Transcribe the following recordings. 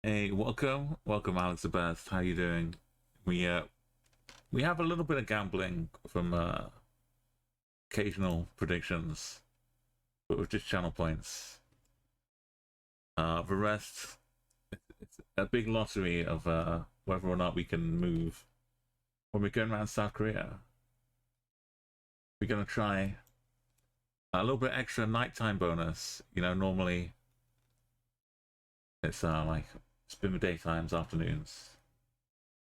Hey, welcome, Alex the Best. How you doing? We have a little bit of gambling from occasional predictions, but with just channel points. The rest, it's a big lottery of whether or not we can move. When we're going around South Korea, we're gonna try a little bit extra nighttime bonus. Normally it's like spin the daytimes, afternoons,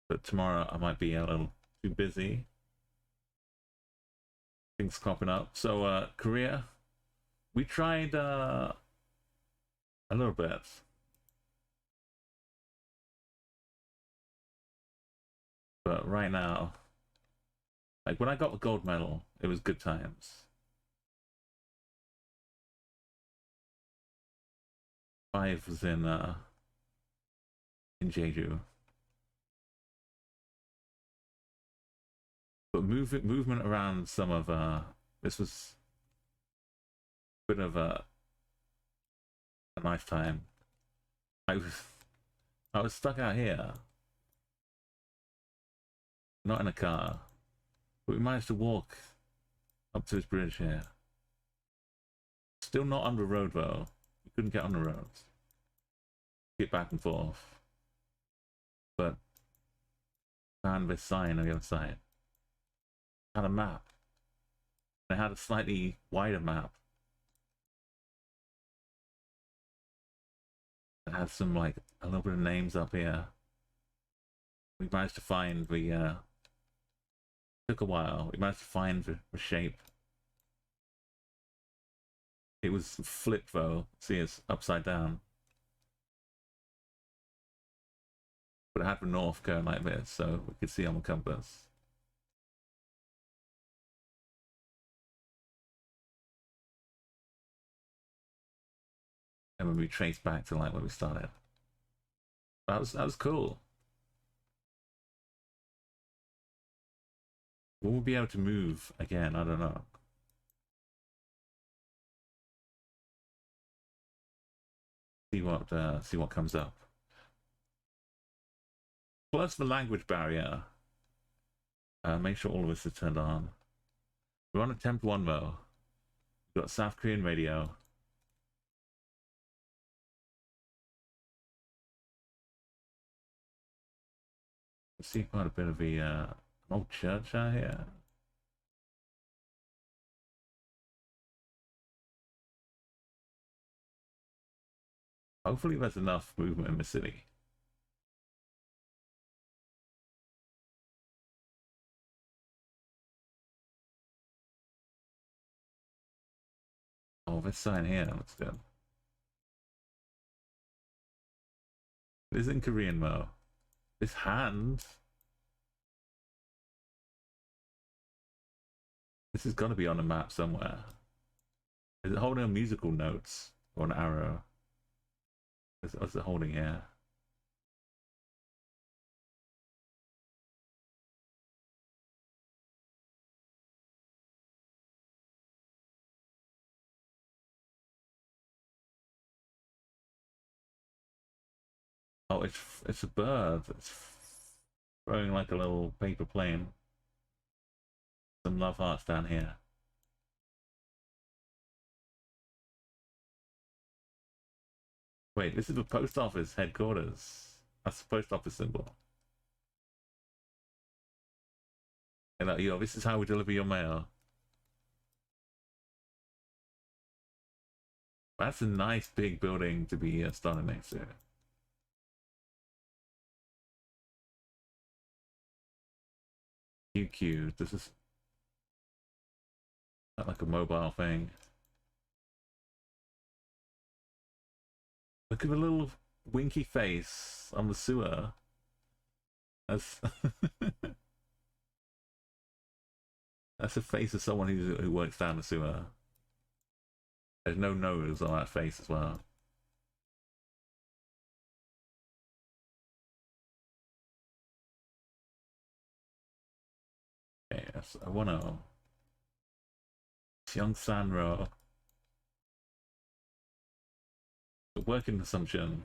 but tomorrow I might be a little too busy. Things cropping up. So Korea, we tried a little bit, but right now, like when I got the gold medal, it was good times. Five was in Jeju, but movement around some of this was a bit of a nice time. I was I was stuck out here, not in a car, but we managed to walk up to this bridge here. Still not on the road though. We couldn't get on the road. Get back and forth, but found this sign on the other side. Had a map. They had a slightly wider map. It had some like a little bit of names up here. We managed to find the took a while. We managed to find the shape. It was flipped though. See, it's upside down. But it had the north going like this, so we could see on the compass. And when we traced back to like where we started. That was cool. Will we be able to move again? I don't know. See what comes up. Plus the language barrier. Make sure all of this is turned on. We're on attempt one though. We've got South Korean radio. I see quite a bit of the an old church out here. Hopefully there's enough movement in the city. Oh, this sign here looks good. It is in Korean though. This hand. This has got to be on a map somewhere. Is it holding a musical notes or an arrow? What's it holding here? Oh, it's a bird. It's throwing like a little paper plane. Some love hearts down here. Wait, this is the post office headquarters. That's the post office symbol. And like, yo, this is how we deliver your mail. That's a nice big building to be standing next to. QQ. This is not like a mobile thing. Look at the little winky face on the sewer. That's that's the face of someone who works down the sewer. There's no nose on that face as well. Okay, that's a 1-0. Young Sanro. The working assumption.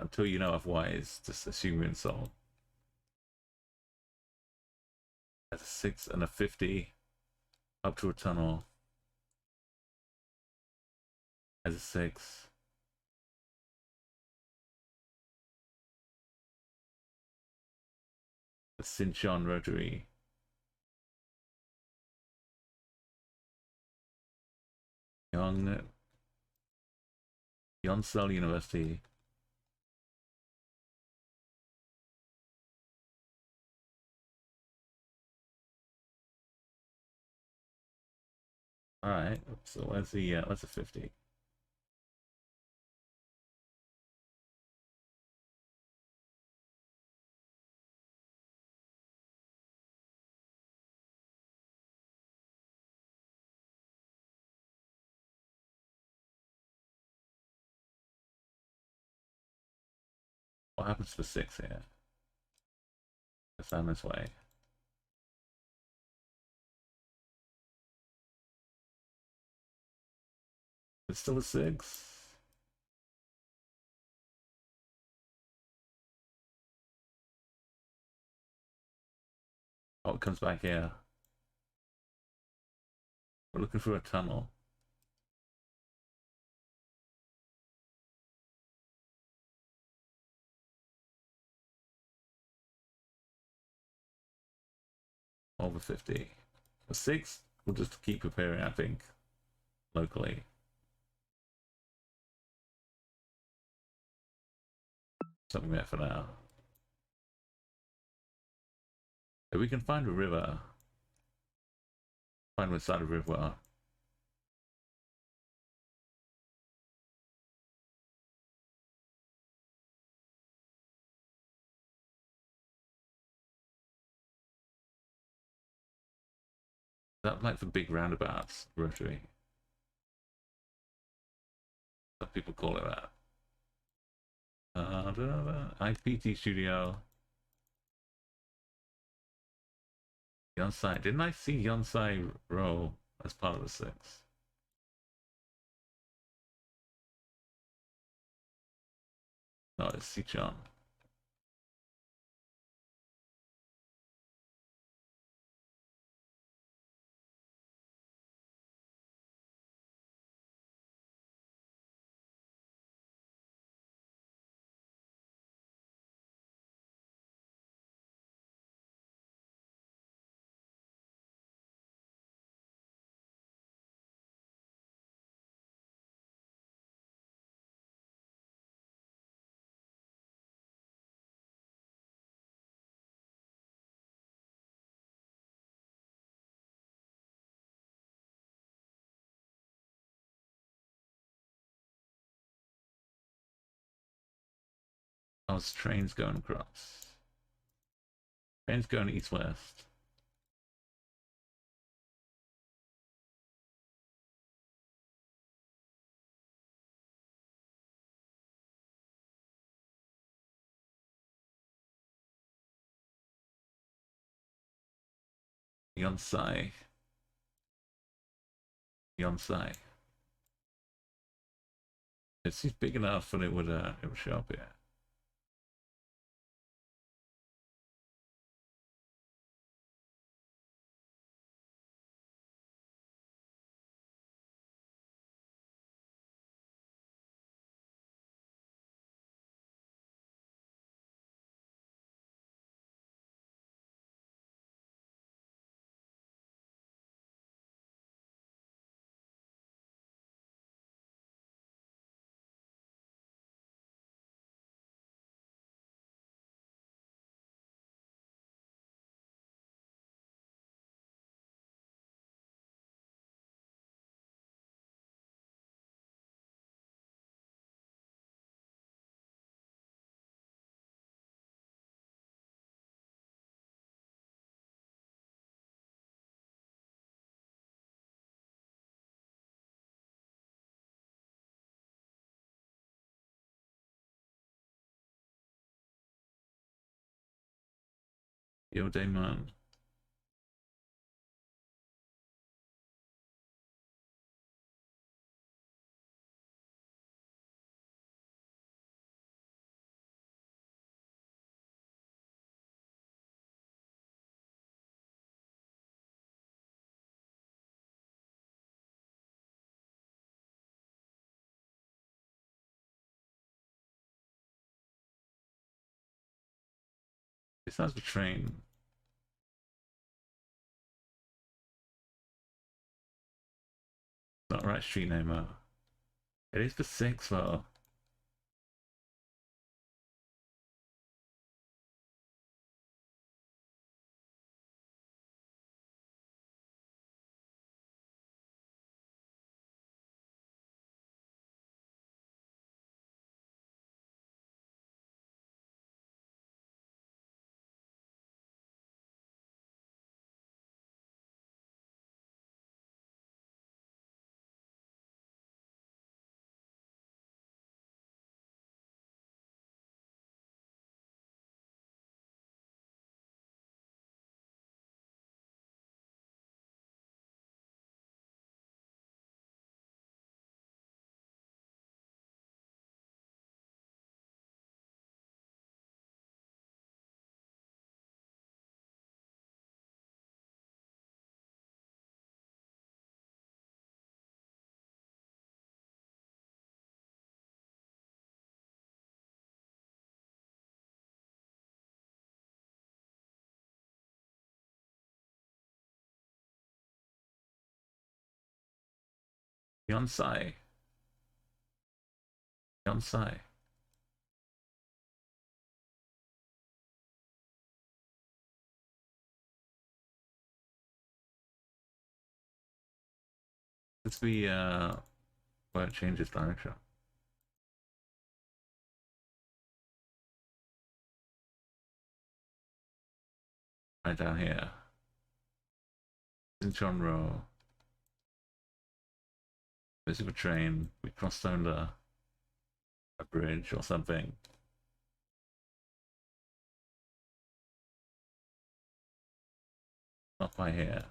Until you know otherwise, just assume you're insolvent. That's a 6 and a 50 up to a tunnel. As a 6. A Sinchon Rotary. Yonsel University. Alright, so where's the 50? What happens for 6 here? It's down this way. It's still a 6. Oh, it comes back here. We're looking for a tunnel. Over 50. A 6, we'll just keep preparing, I think, locally. Something there for now. If we can find a river, find which side of the river we are. That like the big roundabouts, rotary. Some people call it that. IPT studio. Yonsai. Didn't I see Yonsai row as part of the 6? No, it's Sichon. How's trains going across? Trains going east-west. Yonsai. Yonsai. It's big enough and it would show up here. Yo, Damon. Besides the train. Not right street name though. It is the 6 though. Yonsai. Yonsai. Let's be where it changes direction. Right down here. Sinchon Row. This is a train. We crossed under a bridge or something. Not by here.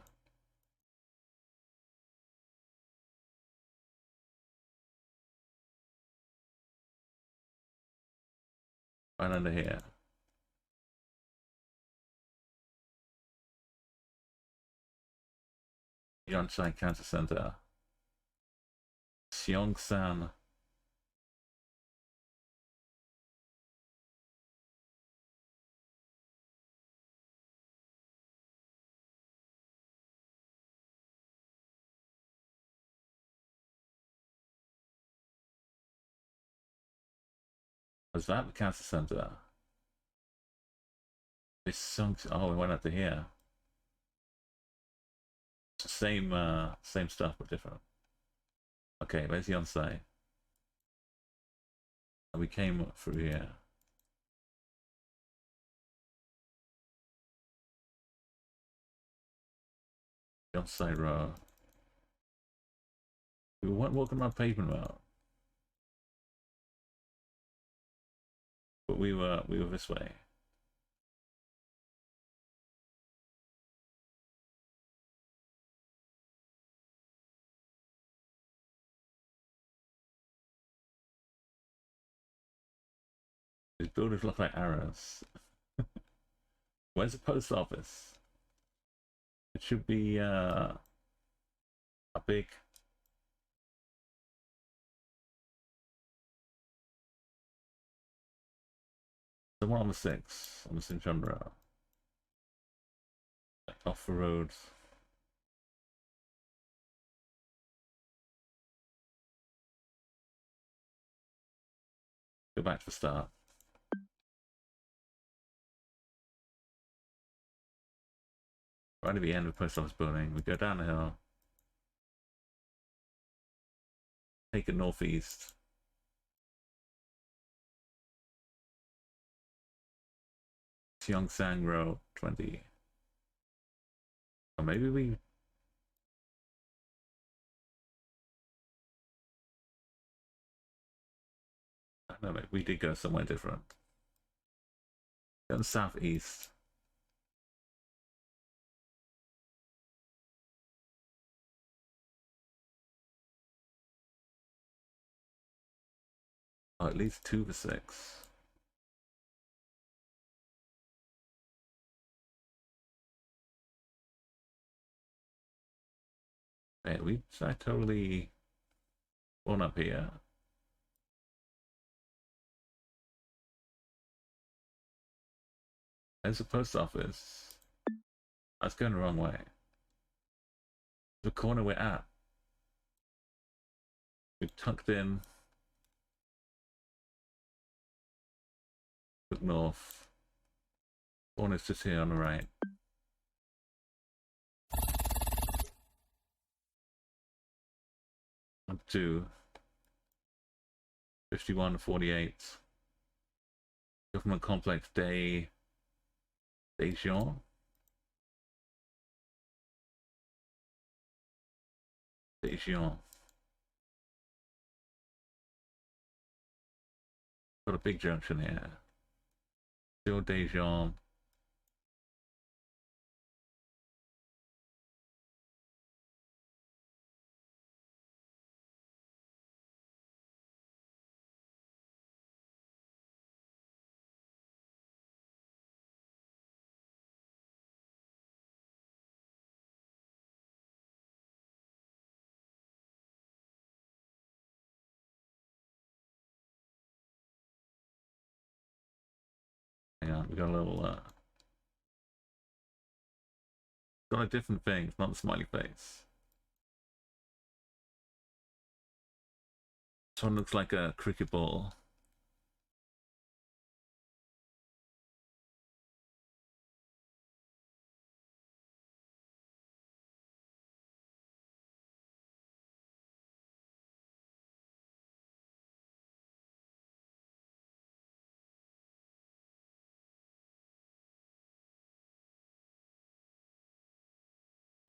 Right under here. Yonsai Cancer Center. Seongsan. Was that the cancer center? This sunk. Oh, we went up to here. Same, same stuff but different. Okay, where's the on-site? We came through here. The on-site row. We weren't walking around pavement route, but we were this way. These buildings look like arrows. Where's the post office? It should be a big. The one on the 6 on the Sinchon Row. Off the road. Go back to the start. Right at the end of the post office building, we go down the hill. Take it northeast. Seongsang Row 20. Or maybe we. I don't know, maybe we did go somewhere different. Go southeast. Oh, at least 2 to 6. Hey, I totally gone up here. There's a post office. That's going the wrong way. The corner we're at. We've tucked in. Look north. Corner's just here on the right. Up to 51 to 48. Government complex Day Jean. Got a big junction here. Still Dejan. Hang on, we got a little got a different thing, it's not the smiley face. This one looks like a cricket ball.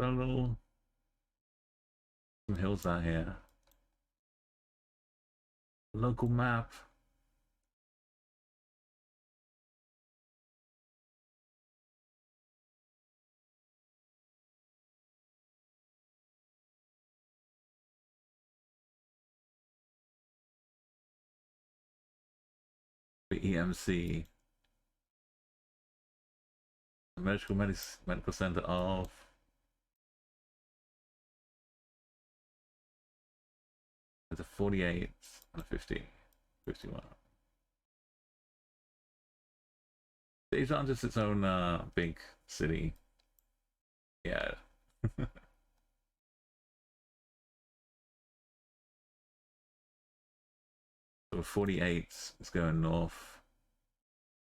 Got a little some hills out here. Local map. The EMC. The medical center of there's a 48 and a 50. 51. It's not just its own big city. Yeah. So 48 is going north.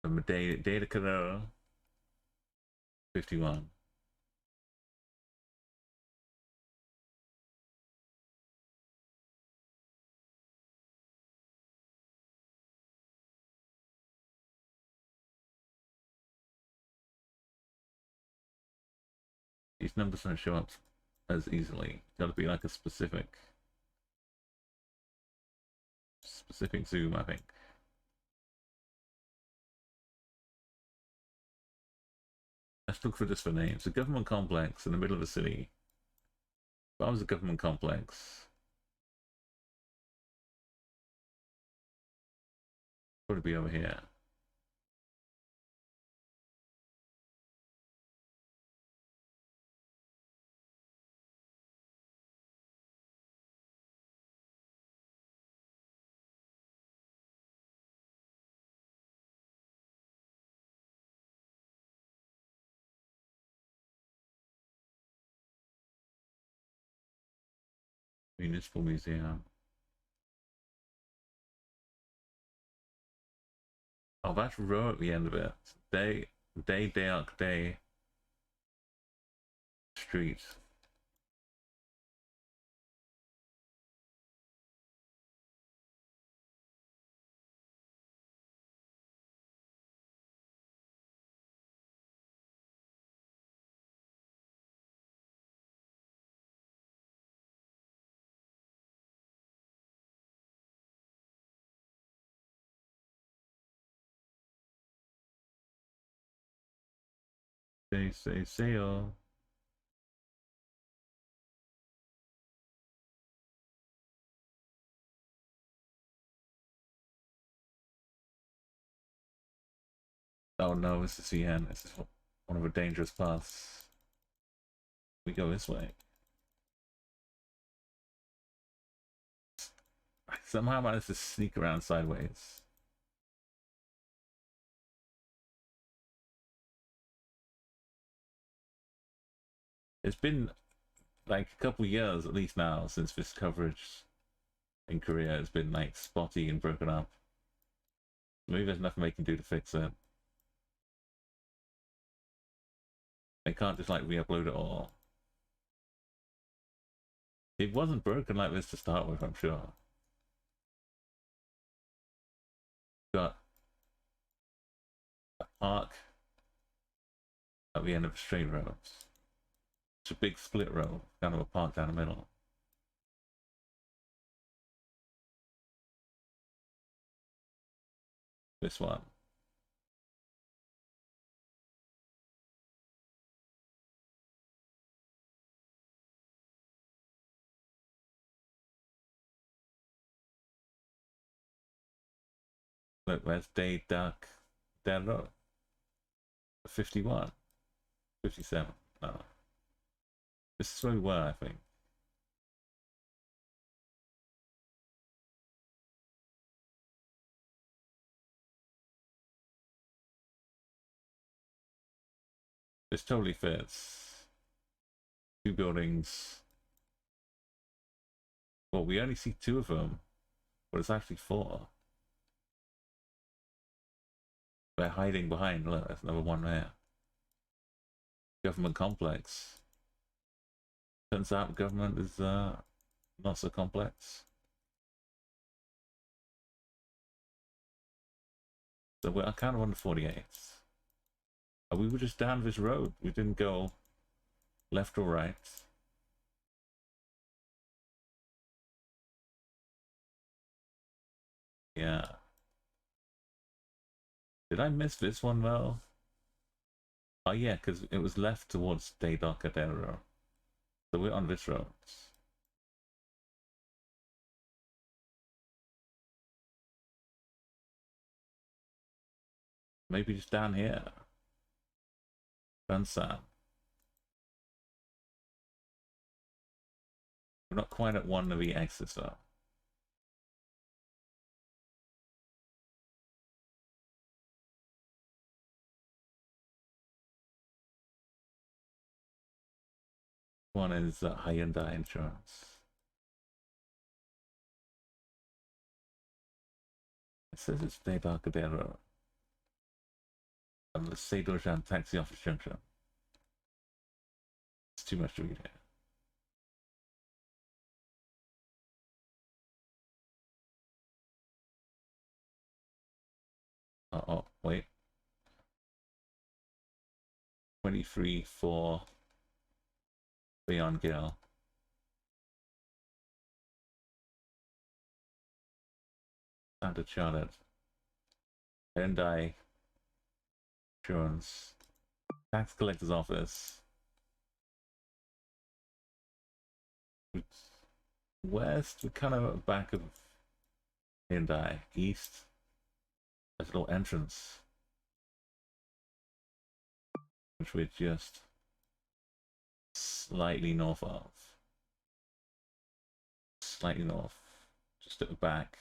From Data Carrera 51. These numbers don't show up as easily. Gotta be like a specific zoom, I think. Let's look for this for names. A government complex in the middle of the city. If I was a government complex, would it be over here? Municipal Museum. Oh, that's row at the end of it. Day Street. They say sail. Oh no, this is the end. This is one of the dangerous paths. We go this way. I somehow managed to sneak around sideways. It's been like a couple years at least now since this coverage in Korea has been like spotty and broken up. Maybe there's nothing they can do to fix it. They can't just like re-upload it all. It wasn't broken like this to start with, I'm sure. Got a park at the end of a straight road. It's a big split road, kind of a park down the middle. This one. Look, there's Day Duck down the road. 51. 57. No. This is where we were, I think. This totally fits. 2 buildings. Well, we only see 2 of them, but it's actually 4. They're hiding behind. Look, there's another one there. Government complex. Turns out government is not so complex. So we're kind of on the 48th. We were just down this road. We didn't go left or right. Yeah. Did I miss this one though? Oh yeah, because it was left towards Daydocadero. So we're on this road. Maybe just down here. Dunsan. We're not quite at one of the exits though. One is Hyundai Insurance. It says it's Daydocadero. And the Seidoshan Taxi Office Junction. It's too much to read here. Oh, wait. 23 for Beyond Gale. Standard Chartered. Hyundai Insurance. Tax Collector's Office. West, we're kind of back of Hyundai. East. There's a little entrance. Which we're just slightly north of. Slightly north. Just at the back.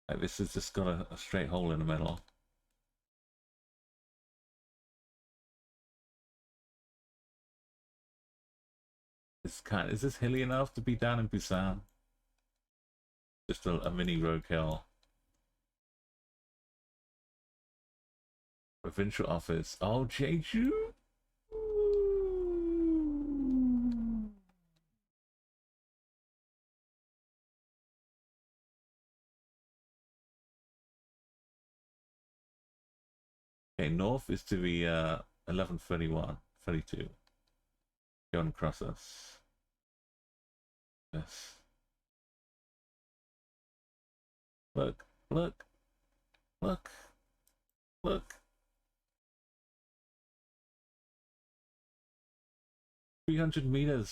Like this has just got a straight hole in the middle. Is this hilly enough to be down in Busan? Just a mini roadkill. Provincial office. Oh, Jeju? Okay, north is to the 1131, 32. Going across us. Yes. Look, look, look, look. 300 meters.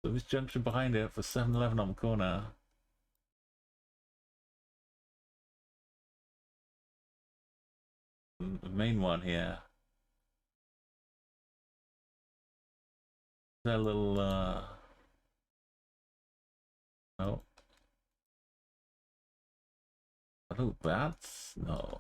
So this junction behind it for 7-Eleven on the corner. The main one here. That little No. Hello, bats? No.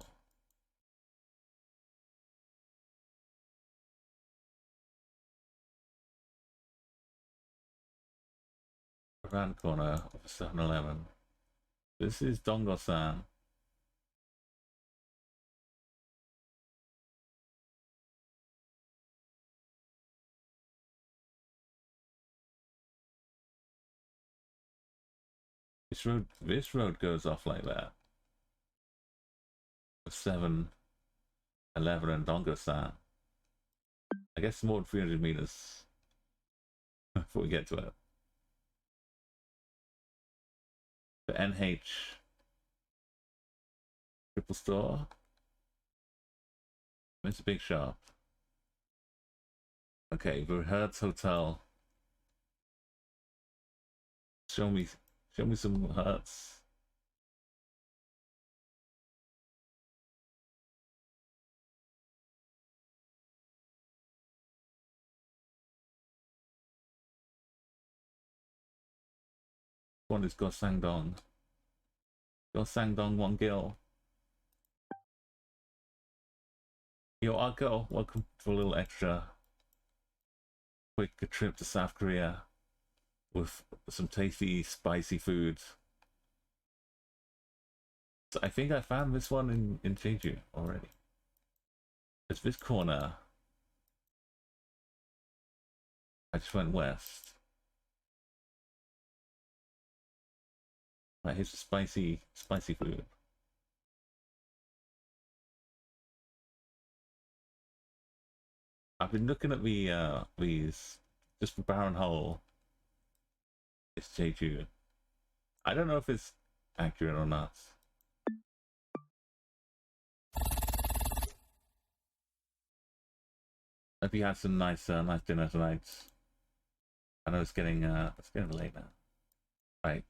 Around the corner of 7-Eleven. This is Dongo-san. This road goes off like that. 7-Eleven and Dongo-san. I guess more than 300 meters before we get to it. The NH Triple Store. It's a big shop. Okay, the Hertz Hotel. Show me some Hertz. One is Gosangdong. Gosangdong, one gil. Yo, Arco, welcome for a little extra quick trip to South Korea with some tasty, spicy food. So I think I found this one in Jeju already. It's this corner. I just went west. Right, here's the spicy food. I've been looking at these just for Barren Hole. It's Jeju. I don't know if it's accurate or not. Hope you had some nice dinner tonight. I know it's getting late now. Right,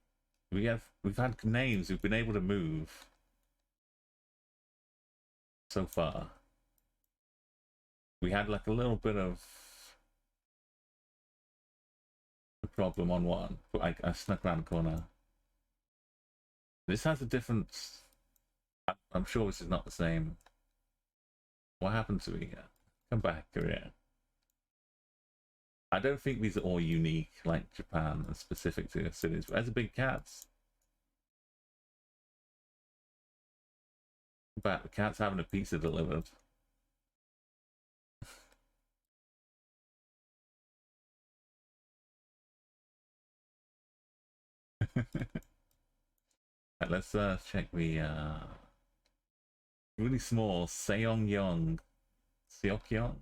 we've had names who've been able to move so far. We had like a little bit of a problem on one, but I snuck around the corner. This has a difference. I'm sure this is not the same. What happened to me? Come back, Korea. I don't think these are all unique, like Japan, and specific to cities. But as a big cats, but the cat's having a pizza delivered. Right, let's check the really small Seongyong. Seokyong.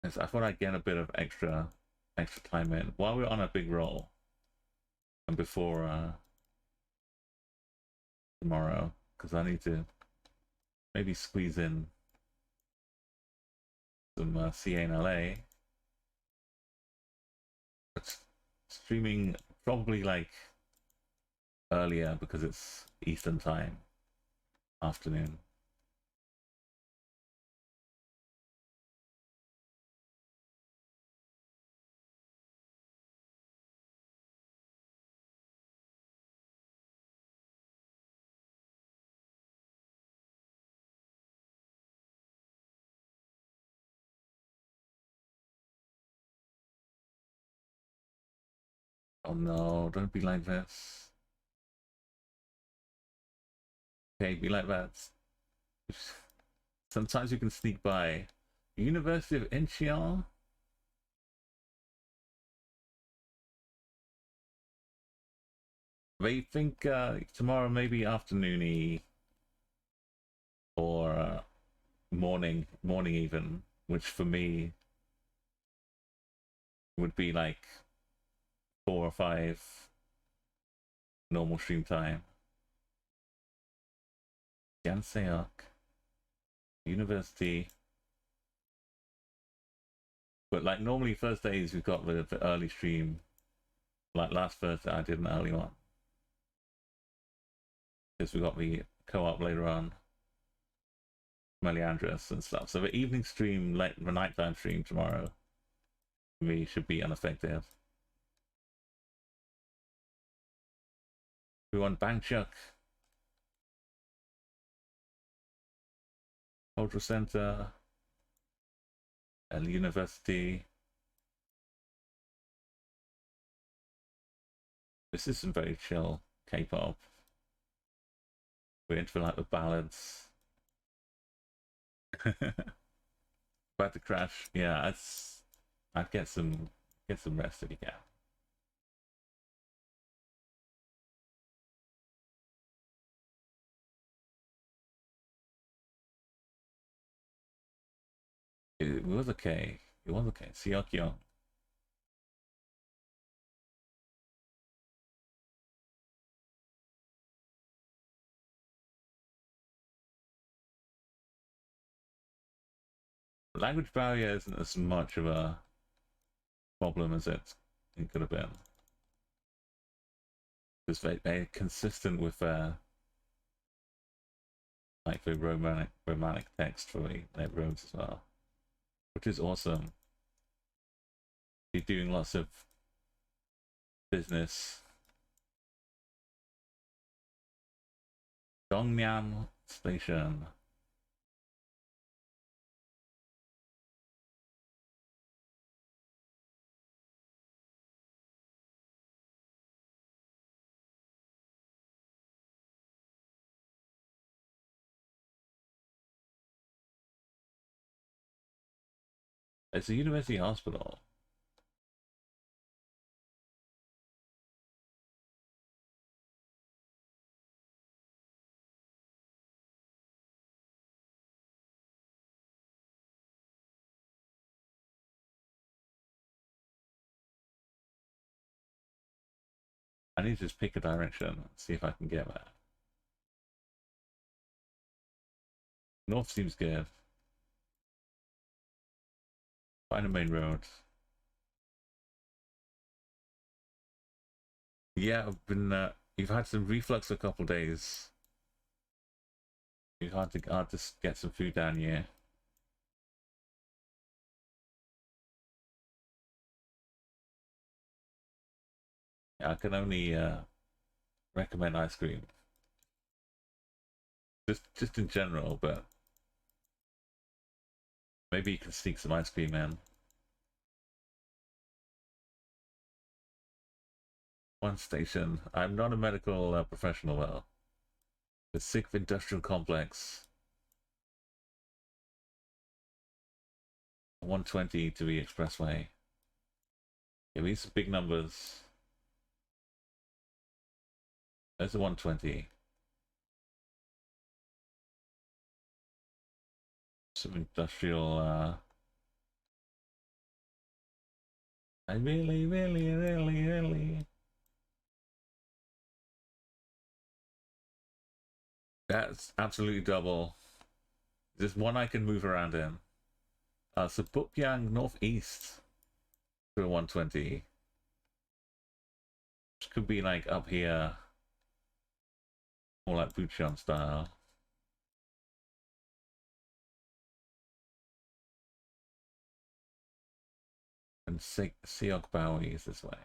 Yes, I thought I'd get a bit of extra time in while we're on a big roll, and before tomorrow, because I need to maybe squeeze in some CA in LA. But streaming probably like earlier because it's Eastern time, afternoon. Oh no, don't be like this. Okay, be like that. Sometimes you can sneak by. University of Incheon? They think tomorrow maybe afternoony or morning even, which for me would be like 4 or 5 normal stream time. Ganseok University. But like normally Thursdays we've got the early stream. Like last Thursday I did an early one. Because we got the co-op later on. Meliandris and stuff. So the evening stream, like the nighttime stream tomorrow, we should be unaffected. We want Bangchuk, Cultural Center, and University. This is some very chill K-pop. We're into like the ballads. About to crash. Yeah, I'd get some rest if you can. It was okay. It was okay. Seokyo. Language barrier isn't as much of a problem as it could have been. Because they're consistent with like the romantic text for their roads as well, which is awesome. You're doing lots of business. Dongmyan Station. It's a university hospital. I need to just pick a direction and see if I can get there. North seems good. Find a main road. Yeah, I've been. You've had some reflux a couple days. You've had to just get some food down here. Yeah, I can only recommend ice cream. Just in general, but maybe you can sneak some ice cream in. One station. I'm not a medical professional though. The Sixth Industrial Complex. 120 to the expressway. Yeah, these are big numbers. There's a 120. Some industrial. I really. That's absolutely double. There's one I can move around in. So Bupyang Northeast to a 120. Which could be like up here. More like Bucheon style. And Seok Bowie is this way.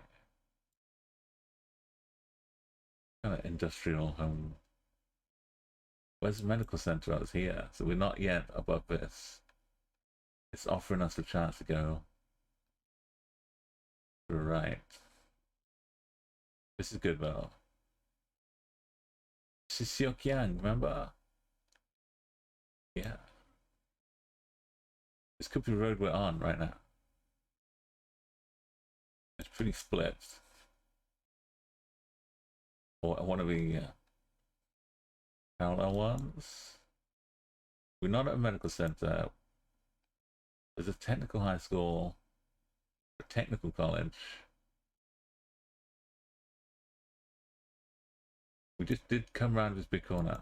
Kind of industrial home. Where's the medical center? It's here. So we're not yet above this. It's offering us a chance to go to the right. This is good though. This is Seokyang, remember? Yeah. This could be the road we're on right now. It's pretty split. Or one of the parallel ones. We're not at a medical center. There's a technical high school, a technical college. We just did come around this big corner.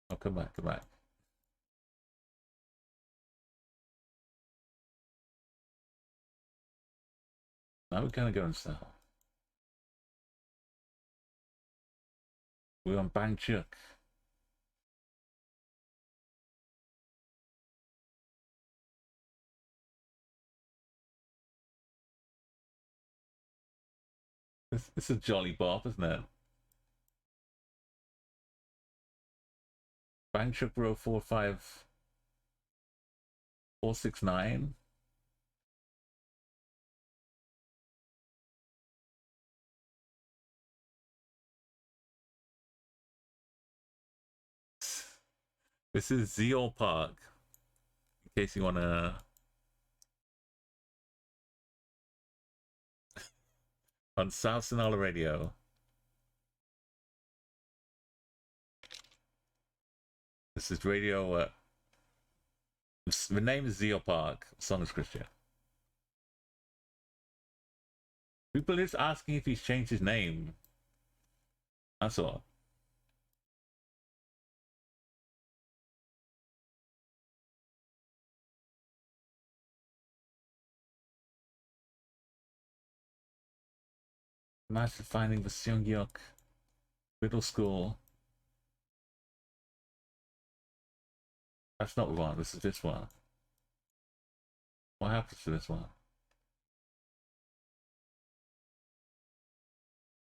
Oh, come back. Now we're kind of going south. We're on Bangchuk. This is Jolly Bob, isn't it? Bangchuk row 45469. This is Zeal Park. In case you wanna on South Sonala Radio. This is radio. The name is Zeal Park. Song is Christian. People is asking if he's changed his name. That's all. Imagine finding the Seongyuk middle school. That's not what we want. This is this one. What happens to this one?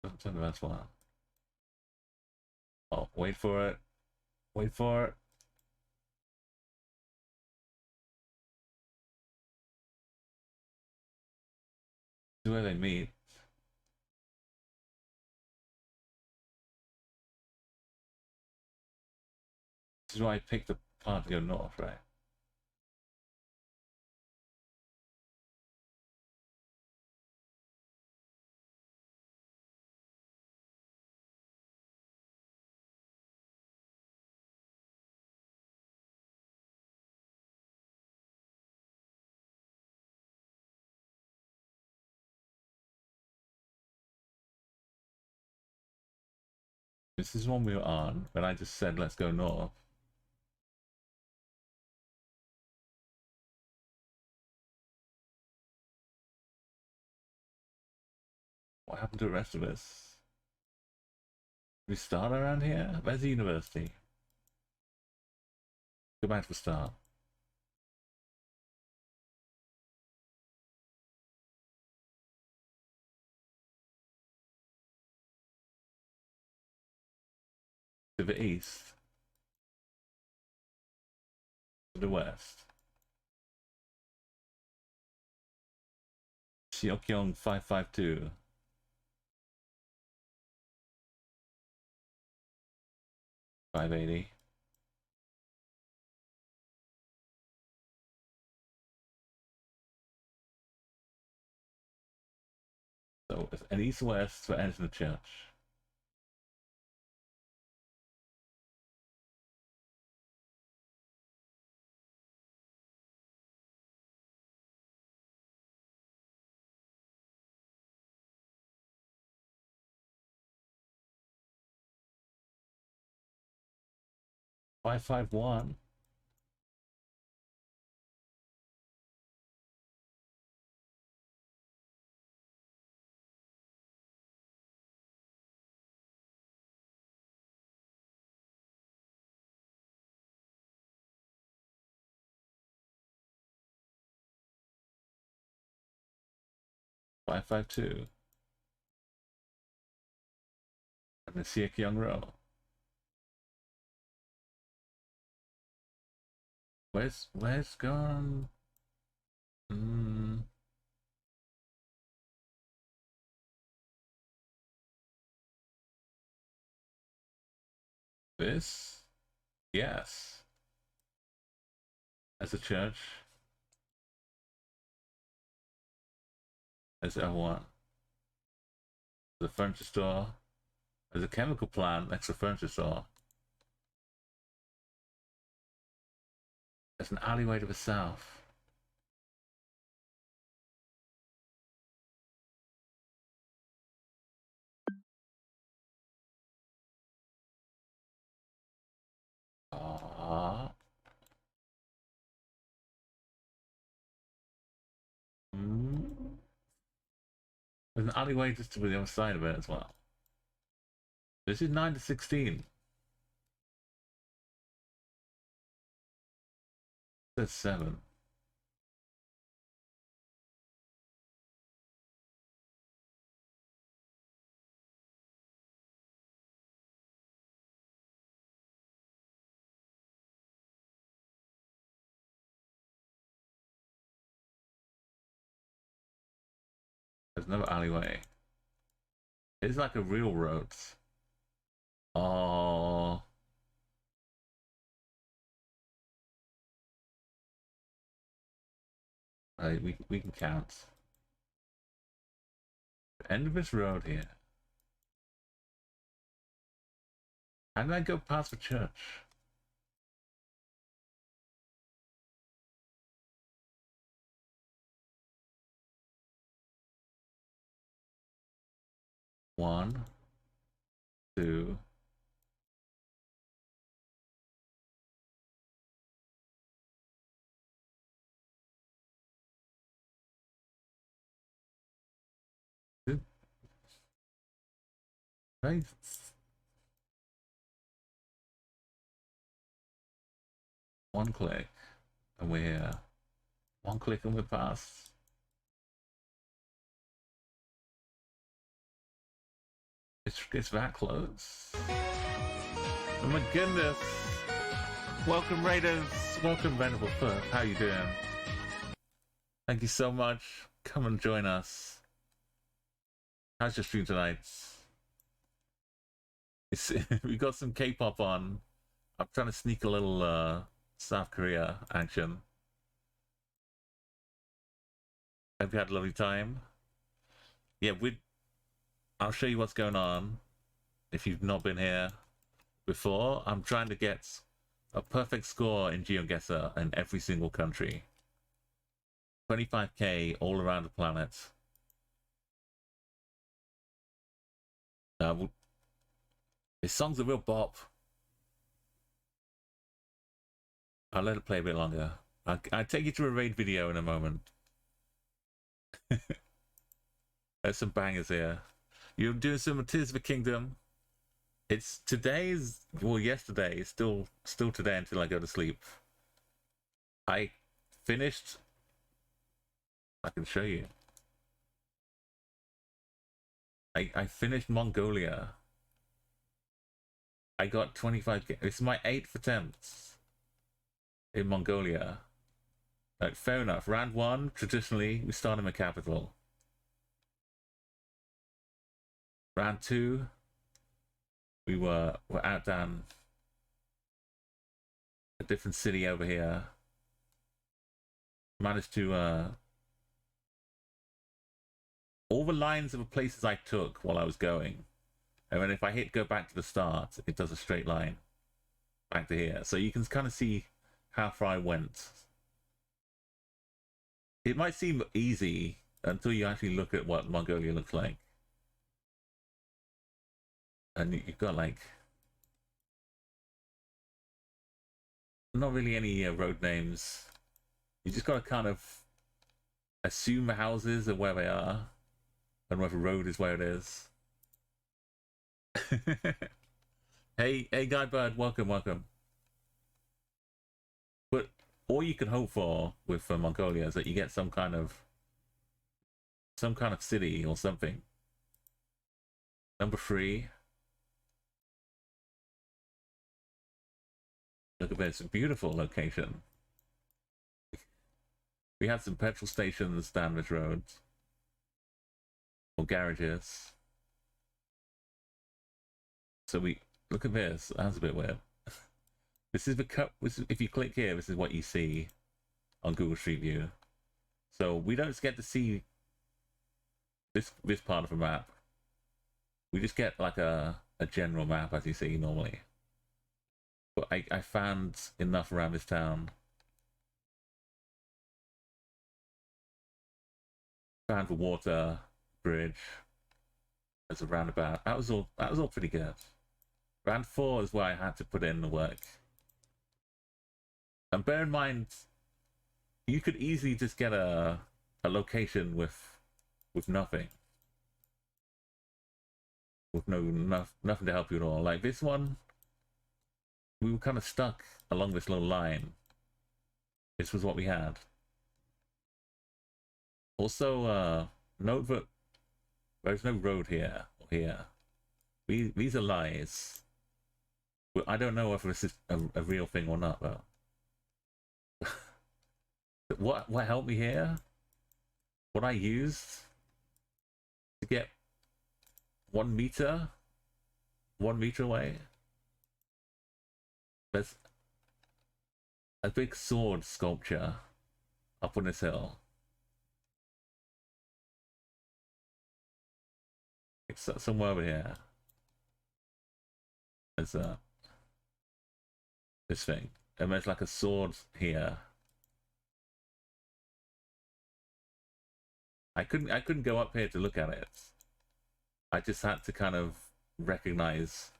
Doesn't turn the best one. Oh, wait for it. Wait for it. This is where they meet. This is why I picked the part to go north, right? This is one we were on, but I just said let's go north. What happened to the rest of us? Did we start around here? Where's the university? Go back to the start. To the east. To the west. Xiaokyong 552. $580. So it's an east-west for entering the church. $551. $552. And the Siak Row. Where's gone? This? Yes. As a church. As L1. There's a furniture store. There's a chemical plant next to the furniture store. There's an alleyway to the south. There's an alleyway just to the other side of it as well. This is 9 to 16. That's 7. Another alleyway. It's like a real road. Oh. Right, we can count. The end of this road here. How did I go past the church? One, two. Right. One click, and we're here. One click and we're past. It's that close. Oh my goodness! Welcome Raiders! Welcome Venerable Foot. How you doing? Thank you so much. Come and join us. How's your stream tonight? We got some K-pop on. I'm trying to sneak a little South Korea action. Hope you had a lovely time. Yeah, I'll show you what's going on. If you've not been here before, I'm trying to get a perfect score in Geoguessr in every single country. 25k all around the planet. This song's a real bop. I'll let it play a bit longer. I'll take you to a raid video in a moment. There's some bangers here. You're doing some Tears of the Kingdom. It's yesterday. It's still today until I go to sleep. I finished. I can show you. I finished Mongolia. I got 25k. It's my 8th attempt in Mongolia. Like, fair enough. Round 1, traditionally, we start in the capital. Round 2, we were out down a different city over here. Managed to all the lines of the places I took while I was going. And then if I hit go back to the start, it does a straight line back to here. So you can kind of see how far I went. It might seem easy until you actually look at what Mongolia looks like. And you've got like not really any road names. You just got to kind of assume the houses are where they are and whether the road is where it is. hey Guy Bird, welcome. But all you can hope for with Mongolia is that you get some kind of city or something. Number 3. Look at this beautiful location. We have some petrol stations down this road, or garages. So we look at this. That's a bit weird. This is the cup. If you click here, this is what you see on Google Street View. So we don't get to see this part of the map. We just get like a general map as you see normally. But I found enough around this town. Found the water bridge. There's a roundabout. That was all pretty good. Round 4 is where I had to put in the work. And bear in mind, you could easily just get a location with nothing. With nothing to help you at all. Like this one, we were kind of stuck along this little line. This was what we had. Also, note that there's no road here or here. These are lies. I don't know if this is a real thing or not, though. What helped me here? What I used to get 1 meter away. There's a big sword sculpture up on this hill. It's somewhere over here. There's this thing, and there's like a sword here. I couldn't go up here to look at it. I just had to kind of recognize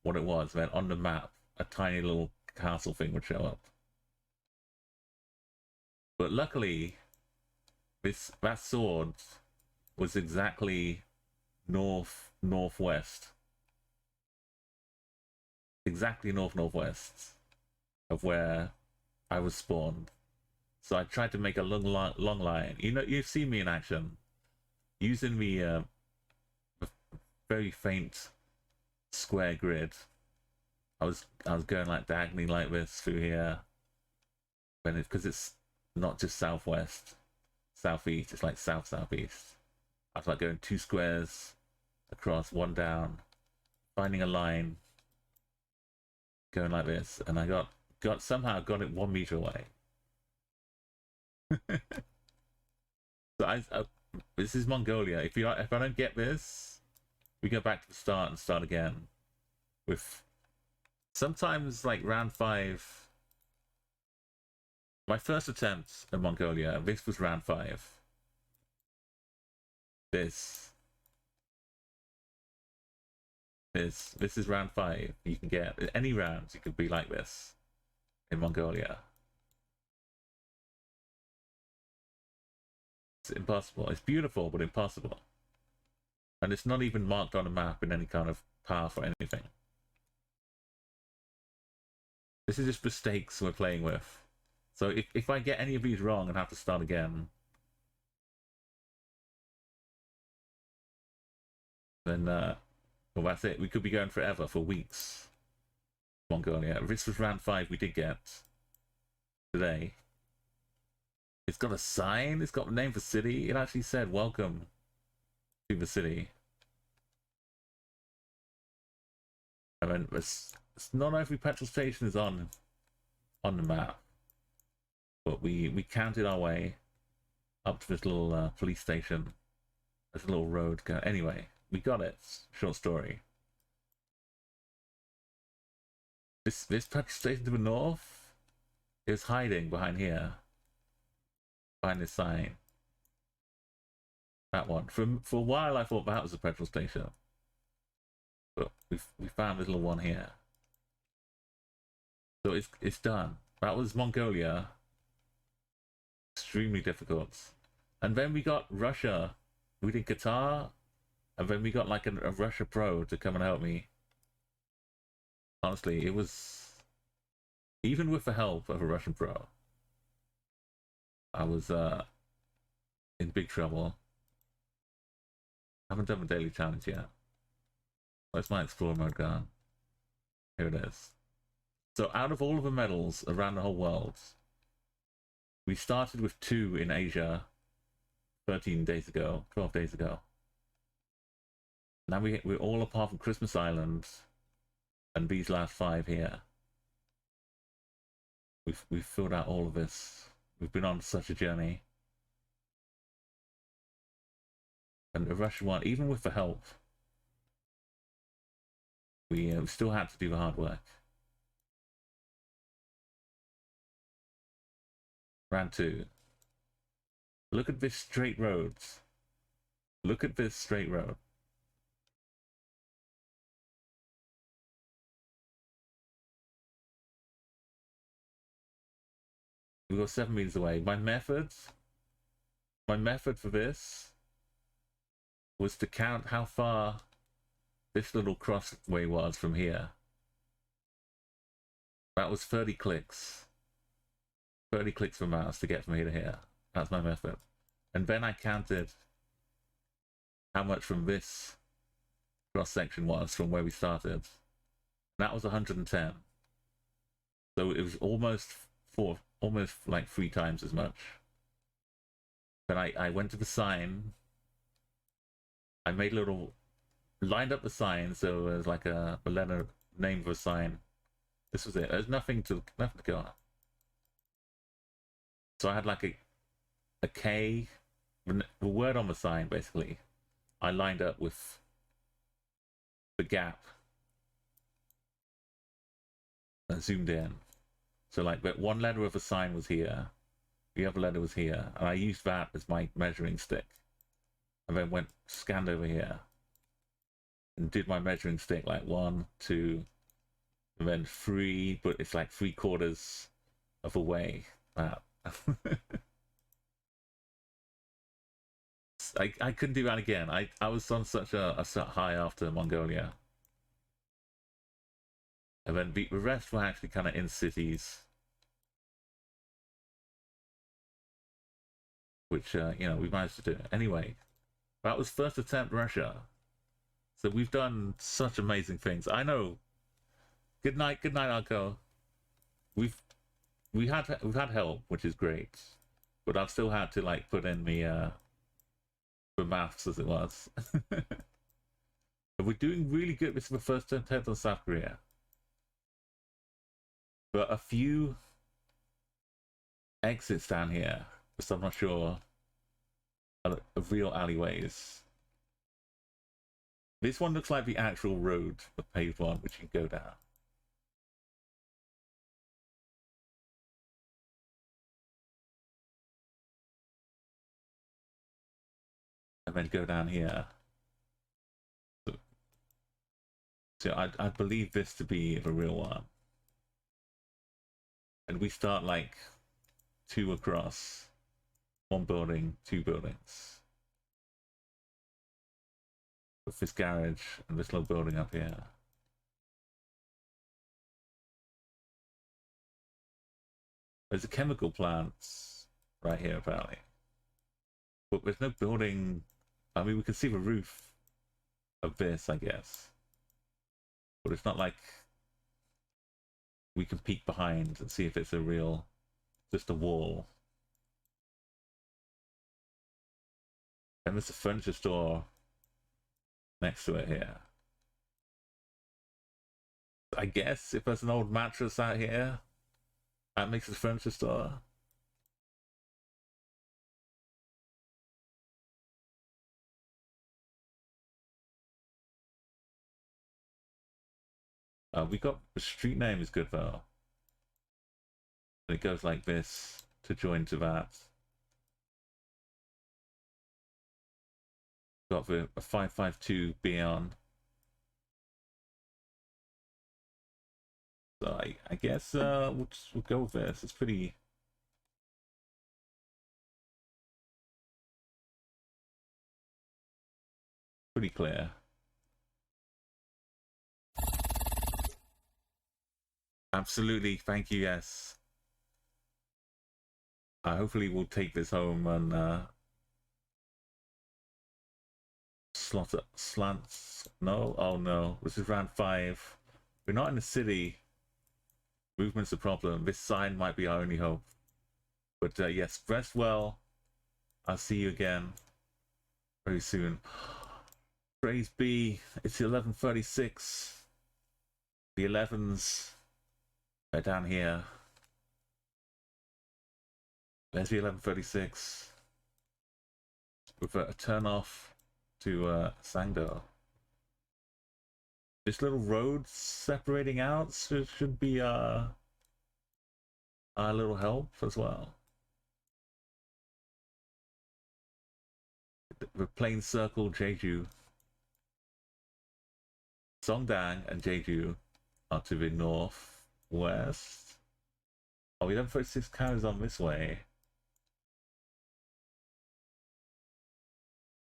what it was. Then on the map, a tiny little castle thing would show up. But luckily, that sword was exactly northwest. Exactly northwest of where I was spawned. So I tried to make a long line. You know, you've seen me in action, using the very faint square grid. I was going like diagonally like this through here, because it's not just southwest, southeast. It's like southeast. I was like going 2 squares across, 1 down, finding a line, going like this, and I somehow got it 1 meter away. So this is Mongolia. If I don't get this, we go back to the start and start again. With sometimes like round 5. My first attempt at Mongolia, this was round 5. This is round 5. You can get any rounds. You could be like this in Mongolia. It's impossible. It's beautiful, but impossible. And it's not even marked on a map in any kind of path or anything. This is just mistakes we're playing with. So if I get any of these wrong and have to start again, then well, that's it. We could be going forever, for weeks. Mongolia. This was round 5 we did get today. It's got a sign. It's got a name for city. It actually said welcome to the city. I mean, it's not every petrol station is on the map, but we counted our way up to this little police station. There's a little road going. Anyway, we got it. Short story. This petrol station to the north is hiding behind here. Behind this sign. That one. For a while I thought that was a petrol station. But we found this little one here. So it's done. That was Mongolia. Extremely difficult. And then we got Russia. We did Qatar. And then we got like a Russia Pro to come and help me. Honestly, it was... Even with the help of a Russian Pro, I was in big trouble. I haven't done the daily challenge yet. Where's my Explorer mode gone? Here it is. So out of all of the medals around the whole world, we started with 2 in Asia 13 days ago, 12 days ago. Now we're all apart from Christmas Island and these last 5 here. We've filled out all of this. We've been on such a journey. And the Russian one, even with the help, we still had to do the hard work. Round 2. Look at this straight road. Look at this straight road. We go 7 meters away. My method for this was to count how far this little crossway was from here. That was 30 clicks. 30 clicks per mouse to get from here to here. That's my method. And then I counted how much from this cross section was from where we started. That was 110. So it was almost like 3 times as much. But I went to the sign I made a little, lined up the sign so there's like a letter name of a sign. This was it. There's nothing to go on. So I had like a K, the word on the sign basically. I lined up with the gap and zoomed in. So like that one letter of a sign was here, the other letter was here, and I used that as my measuring stick. And then went scanned over here and did my measuring stick like 1, 2, and then 3, but it's like 3/4 of a way. That. I couldn't do that again. I was on such a high after Mongolia. And then the rest were actually kind of in cities. Which, you know, we managed to do. Anyway, that was first attempt Russia. So we've done such amazing things. I know. Good night, Uncle. We've had help, which is great. But I've still had to like put in the maths as it was. But we're doing really good. This is the first attempt on South Korea. But a few exits down here, so I'm not sure of real alleyways. This one looks like the actual road, the paved one, which you can go down. And then go down here. So I believe this to be the real one. And we start like 2 across. 1 building, 2 buildings. With this garage and this little building up here. There's a chemical plant right here apparently. But there's no building. I mean, we can see the roof of this, I guess. But it's not like we can peek behind and see if it's a real, just a wall. And there's a furniture store next to it here. I guess if there's an old mattress out here, that makes it a furniture store. We got the street name is good though. It goes like this to join to that. Got the 552 beyond. So I guess we'll go with this. It's pretty clear. Absolutely, thank you. Yes. Hopefully we'll take this home and slants. No, oh no, this is round 5. We're not in the city. Movement's a problem. This sign might be our only hope. But yes, rest well. I'll see you again very soon. Praise be. It's 11:36. The 11s are down here. There's the 11:36. With a turn off to Sangdo. This little road separating out should be a little help as well. The plain circle Jeju. Songdang and Jeju are to the northwest. Oh, 11:36 carries on this way.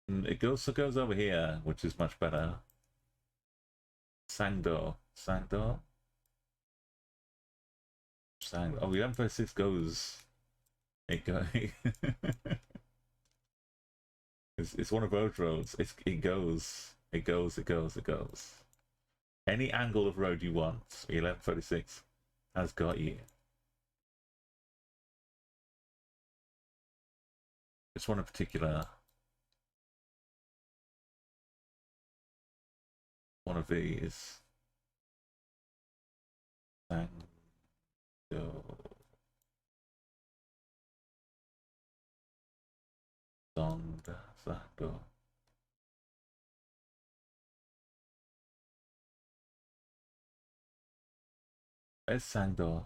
And it goes over here, which is much better. Sangdo. Oh, 11:36 goes. It goes. It's one of those roads. It goes. Any angle of road you want, 11:36 has got you. This one in particular. of these. Sango. Donda. Sando. Where's Sangdor?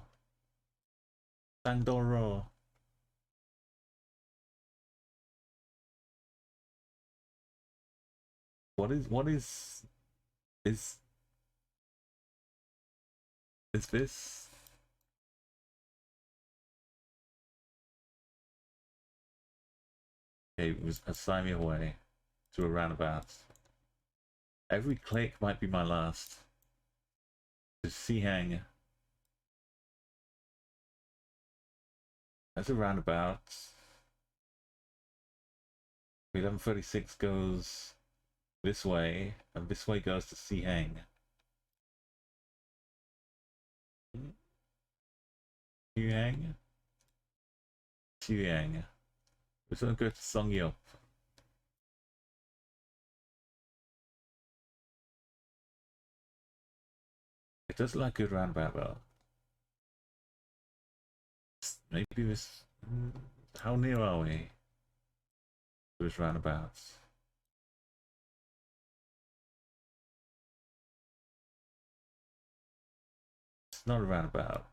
Sangdoro. What is this? Okay, it was assign me away to a roundabout. Every click might be my last. To Sihang. That's a roundabout. 1136 goes this way, and this way goes to Sihang. Sihang? Sihang. We're gonna go to Songyup. It does look like a good roundabout though. Maybe this. How near are we to this roundabout? It's not a roundabout.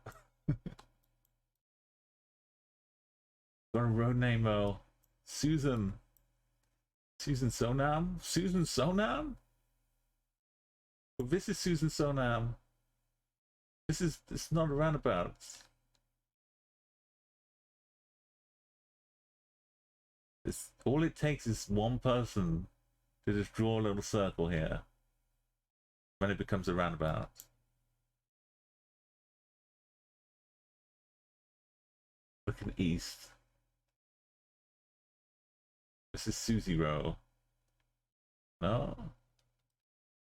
Got a road name though. Susan. Susan Sonam? Susan Sonam? Well, this is Susan Sonam. It's not a roundabout. It's all it takes is one person to just draw a little circle here. Then it becomes a roundabout. Looking east. This is Susie Row. No?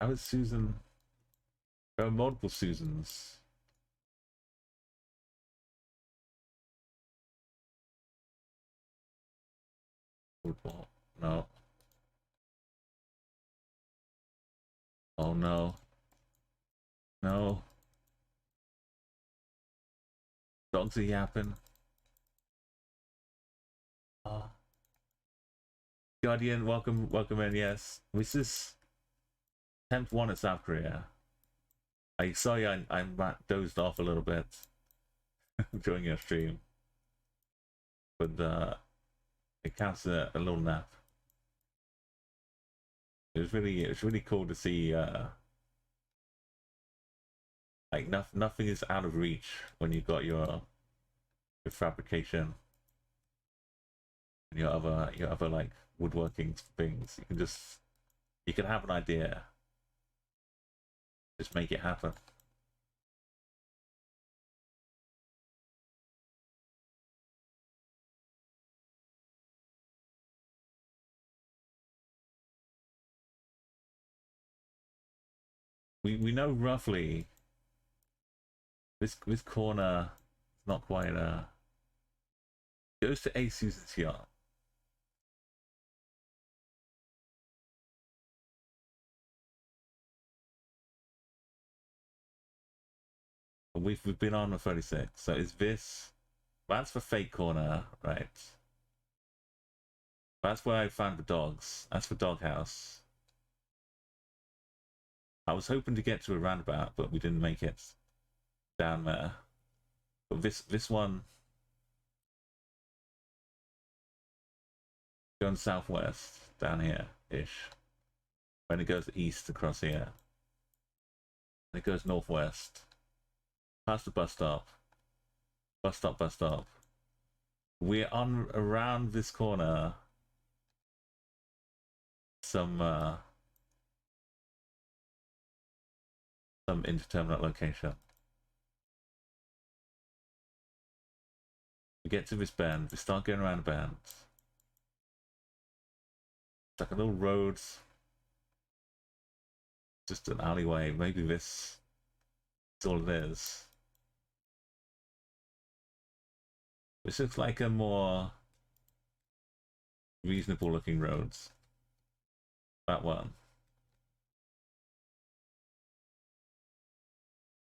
How is Susan? There are multiple Susans. Football. No. Oh no. No. Dogs are yapping. Oh. Guardian, welcome in, yes. This is 10th one at South Korea. I saw you, I dozed off a little bit during your stream. But it counts a little nap. It was really cool to see like nothing is out of reach when you got your fabrication and your other like woodworking things. You can have an idea, just make it happen. We know roughly this corner is not quite goes to A Susan's yard. We've been on the 36, so is this? That's the fake corner, right? That's where I found the dogs. That's the doghouse. I was hoping to get to a roundabout, but we didn't make it down there. But this one going southwest down here ish. When it goes east across here, and it goes northwest. Past the bus stop. Bus stop. We're on around this corner. Some indeterminate location. We get to this bend. We start going around the bend. It's like a little road. Just an alleyway. Maybe this is all it is. This looks like a more reasonable looking road. That one.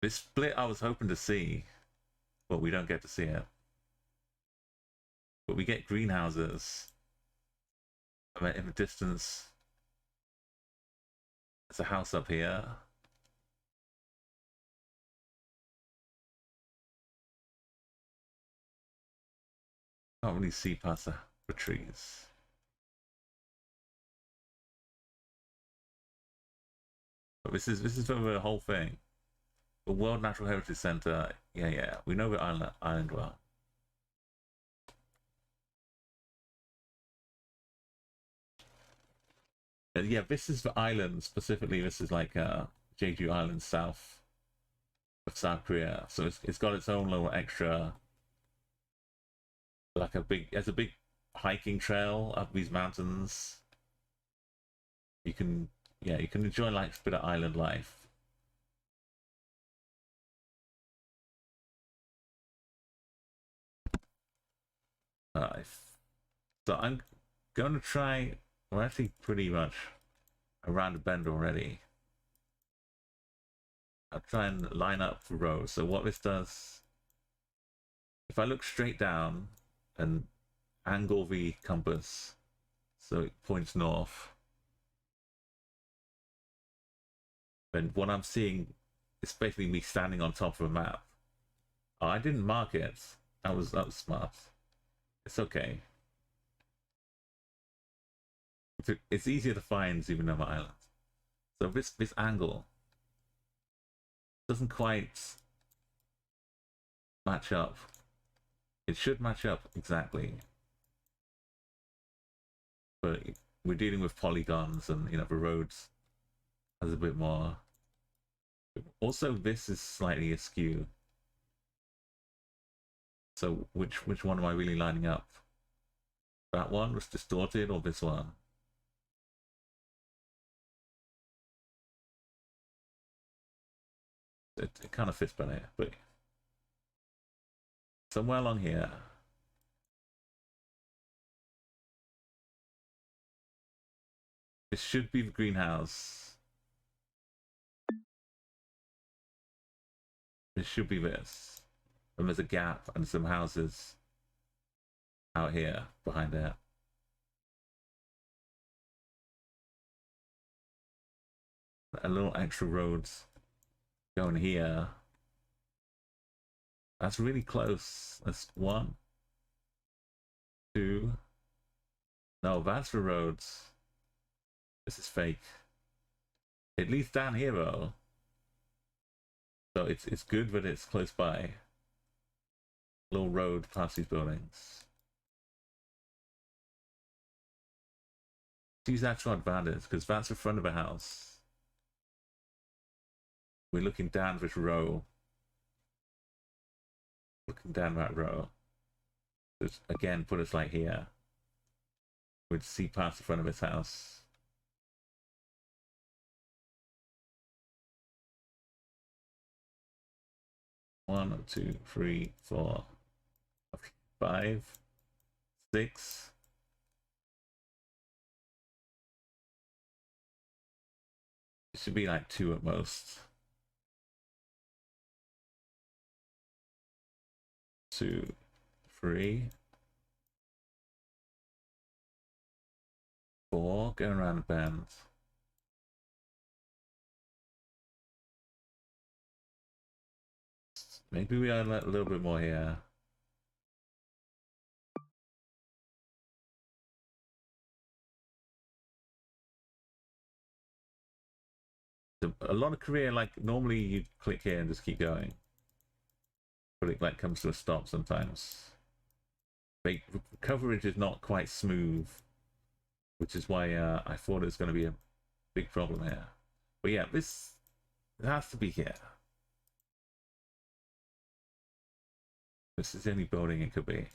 This split I was hoping to see, but we don't get to see it. But we get greenhouses. I mean, in the distance, there's a house up here. Can't really see past the trees. But this is for the whole thing. The World Natural Heritage Center. Yeah. We know the island well. Yeah, this is the island specifically. This is like Jeju Island, south of South Korea. So it's got its own little extra, like there's a big hiking trail up these mountains. You can enjoy like a bit of island life. So I'm going to try. We're actually pretty much around the bend already. I'll try and line up the rows. So what this does, if I look straight down and angle the compass so it points north, then what I'm seeing is basically me standing on top of a map. Oh, I didn't mark it. That was smart. It's okay. It's easier to find even on my island. So this angle doesn't quite match up. It should match up exactly, but we're dealing with polygons, and the roads has a bit more. Also, this is slightly askew. So which one am I really lining up? That one was distorted, or this one? It kind of fits better, but somewhere along here. This should be the greenhouse. This should be this. And there's a gap and some houses out here behind it. A little extra roads going here. That's really close. That's 1, 2. No, that's the roads. This is fake. It leads down here though. So it's good that it's close by. Little road past these buildings. Use actual advantage, because that's the front of a house. We're looking down this row. Looking down that row. Just again put us like here. We'd see past the front of his house. One, 2, 3, 4, 5, 6. It should be like 2 at most. 2, 3, 4, going around the bend. Maybe we are a little bit more here. A lot of Korea, like normally you click here and just keep going, but it like comes to a stop sometimes. Coverage is not quite smooth, which is why I thought it was going to be a big problem here. But yeah, it has to be here. This is the only building it could be.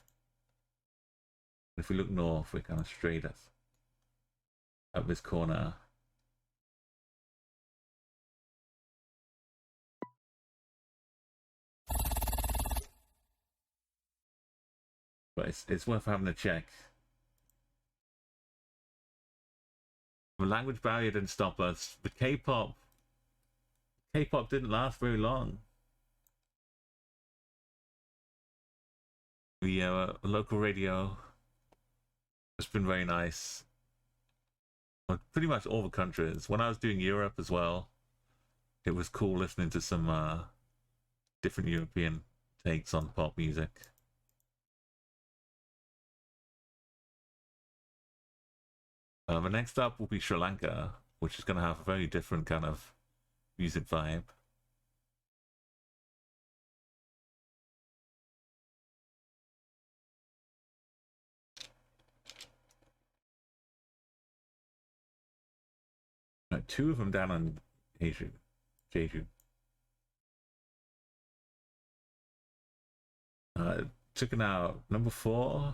If we look north, we're kind of straight up this corner. But it's worth having a check. The language barrier didn't stop us. The K-pop didn't last very long. The local radio has been very nice. Pretty much all the countries. When I was doing Europe as well, it was cool listening to some different European takes on pop music. The next up will be Sri Lanka, which is going to have a very different kind of music vibe. Two of them down on Jeju. Checking out number 4.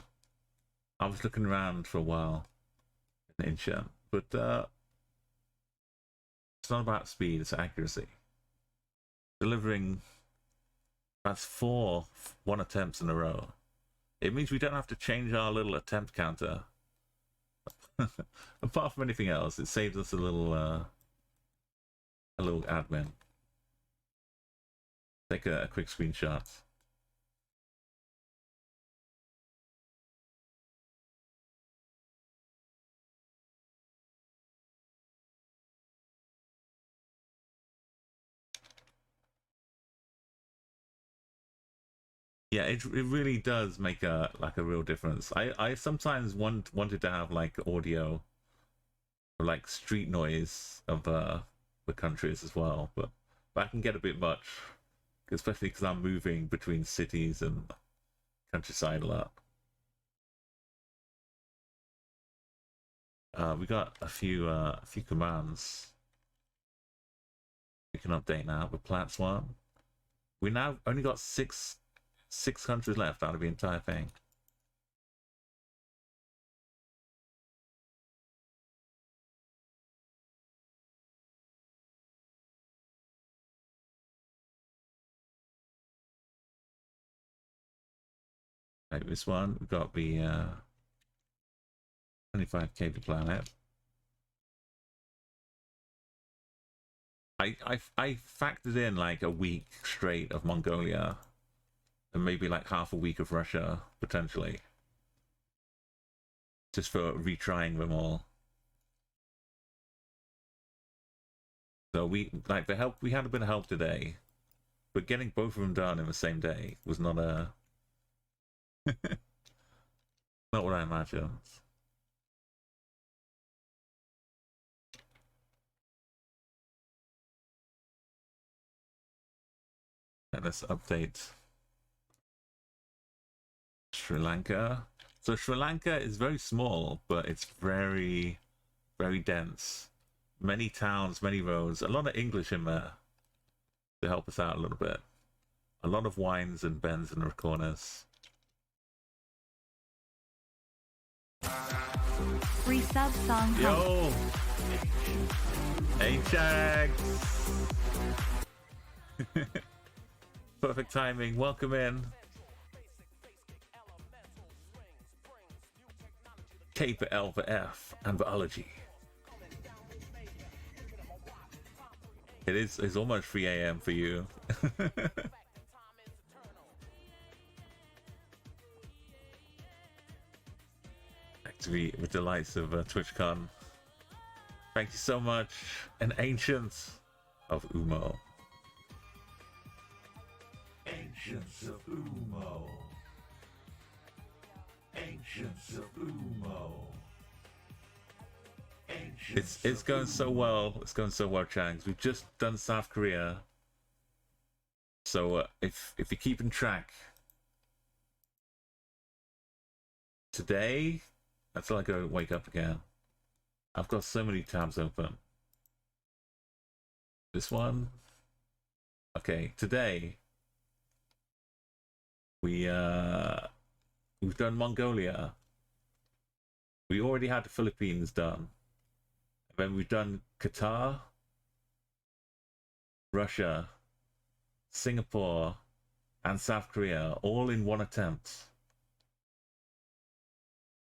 I was looking around for a while in Ancient, but it's not about speed, it's accuracy. Delivering, that's 4 1 attempts in a row. It means we don't have to change our little attempt counter. Apart from anything else, it saves us a little admin. Take a quick screenshot. Yeah, it really does make a real difference. I sometimes wanted to have like audio, or like street noise of the countries as well, but that can get a bit much, especially because I'm moving between cities and countryside a lot. We got a few commands we can update now. The Platts one. We now only got six countries left out of the entire thing. Right, this one, we've got the 25k per planet. I factored in like a week straight of Mongolia and maybe like half a week of Russia potentially, just for retrying them all. So we like the help. We had a bit of help today, but getting both of them done in the same day was not a not what I imagined. Let's update Sri Lanka. So Sri Lanka is very small, but it's very, very dense. Many towns, many roads, a lot of English in there to help us out a little bit. A lot of wines and bends in the corners. Free sub song. Yo! Hey, Jags! Perfect timing. Welcome in. K for L for F and biology. It's almost 3 a.m. for you. Back to be with the lights of TwitchCon. Thank you so much. An ancient of Umo. Ancients of Umo. Ancients of Umo. It's going so well. It's going so well, Changs. We've just done South Korea. So if you're keeping track, today, until I go wake up again, I've got so many tabs open. This one. Okay, today we've done Mongolia. We already had the Philippines done. And then we've done Qatar, Russia, Singapore, and South Korea, all in one attempt.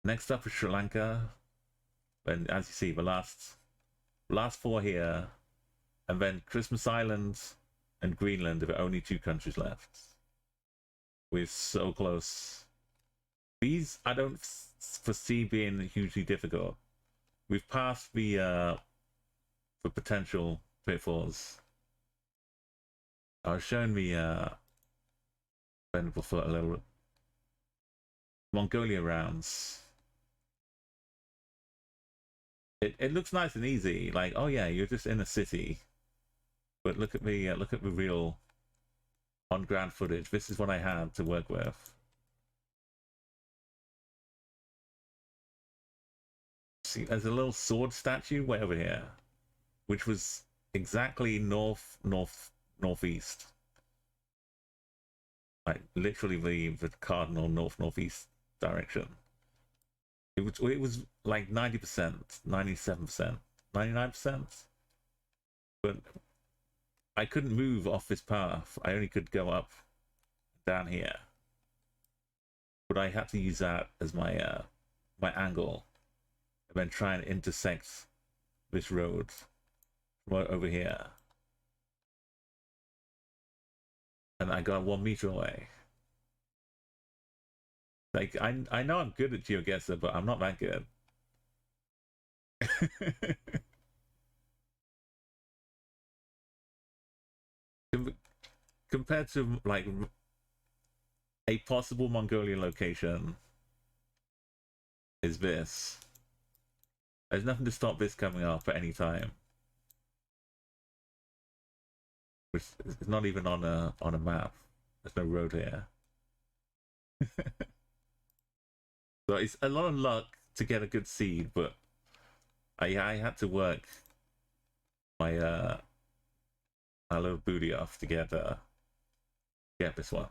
Next up is Sri Lanka. And as you see, the last 4 here. And then Christmas Island and Greenland are the only 2 countries left. We're so close These I don't foresee being hugely difficult. We've passed the potential pitfalls. I was showing the bendable foot a little. Mongolia rounds. It looks nice and easy. Like, oh yeah, you're just in a city. But look at the real on ground footage. This is what I had to work with. See, there's a little sword statue way over here, which was exactly northeast. Like literally the cardinal northeast direction. It was like 90%, 97%, 99%. But I couldn't move off this path. I only could go up down here. But I had to use that as my my angle. And then try and intersect this road right over here. And I got 1 meter away. Like, I know I'm good at Geoguessr, but I'm not that good. Compared to, like, a possible Mongolian location is this. There's nothing to stop this coming up at any time. It's not even on a map. There's no road here. So it's a lot of luck to get a good seed, but I had to work my my little booty off to get this one.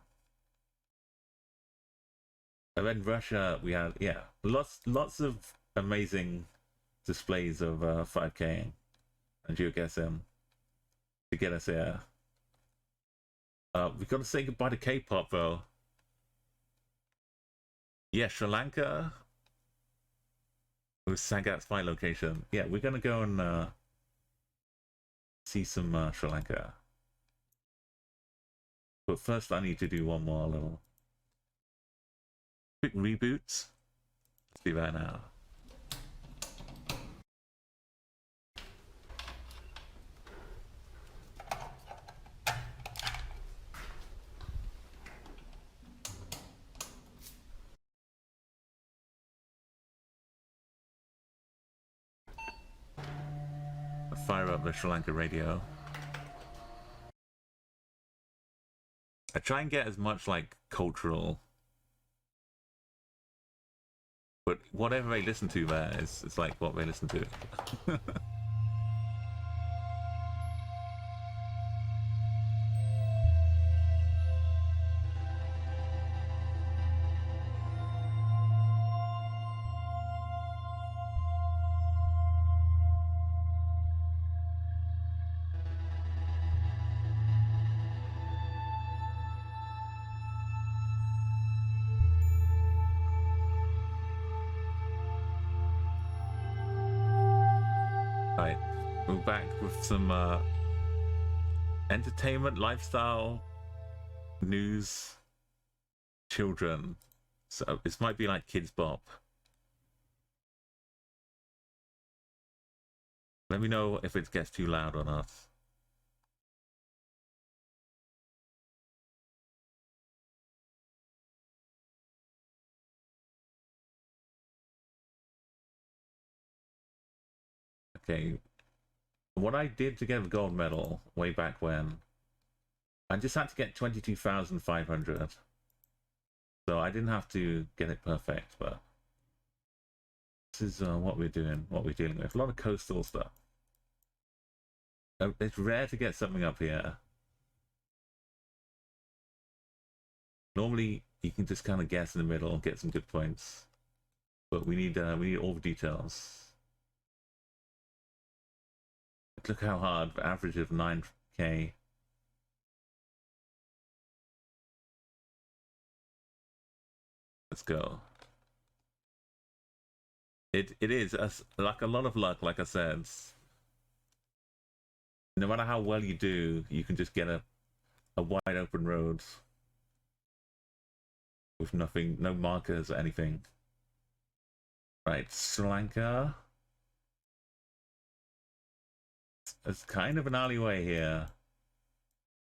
And then Russia, we had lots of amazing displays of 5K and Geoguessr to get us here. We've got to say goodbye to K-pop though. Yeah, Sri Lanka was Sagat's my location. Yeah, we're gonna go and see some Sri Lanka. But first I need to do one more little quick reboot. Let's do that now. Fire up the Sri Lanka radio. I try and get as much like cultural, but whatever they listen to there is like what they listen to. Right, we're back with some entertainment, lifestyle, news, children. So this might be like Kids Bop. Let me know if it gets too loud or not. Okay, what I did to get the gold medal way back when, I just had to get 22,500. So I didn't have to get it perfect, but this is what we're doing, what we're dealing with. A lot of coastal stuff. It's rare to get something up here. Normally, you can just kind of guess in the middle and get some good points. But we need all the details. Look how hard, average of 9K. Let's go. It is like a lot of luck, like I said. No matter how well you do, you can just get a wide open road with nothing, no markers or anything. Right, Sri Lanka. It's kind of an alleyway here,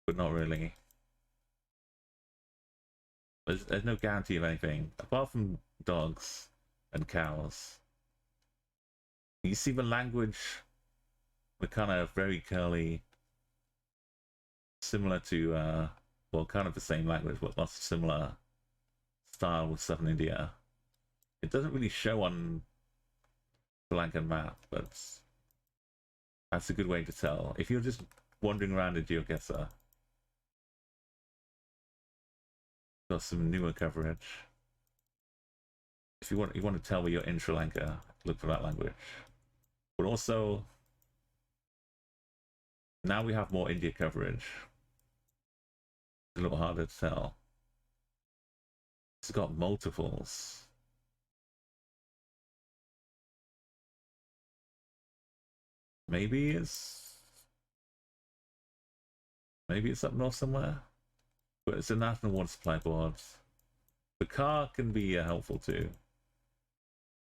but not really. There's no guarantee of anything, apart from dogs and cows. You see the language, the kind of very curly, similar to, well, kind of the same language, but lots of similar style with southern India. It doesn't really show on the Lankan map, but that's a good way to tell. If you're just wandering around a Geoguessr, got some newer coverage. If you want to tell where you're in Sri Lanka, look for that language. But also, now we have more India coverage. It's a little harder to tell. It's got multiples. Maybe it's up north somewhere, but it's a national water supply board. The car can be helpful too.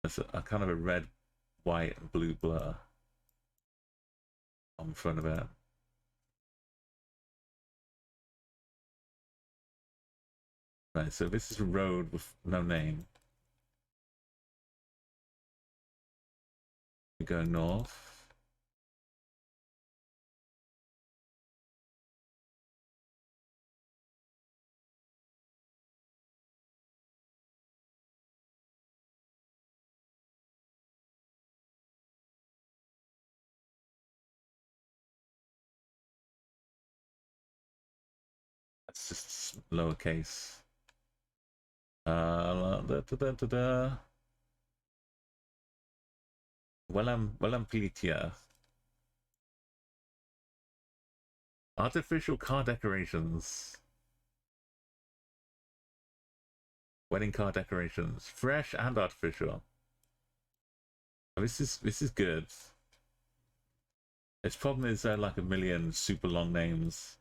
It's a kind of a red, white, and blue blur on front of it. Right, so this is a road with no name. We're going north. That's just lowercase. Plitia. Artificial car decorations. Wedding car decorations. Fresh and artificial. Oh, this is good. Its problem is like a million super long names.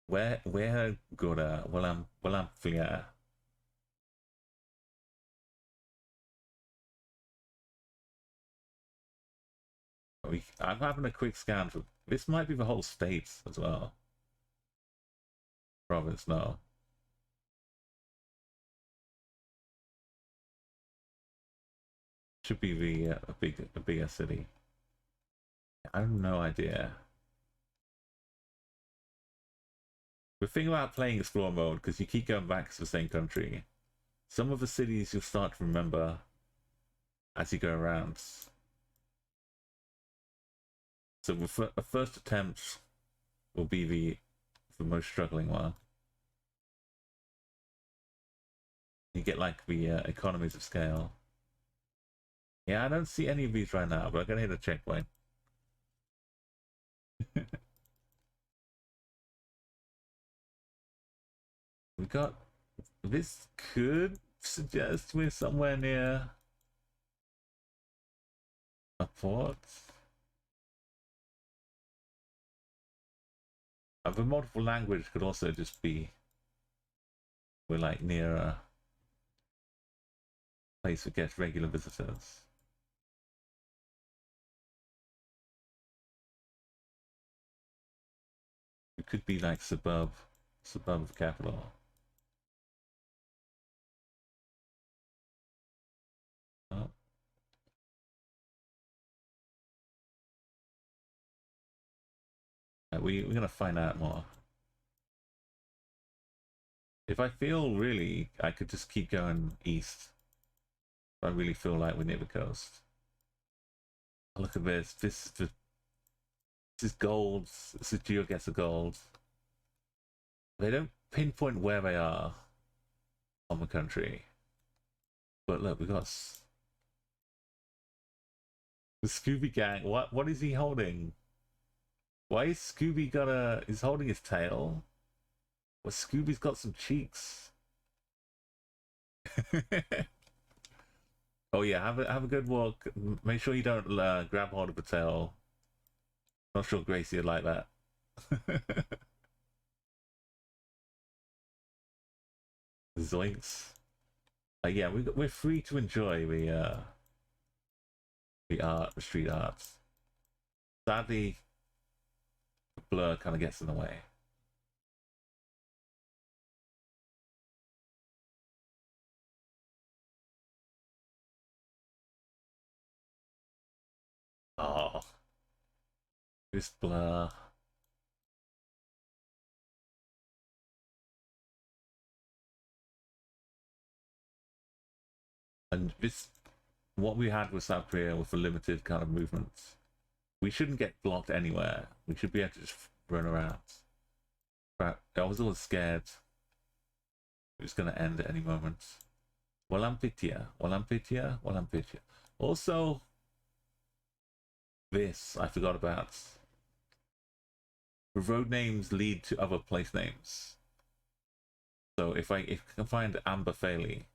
Where Gora Walam Flia. I'm having a quick scan for this. Might be the whole state as well. Province, no. Should be the a bigger city. I have no idea. The thing about playing Explore mode, because you keep going back to the same country, some of the cities you'll start to remember as you go around. So the first attempt will be the most struggling one. You get like the economies of scale. Yeah, I don't see any of these right now, but I'm gonna hit a checkpoint. We got, this could suggest we're somewhere near a port. The multiple language could also just be we're like near a place that gets regular visitors. It could be like suburb of capital. Oh. We're gonna find out more. If I feel really, I could just keep going east. If I really feel like we're near the coast. Oh, look at this. This is gold. This is Geoguessr gold. They don't pinpoint where they are on the country. But look, we got the Scooby Gang. What is he holding? Why is Scooby is holding his tail? Well, Scooby's got some cheeks. Oh yeah, have a good walk. Make sure you don't grab hold of the tail. Not sure Gracie would like that. Zoinks. Yeah, we're free to enjoy the art, the street arts. Sadly, the blur kind of gets in the way. Oh, this blur. And this, what we had with South Korea with the limited kind of movements, we shouldn't get blocked anywhere. We should be able to just run around. But I was always scared it was going to end at any moment. Walampitia, Walampitia, Walampitia. Also, this I forgot about. The road names lead to other place names. So if I can find Amber Fairley,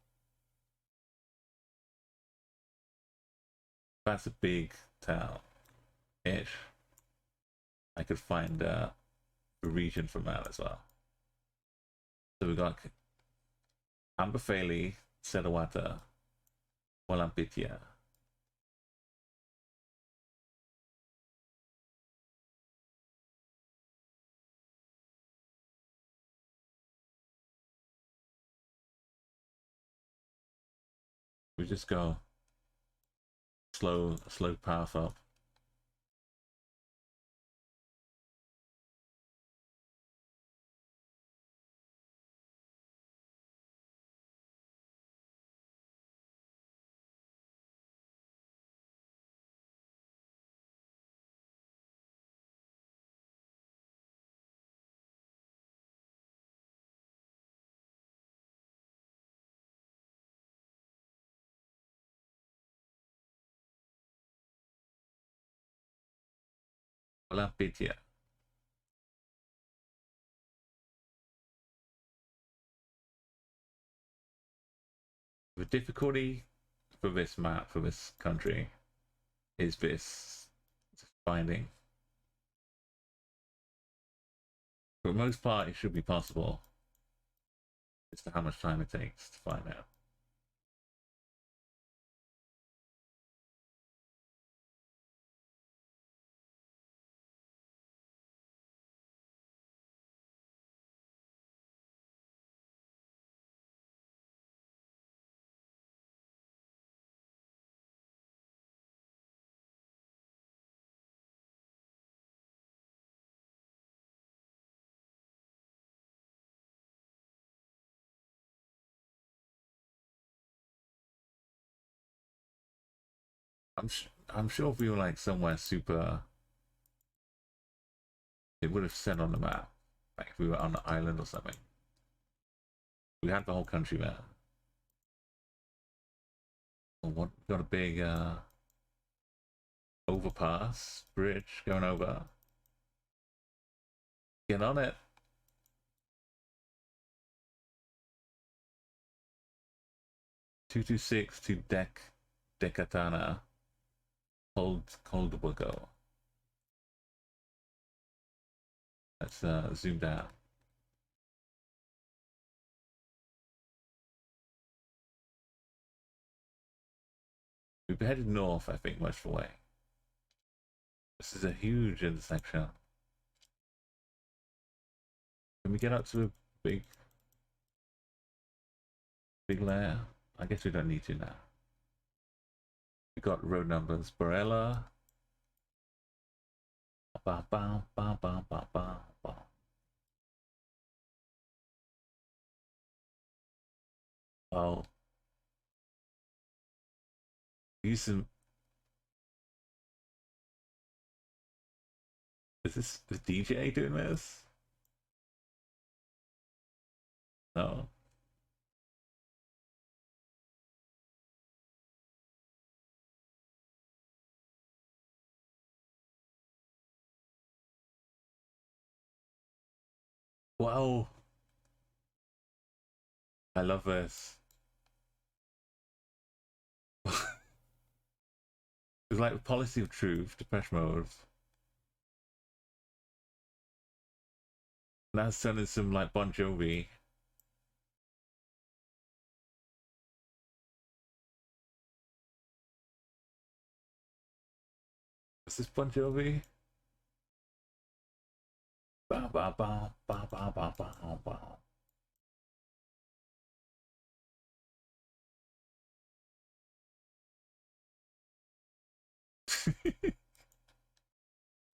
that's a big town-ish. I could find the region from that as well. So we got Amber Fairley, Sedawata, Walampitia. We just go slow path up. Walampitia. The difficulty for this map, for this country, is this finding. For the most part, it should be possible. As to how much time it takes to find out. I'm sure if we were like somewhere super, it would have said on the map. Like if we were on an island or something. We had the whole country there. Well, what got a big overpass bridge going over. Get on it. (226) to Decatana. Coldwago. Let's zoom down. We've headed north, I think, most of the way. This is a huge intersection. Can we get up to a big layer? I guess we don't need to now. We got road numbers. Barella. Ba, ba, ba, ba, ba, ba, ba. Oh. Use some. Is this the DJ doing this? No. Wow. I love this. It's like the policy of truth, Depeche Mode. Now it's turning some like Bon Jovi. Is this Bon Jovi? Ba ba ba ba ba ba ba ba.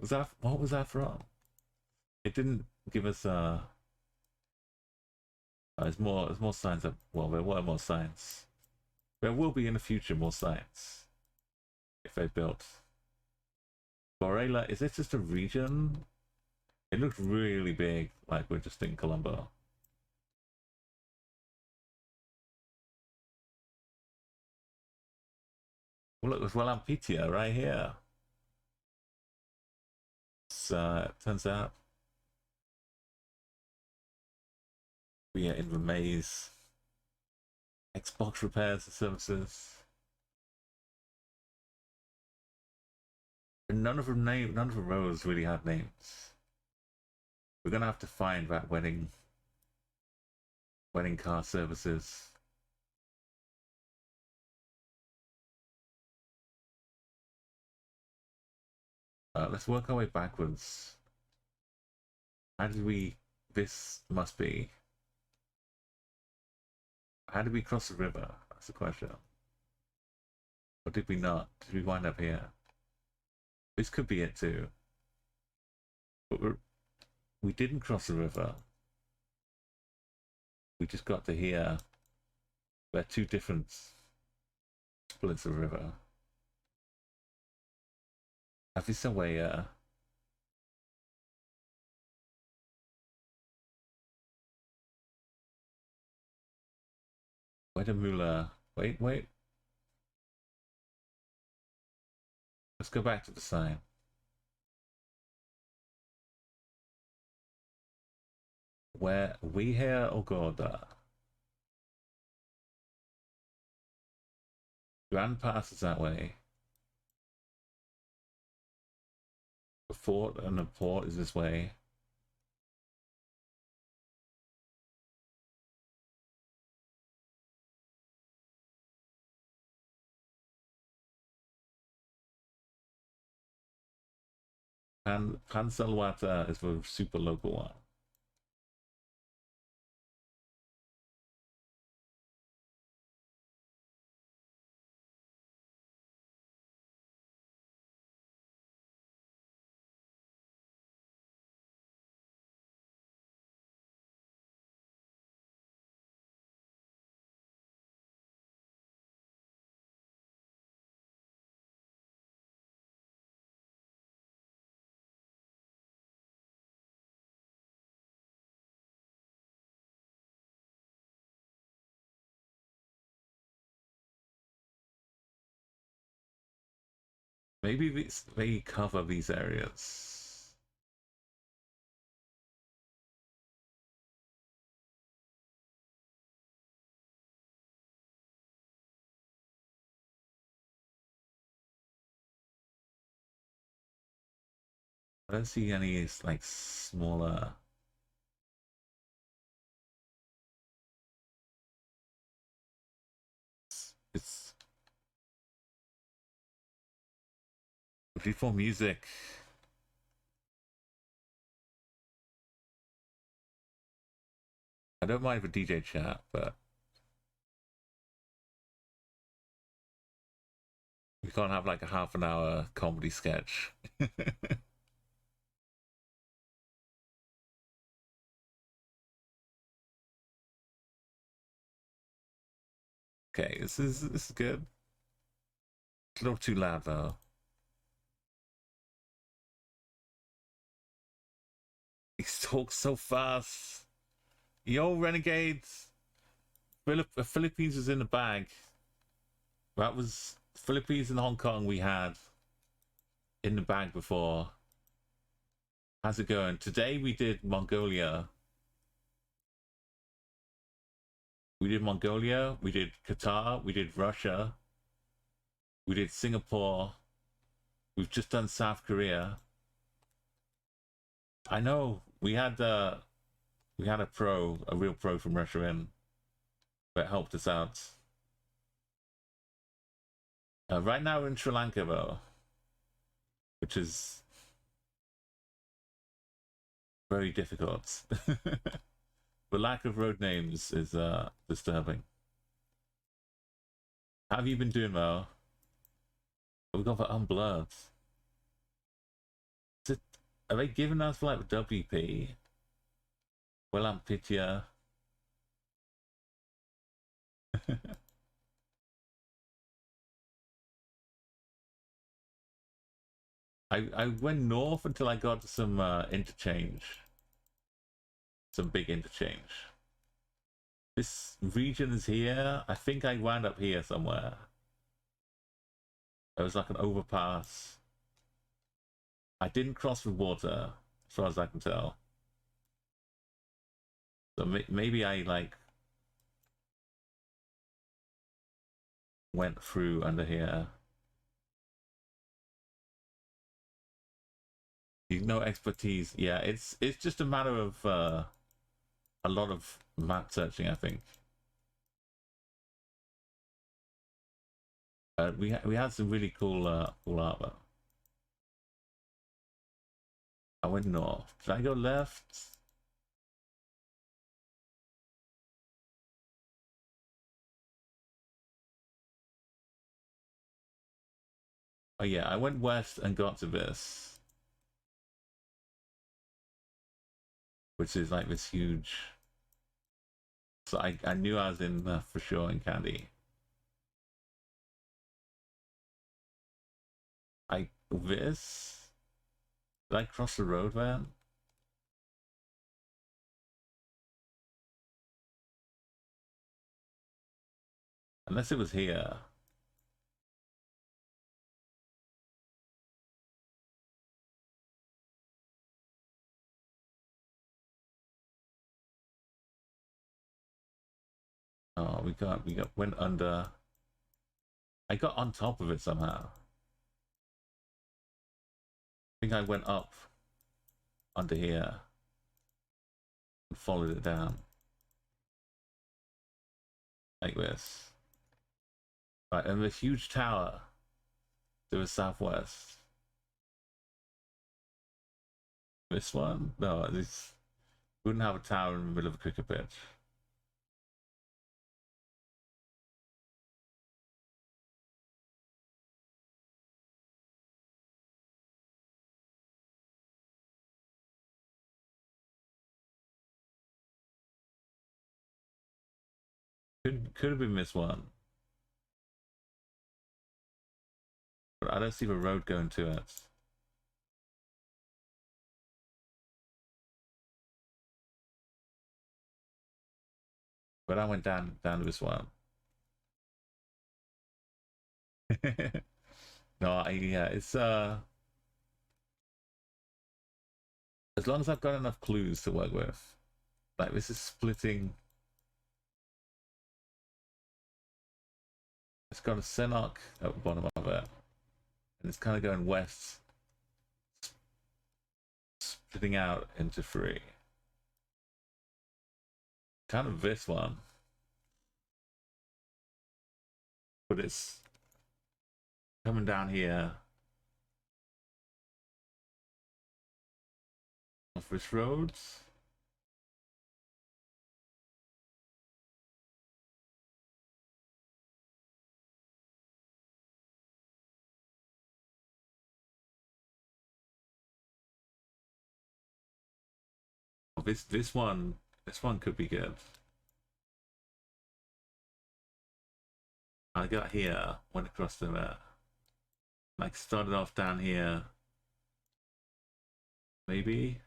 Was that, what was that from? It didn't give us there's more signs of, well, there were more signs. There will be in the future more signs if they built. Borela, is it just a region? It looks really big, like we're just in Colombo. Well, look, there's Walampitia right here. So it turns out we are in the maze. Xbox repairs and services. And none of the rows really have names. We're gonna have to find that wedding car services. Let's work our way backwards. How did we? This must be. How did we cross the river? That's the question. Or did we not? Did we wind up here? This could be it too. But we didn't cross the river. We just got to here. They're two different splits of the river. Have this away, where the Mula? Wait. Let's go back to the sign. Where we here or Gorda? Grand Pass is that way. The fort and the port is this way. Pansalwata is the super local one. Maybe they cover these areas. I don't see any like smaller. It's before music. I don't mind the DJ chat, but we can't have like a half an hour comedy sketch. Okay, this is good. It's a little too loud though. He talks so fast. Yo, renegades. Philippines is in the bag. That was Philippines and Hong Kong we had in the bag before. How's it going? Today we did Mongolia. We did Mongolia, we did Qatar, we did Russia, we did Singapore. We've just done South Korea. I know we had a real pro from Russia in that helped us out. Right now we're in Sri Lanka though. which is very difficult. The lack of road names is disturbing. How have you been doing, Mo? We've got for unblurred. Are they giving us like WP? Well, I'm Pitya. I went north until I got to some interchange. Some big interchange. This region is here. I think I wound up here somewhere. There was like an overpass. I didn't cross the water, as far as I can tell. So maybe I like went through under here. You know, expertise. Yeah, it's just a matter of a lot of map searching, I think. We had some really cool cool art though. I went north. Did I go left? Oh yeah, I went west and got to this, which is like this huge. So I knew I was in for sure in Candy. This? Did I cross the road there? Unless it was here. Oh, we went under. I got on top of it somehow. I think I went up under here and followed it down like this. Right, and this huge tower to the southwest. This one? No, this wouldn't have a tower in the middle of a cricket pitch. Could have been this one. But I don't see the road going to it. But I went down this one. No, yeah, it's as long as I've got enough clues to work with. Like this is splitting. It's got a Senok at the bottom of it. And it's kind of going west, splitting out into three. Kind of this one. But it's coming down here off this roads. This one could be good. I got here, went across to there. Like started off down here. Maybe.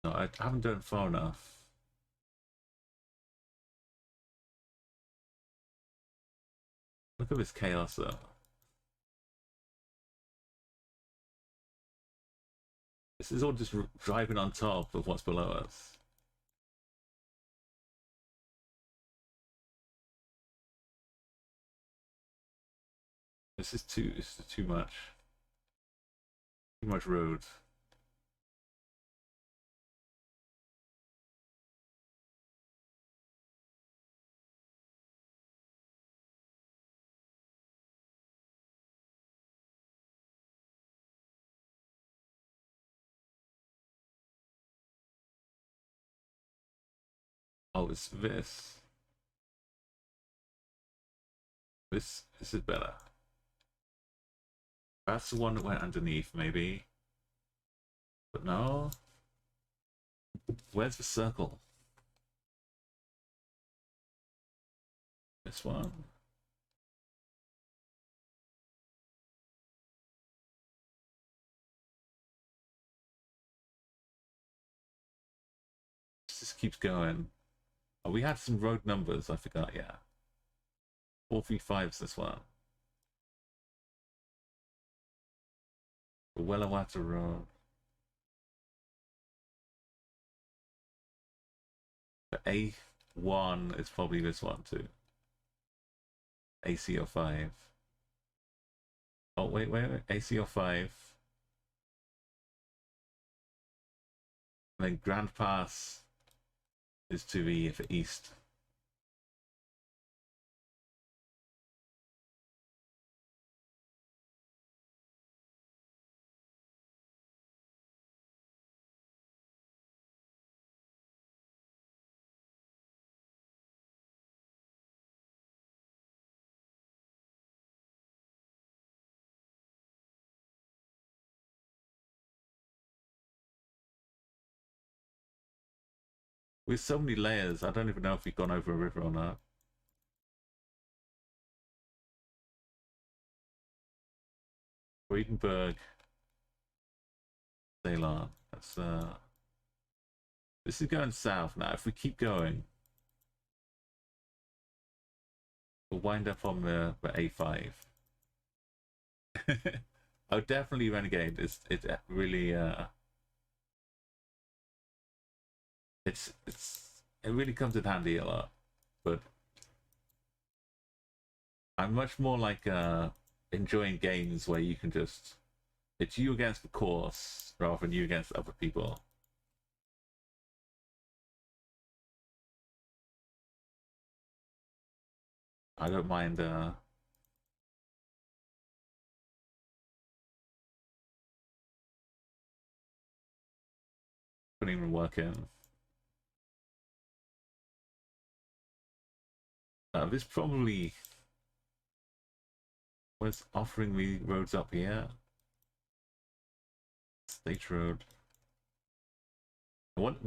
No, I haven't done far enough. Look at this chaos though. This is all just driving on top of what's below us. This is too much. Too much road. Oh, it's this. This is better. That's the one that went underneath, maybe. But no. Where's the circle? This one. This just keeps going. Oh, we had some road numbers, I forgot, yeah. 435's this one. The Wellawata Road. The A1 is probably this one too. ACO5. Oh, wait. ACO5. And then Grand Pass is to the east. With so many layers, I don't even know if we've gone over a river or not. Friedenberg. Ceylon. That's this is going south now. If we keep going, we'll wind up on the A5. Oh, definitely Renegade. It really it really comes in handy a lot. But I'm much more like enjoying games where you can just, it's you against the course rather than you against other people. I don't mind putting the work in. This probably was offering me roads up here. State road. What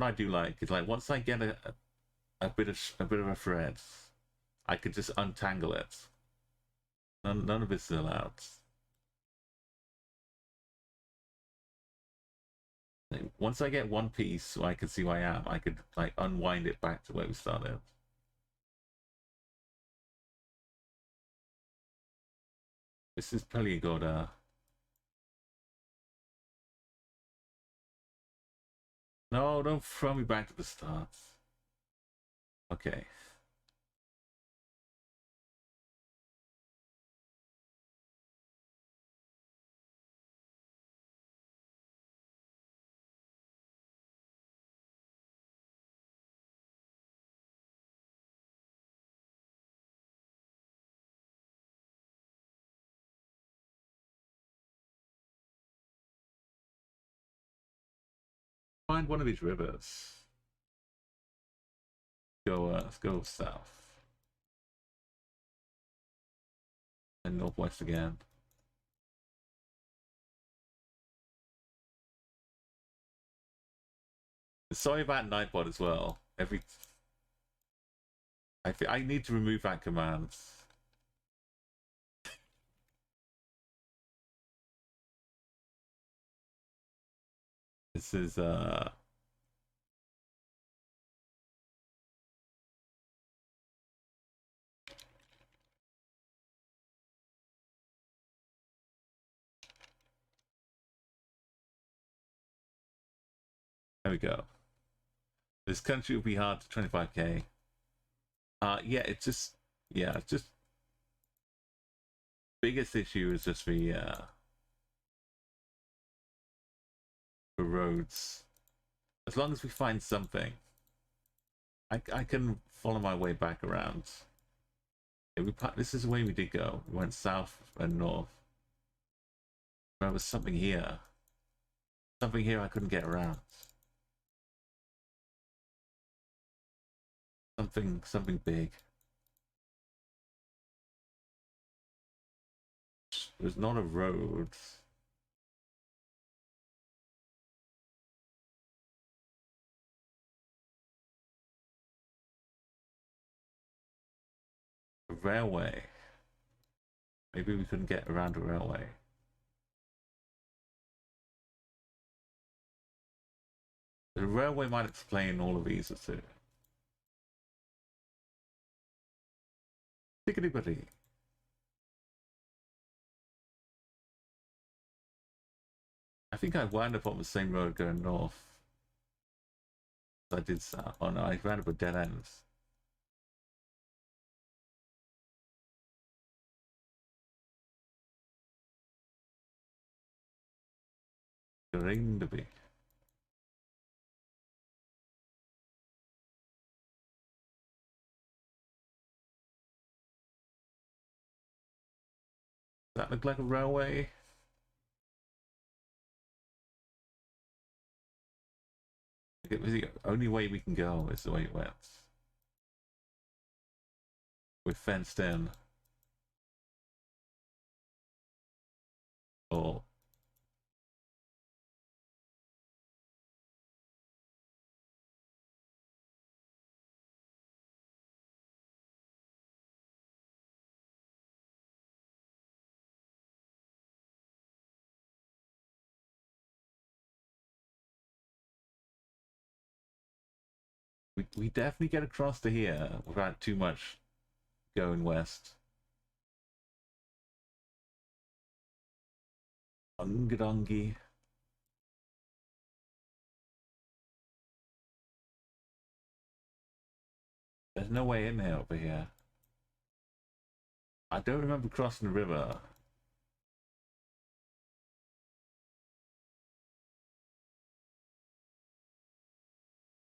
I do like is, like, once I get a bit of a thread, I could just untangle it. None of this is allowed. Like, once I get one piece so I can see where I am, I could like unwind it back to where we started. This is Peliagoda. No, don't throw me back to the start. Okay. Find one of these rivers. Let's go south. And northwest again. Sorry about Nightbot as well. I need to remove that command. This is there we go. This country will be hard to 25k. Yeah, it's just biggest issue is just the roads. As long as we find something, I can follow my way back around. Yeah, this is the way we did go. We went south and north. There was something here. Something here I couldn't get around. Something big. There's not a road. A railway. Maybe we couldn't get around a railway. The railway might explain all of these too. Tickety buddy. I think I wound up on the same road going north. I did south. Oh no, I ran up a dead end. Going to be. Does that look like a railway? It was the only way we can go is the way it went. We're fenced in. Oh. We definitely get across to here without too much going west. Ungadongi. There's no way in there over here. I don't remember crossing the river.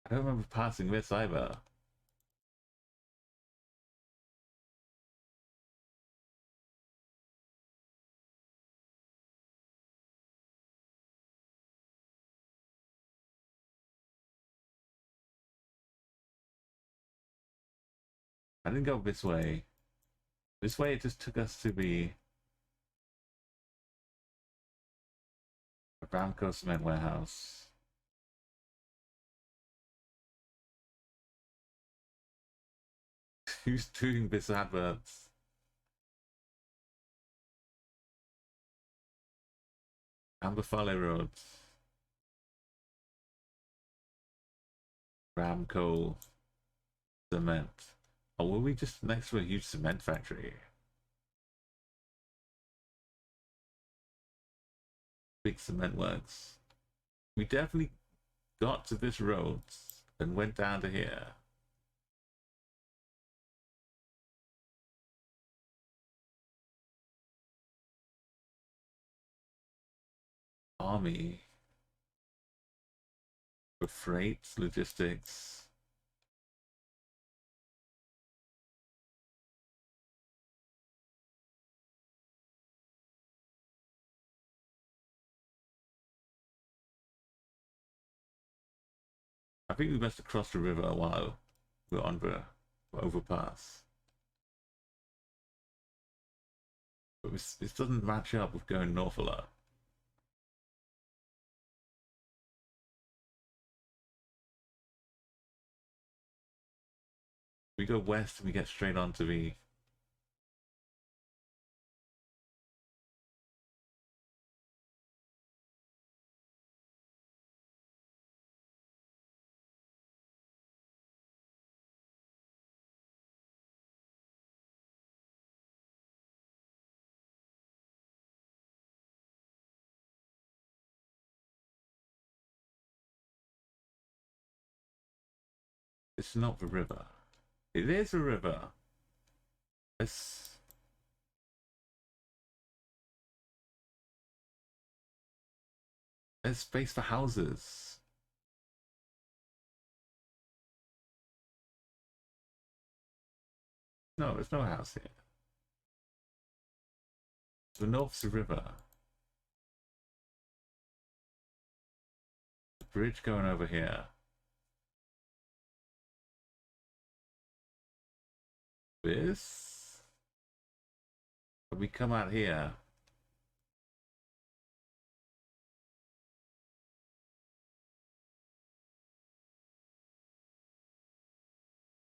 I don't remember passing this either. I didn't go this way. This way it just took us to the Aramco cement warehouse. Who's doing this adverts? Amberfale Road. Aramco cement. Oh, were we just next to a huge cement factory? Big cement works. We definitely got to this road and went down to here. Army. For freight, logistics. I think we must have crossed the river while we're on the overpass. But this doesn't match up with going north a lot. We go west and we get straight onto the It's not the river. It is a river. It's... There's space for houses. No, there's no house here. The north's the river. The bridge going over here. this. But we come out here.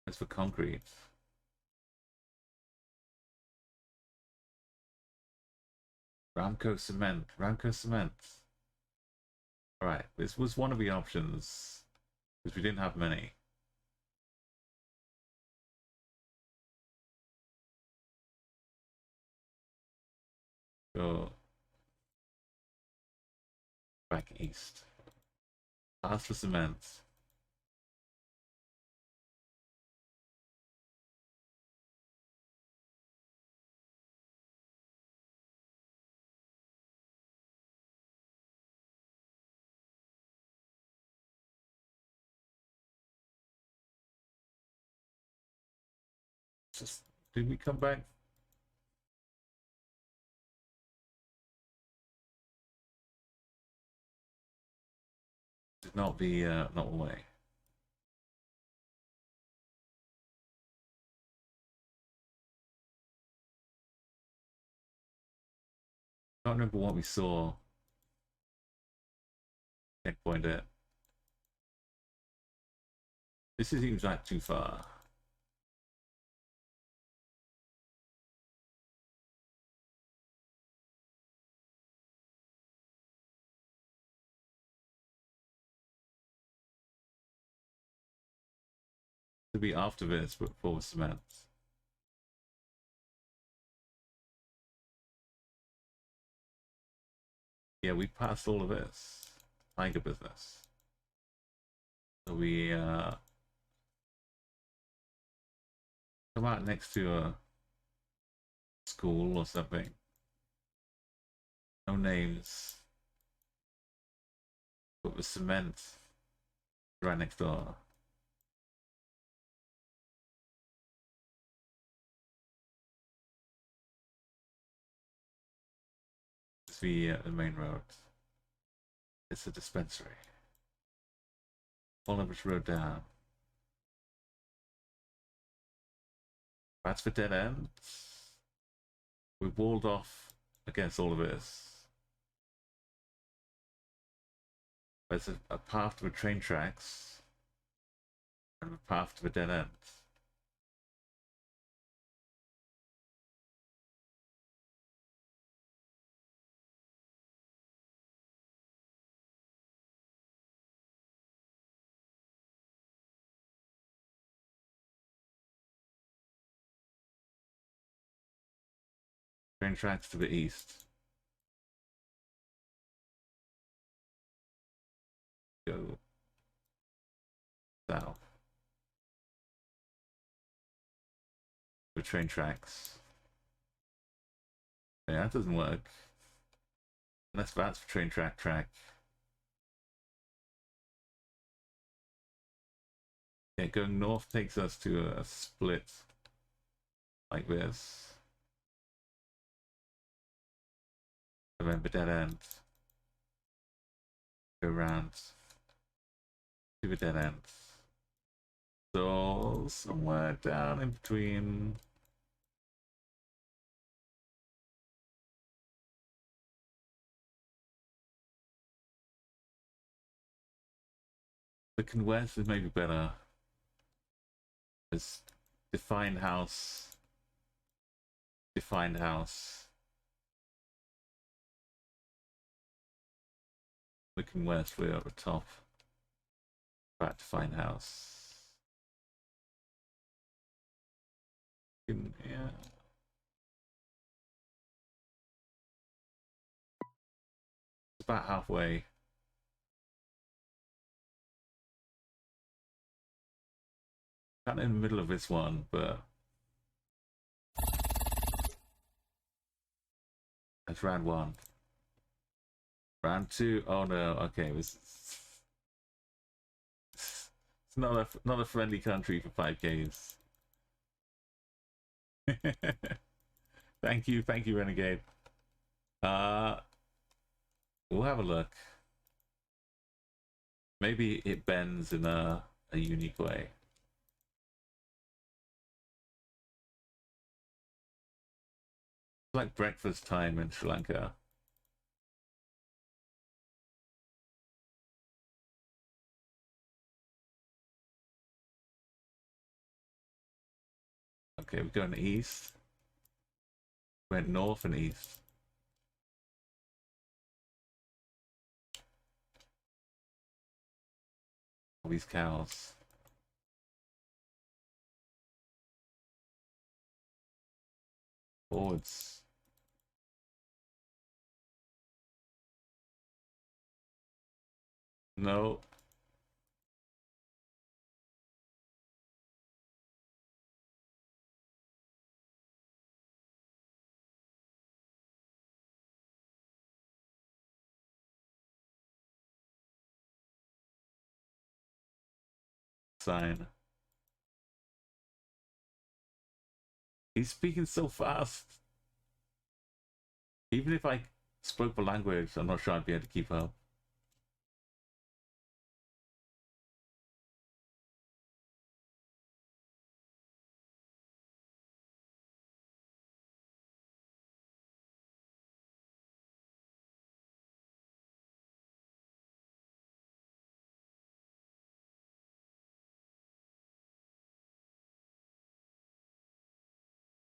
That's for concrete. Ramco cement. Ramco cement. Alright, this was one of the options. Because we didn't have many. Go back east. Ask for cement. Just did we come back? Did not be not the way. Can't remember what we saw. Checkpoint it. This seems like too far. To be after this, but before cement. Yeah, we passed all of this. Tiger business. So we come out next to a school or something. No names. But the cement right next door. It's the main road. It's a dispensary. Follow this road down. That's the dead end. We walled off against all of this. There's a path to the train tracks and a path to the dead end. Train tracks to the east. Go south. The train tracks. Yeah, that doesn't work. Unless that's the train track. Yeah, going north takes us to a split like this. And then the dead end. Go around to the dead end. So somewhere down in between. Looking west is maybe better. It's defined house. Defined house. Looking west, we're at the top. Back defined house. Yeah. It's about halfway. Kind of in the middle of this one, but that's round one. Round two. Oh no. Okay, it's not a friendly country for 5Ks. Thank you, Renegade. We'll have a look. Maybe it bends in a unique way. like breakfast time in Sri Lanka. Okay, we're going east. Went north and east. All these cows. Forwards. No. Sign. He's speaking so fast. Even if I spoke the language, I'm not sure I'd be able to keep up.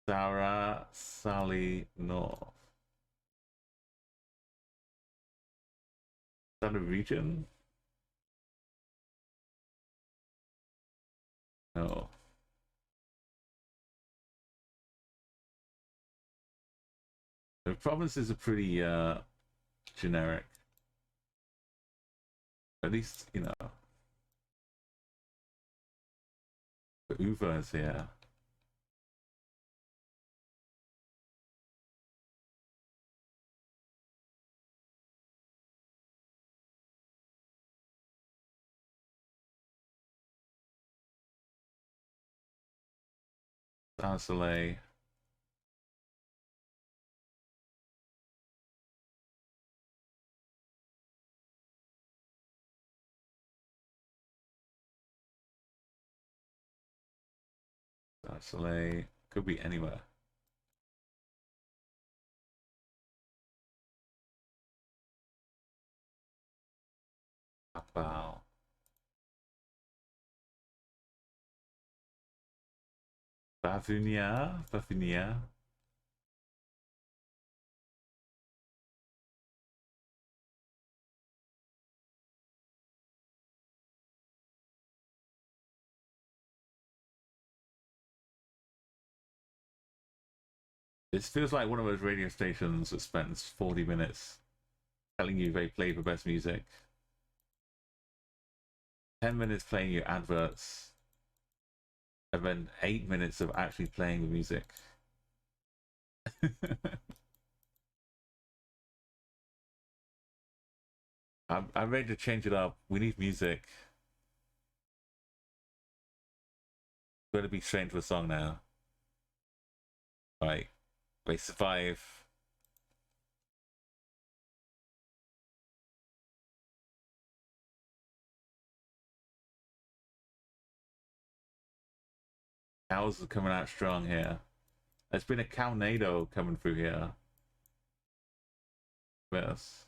Sarah, Sally, North. Is that a region? No. The provinces are pretty generic. At least, you know. The Uber is here. San Soleil. San Soleil. Could be anywhere. Wow. Bavunia. Bavunia. This feels like one of those radio stations that spends 40 minutes telling you they play the best music. 10 minutes playing your adverts. And then 8 minutes of actually playing the music. I'm ready to change it up. We need music. We're gonna be straight into a song now. Right. They survive. Cows are coming out strong here. There's been a cownado coming through here. Yes.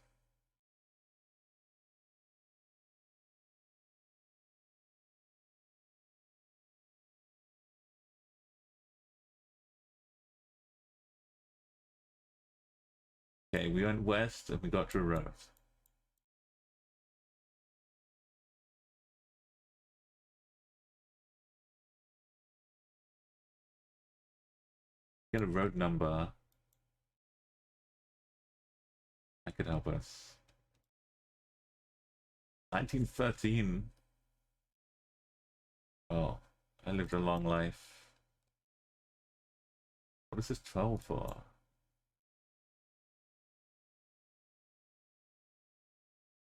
Okay, we went west and we got to a road. Get a road number. That could help us. 1913. Oh, I lived a long life. What is this 12 for?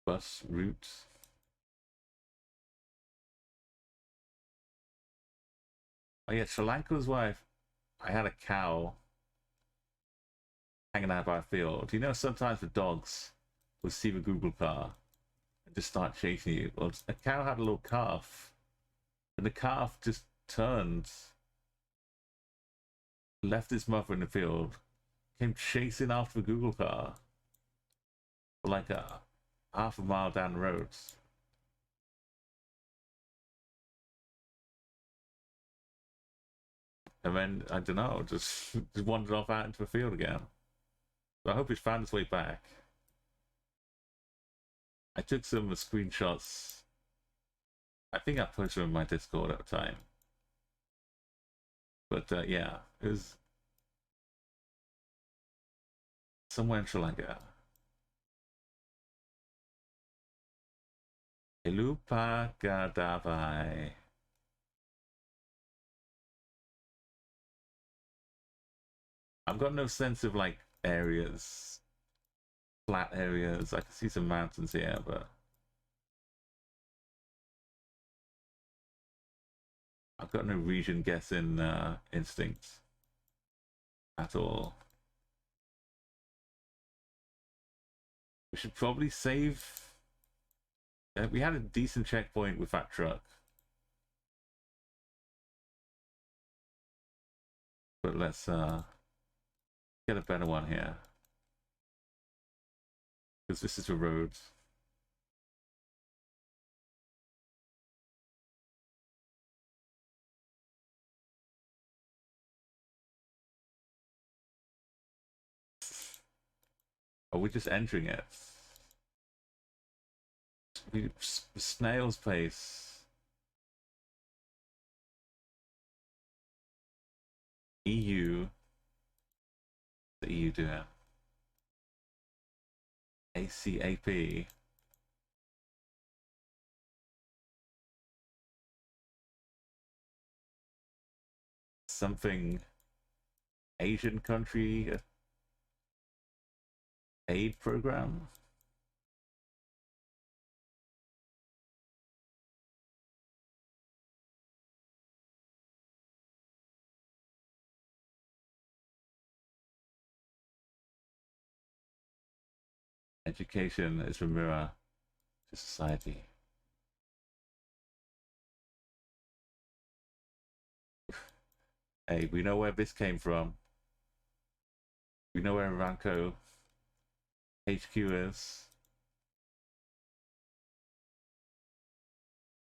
Bus route. Oh yeah, Sri Lanka was where I had a cow hanging out by a field. You know, sometimes the dogs will see the Google car and just start chasing you. Well, a cow had a little calf, and the calf just turned, left its mother in the field, came chasing after the Google car for like a half a mile down the road. And then, I don't know, just wandered off out into the field again. So I hope it's found its way back. I took some screenshots. I think I posted them in my Discord at the time. But yeah, it was somewhere in Sri Lanka. Ilupa Gadavai. I've got no sense of like areas, flat areas. I can see some mountains here, but I've got no region guessing instinct at all. We should probably save. We had a decent checkpoint with that truck, but let's get a better one here, because this is a road. Are we just entering it? Snail's pace. EU. The EU doing? ACAP. Something Asian country aid program. Education is a mirror to society. Hey, we know where this came from. We know where Ranko HQ is.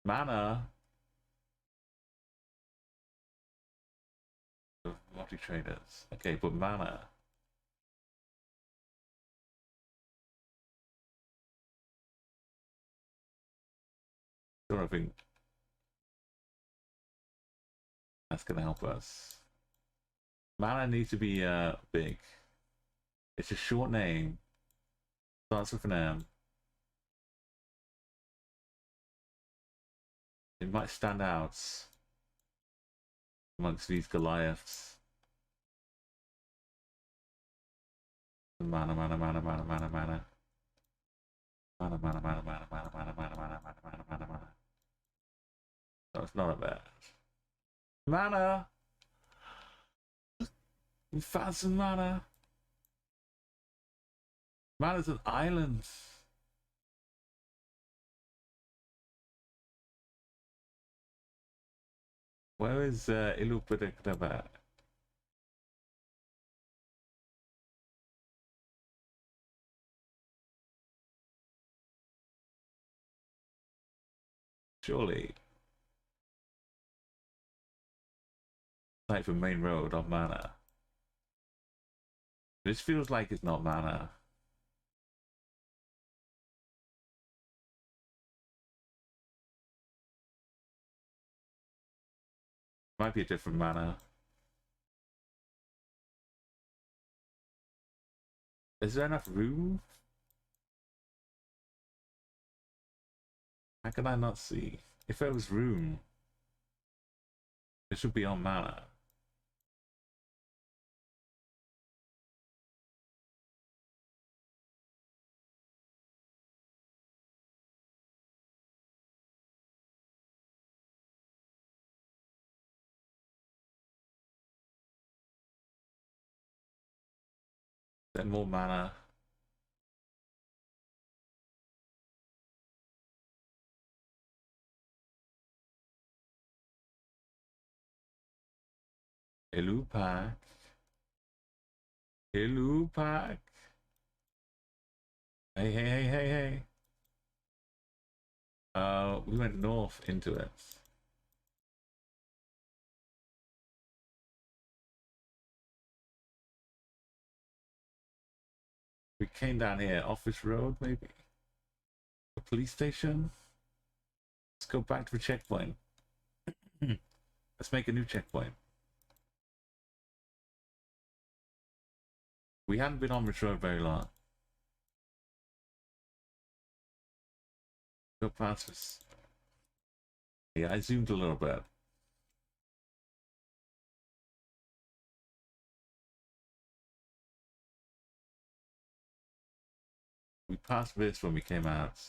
Mana. Multi-traders. Okay, but mana. Don't think that's gonna help us. Mana needs to be big. It's a short name. Starts with an M. It might stand out amongst these Goliaths. Mana, mana, mana, mana, mana, mana. Mana, mana, mana, mana, mana, mana, mana, mana, mana, mana, mana, mana. No, it's not a bad. Mana! We found some mana. Mana's an island. Where is Ilupadekdaba? Surely. Like for main road on Mana. This feels like it's not Mana. Might be a different Mana. Is there enough room? How can I not see? If there was room, it should be on Mana. Then more Mana. Ilupak. Hello, Pack. Hey, hey, hey, hey, hey. We went north into it. We came down here, Office Road, maybe? A police station? Let's go back to the checkpoint. Let's make a new checkpoint. We hadn't been on this road very long. Go past this. Yeah, I zoomed a little bit. We passed this when we came out.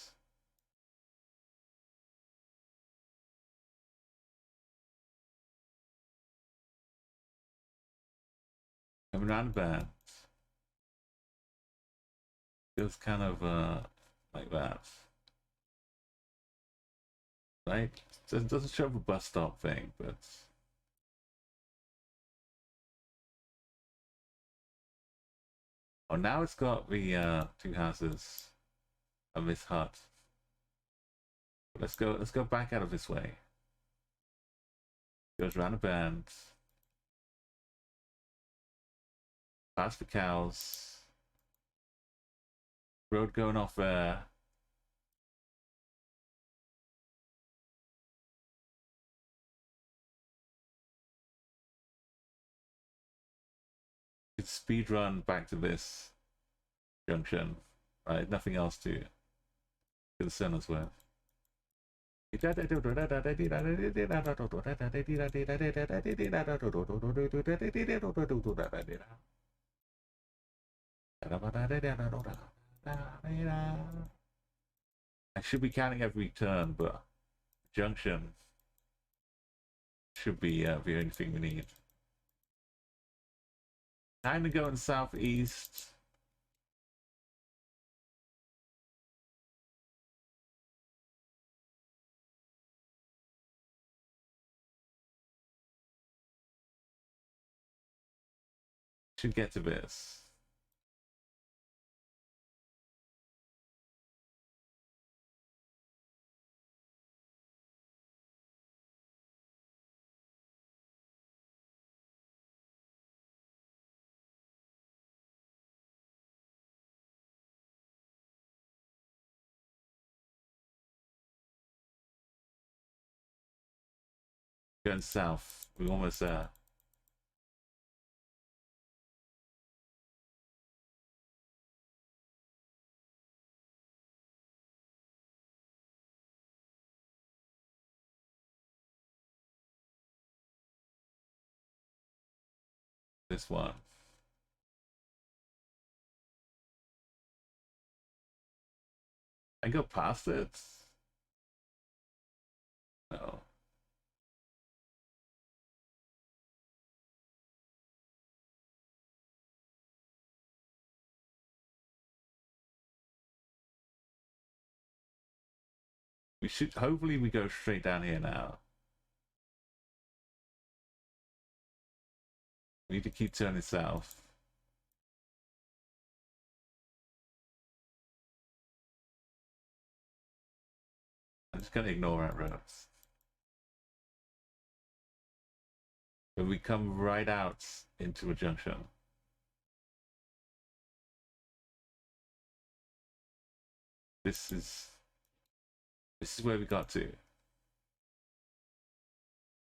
Coming around the bend. Feels kind of like that. Right? It doesn't show the bus stop thing, but oh, now it's got the two houses and this hut. Let's go back out of this way. Goes around a bend. Past the cows. Road going off there. You can speed run back to this junction. Right, nothing else to concern us with. I should be counting every turn, but junction should be the only thing we need. Time to go in southeast. Should get to this. Going south. We're almost there. This one. I go past it? No. We should, hopefully we go straight down here now. We need to keep turning south. I'm just gonna ignore that roads. But we come right out into a junction. This is where we got to.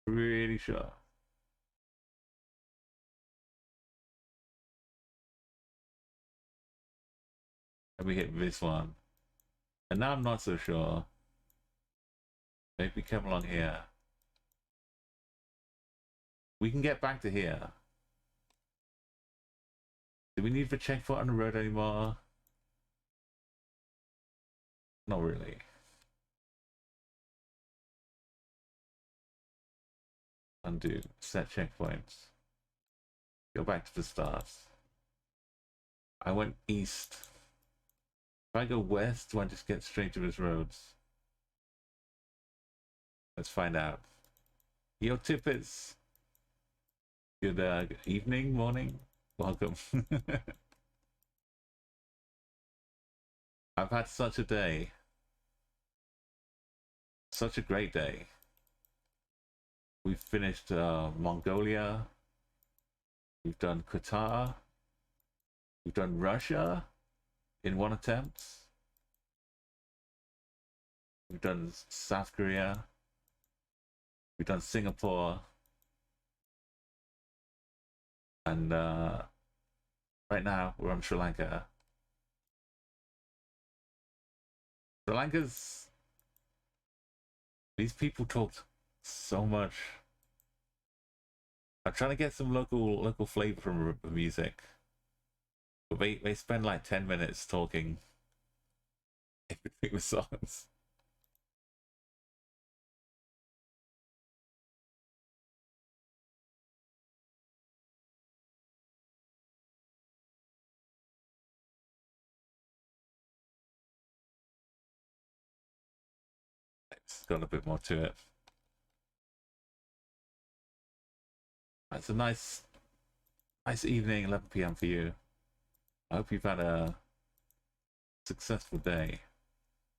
Really sure. And we hit this one. And now I'm not so sure. Maybe we come along here. We can get back to here. Do we need the checkpoint on the road anymore? Not really. Undo. Set checkpoints. Go back to the start. I went east. If I go west, do I just get straight to his roads? Let's find out. Yo, Tippets. Good evening, morning, Welcome. I've had such a day. Such a great day. We've finished Mongolia. We've done Qatar. We've done Russia in one attempt. We've done South Korea. We've done Singapore. And right now we're on Sri Lanka. Sri Lanka's... These people talked so much. I'm trying to get some local flavor from the music. But they spend like 10 minutes talking in between the songs. It's got a bit more to it. It's a nice evening, 11 p.m. for you. I hope you've had a successful day.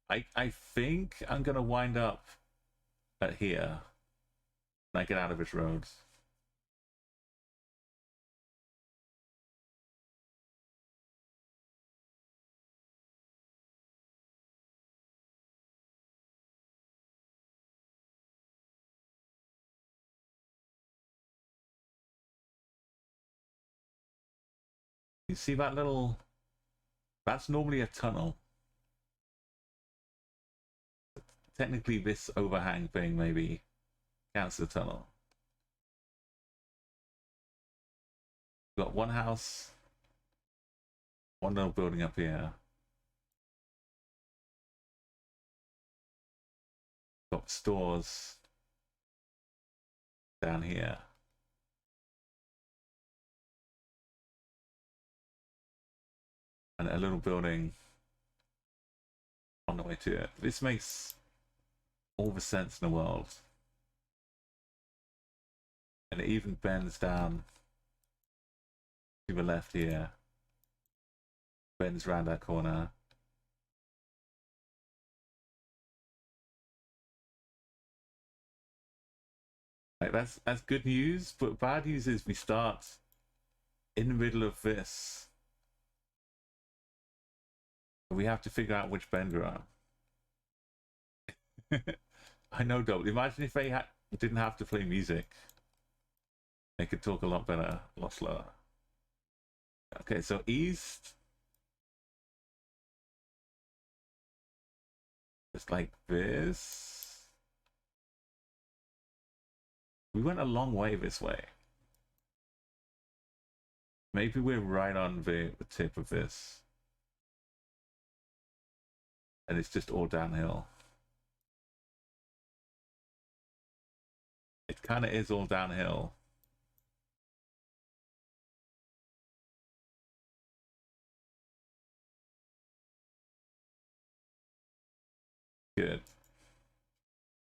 I think I'm gonna wind up at here when I get out of this road. You see that little... That's normally a tunnel. Technically this overhang thing maybe counts as a tunnel. We've got one house, one little building up here. Got stores down here. And a little building on the way to it. This makes all the sense in the world. And it even bends down to the left here. Bends around that corner. Like that's good news, but bad news is we start in the middle of this. We have to figure out which bend we're on. I know, though. Imagine if they didn't have to play music. They could talk a lot better, a lot slower. Okay, so east. Just like this. We went a long way this way. Maybe we're right on the tip of this. And it's just all downhill. It kind of is all downhill. Good.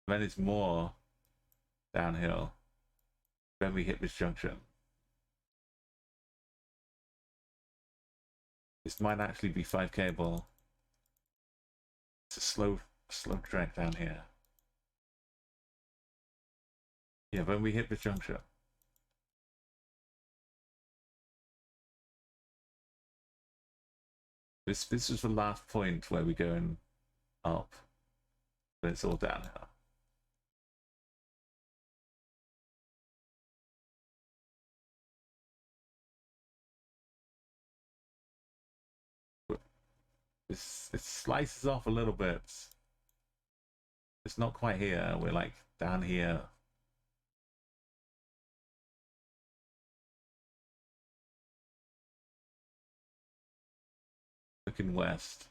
Then it's more downhill. Then we hit this junction. This might actually be 5 cable. It's a slow track down here. Yeah, when we hit the junction. This is the last point where we're going up. But it's all downhill. It slices off a little bit. It's not quite here. We're like down here. Looking west.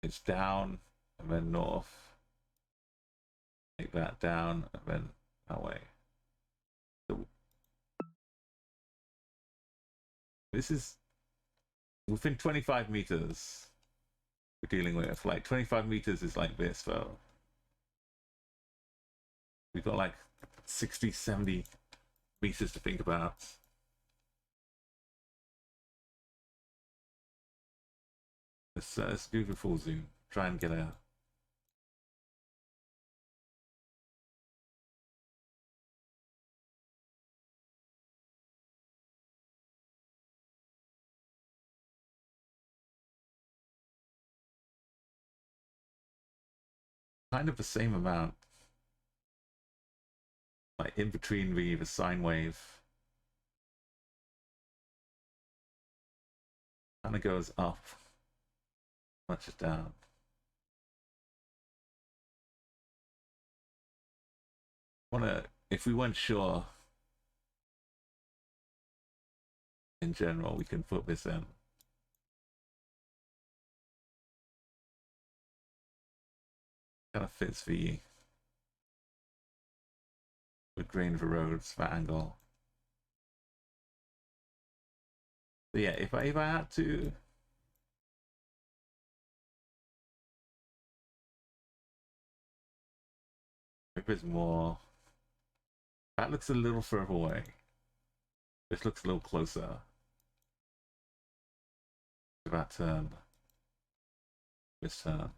It's down and then north. Take that down and then that way. So this is within 25 meters we're dealing with. Like 25 meters is like this though. We've got like 60, 70 pieces to think about. Let's do the full zoom. Try and get a kind of the same amount, like in between the sine wave. Kind of goes up, much is down. If we weren't sure in general, we can put this in. Kind of fits the grain of the roads, that angle. But yeah, if I had to, maybe it's more. That looks a little further away. This looks a little closer. That turn. This turn.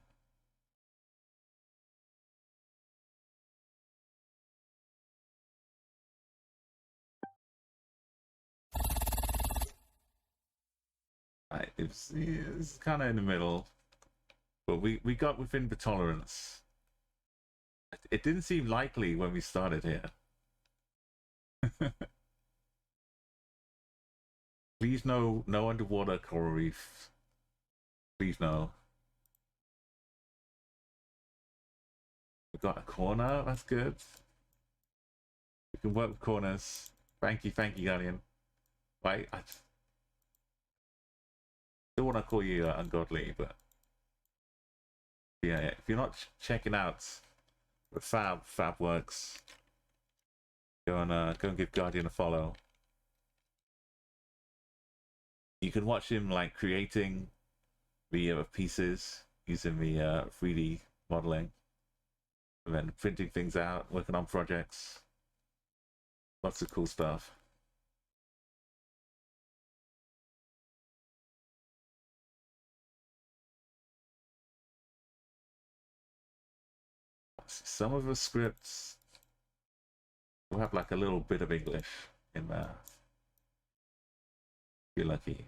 It's kind of in the middle, but we got within the tolerance. It didn't seem likely when we started here. Please no underwater coral reef. Please no. We got a corner, that's good. We can work with corners. Thank you, Guardian. Right, I don't want to call you ungodly, but yeah, if you're not checking out the Fab works, go and give Guardian a follow. You can watch him like creating the pieces using the 3D modeling, and then printing things out, working on projects. Lots of cool stuff. Some of the scripts will have like a little bit of English in there. If you're lucky.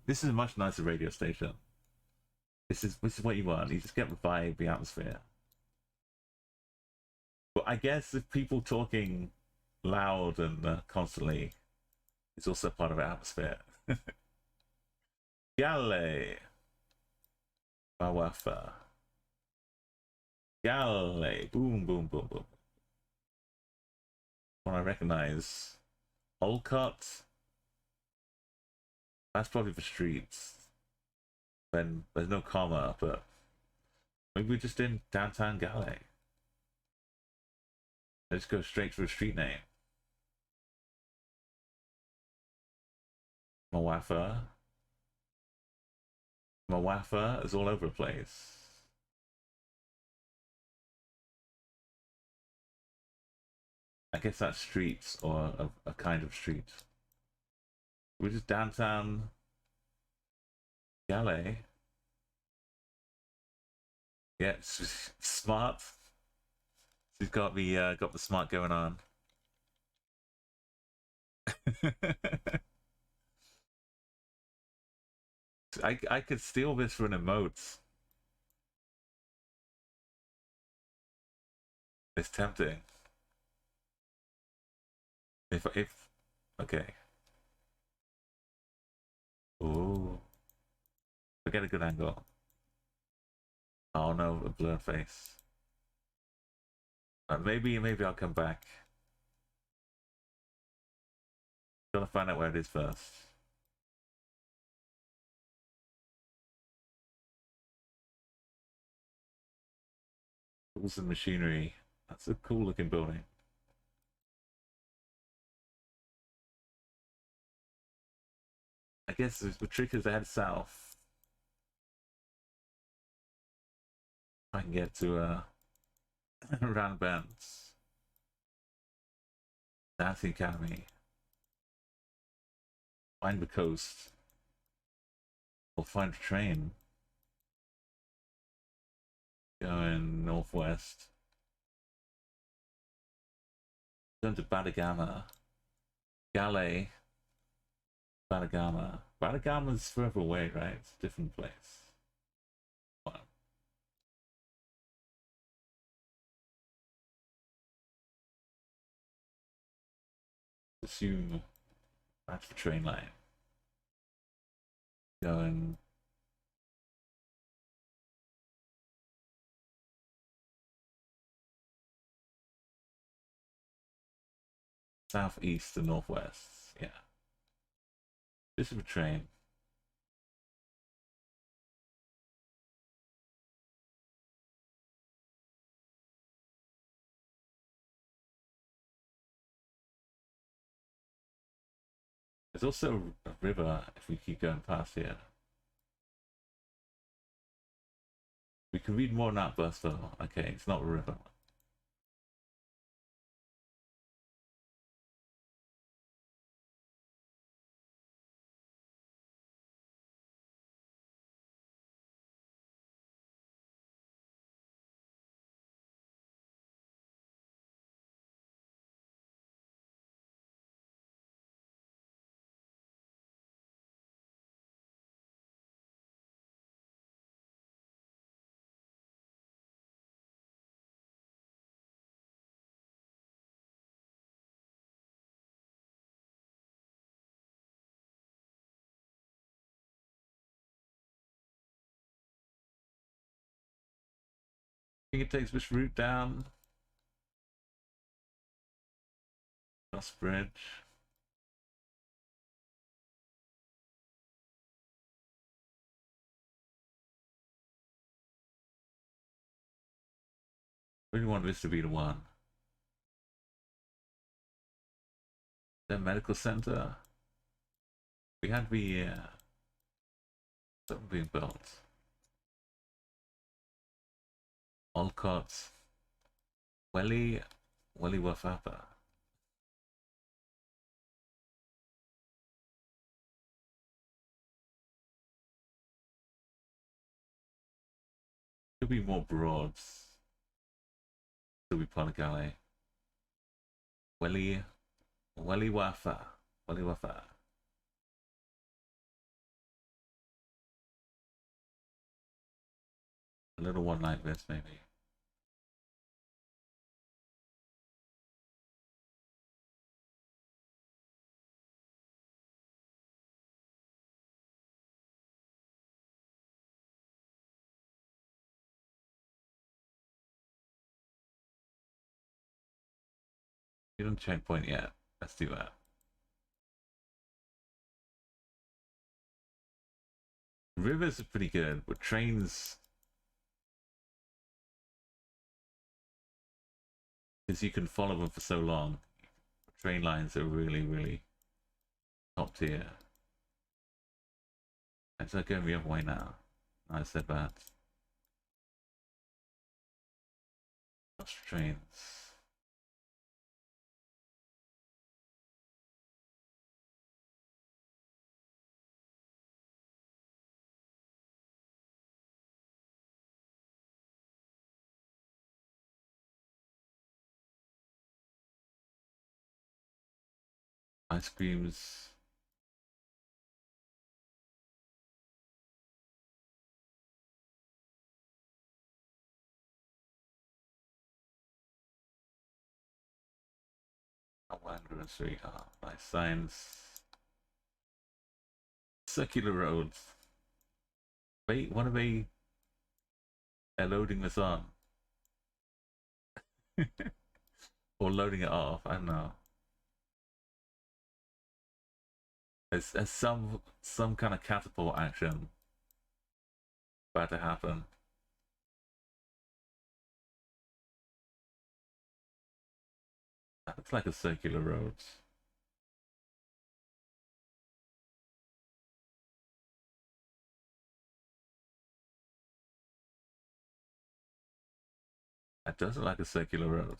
This is a much nicer radio station. This is what you want. You just get the vibe, the atmosphere. But I guess if people talking loud and constantly is also part of the atmosphere. Gale. Bawafa. Gale. Boom, boom, boom, boom. When I recognize Olcott. That's probably the streets. Then there's no comma, but maybe we're just in downtown Gale. Let's go straight for a street name. Mawafa. Mawafa is all over the place. I guess that's streets or a kind of street. We're just downtown Gale. Yeah, it's smart. He's got the smart going on. I could steal this for an emote. It's tempting. If okay. Ooh. I get a good angle. Oh no, a blurred face. Maybe I'll come back. Gotta find out where it is first. Tools and machinery. That's a cool looking building. guess the trick is to head south. I can get to around bends. That's the academy. Find the coast. Or find a train. Going northwest. Going to Badagama. Galay. Badagama. Badagama's further away, right? It's a different place. Wow. Assume that's the train line. Going southeast to northwest. Yeah. This is a train. There's also a river if we keep going past here. We can read more on that bus though. Okay, it's not a river. I think it takes this route down. Cross bridge. Really want this to be the one. The medical center. We had the something being built. Olcott. Welly Wafapa. Could be more broads. Could be Polygale. Welly Wafa. Welly Wafa. A little one like this, maybe. You don't checkpoint yet. Let's do that. Rivers are pretty good, but trains, because you can follow them for so long. Train lines are really, really top tier. Actually, I'm going the other way now. I said that. Lost trains. Ice creams. Grocery. Nice signs. Circular roads. Wait, what are they? They're loading this on. Or loading it off, I don't know. There's some kind of catapult action about to happen. That looks like a circular road. That doesn't like a circular road.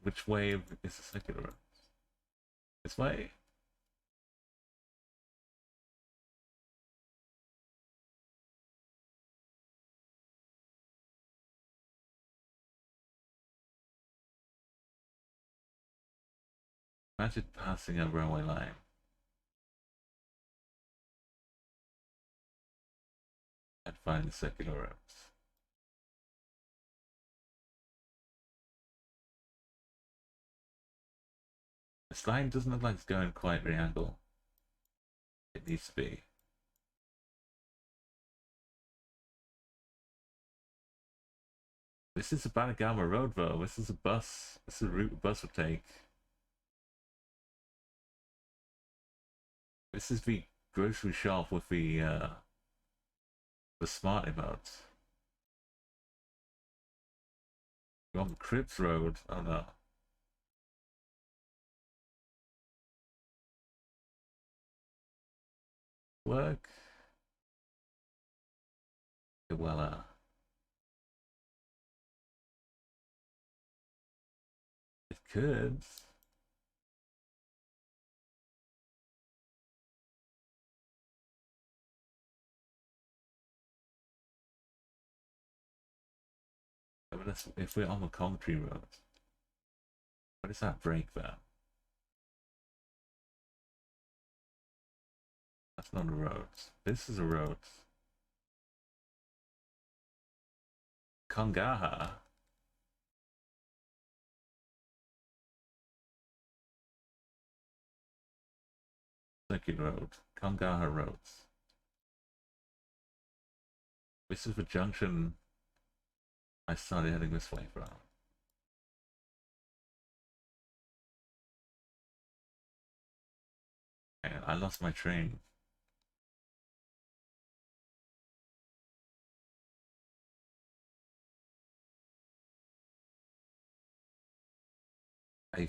Which way is the circular road? This way? Imagine passing a railway line. And find the circular roads. This line doesn't look like it's going quite the angle it needs to be. This is a Banagama Road though. This is a bus. This is a route a bus would take. This is the grocery shop with the smart emotes. You're on the Crips Road. Oh no. Work. Well, it could. But if we're on the concrete road, what is that break there? That's not a road. This is a road. Kongaha. Circuit Road. Kongaha Roads. This is the junction I started heading this way from. And I lost my train. I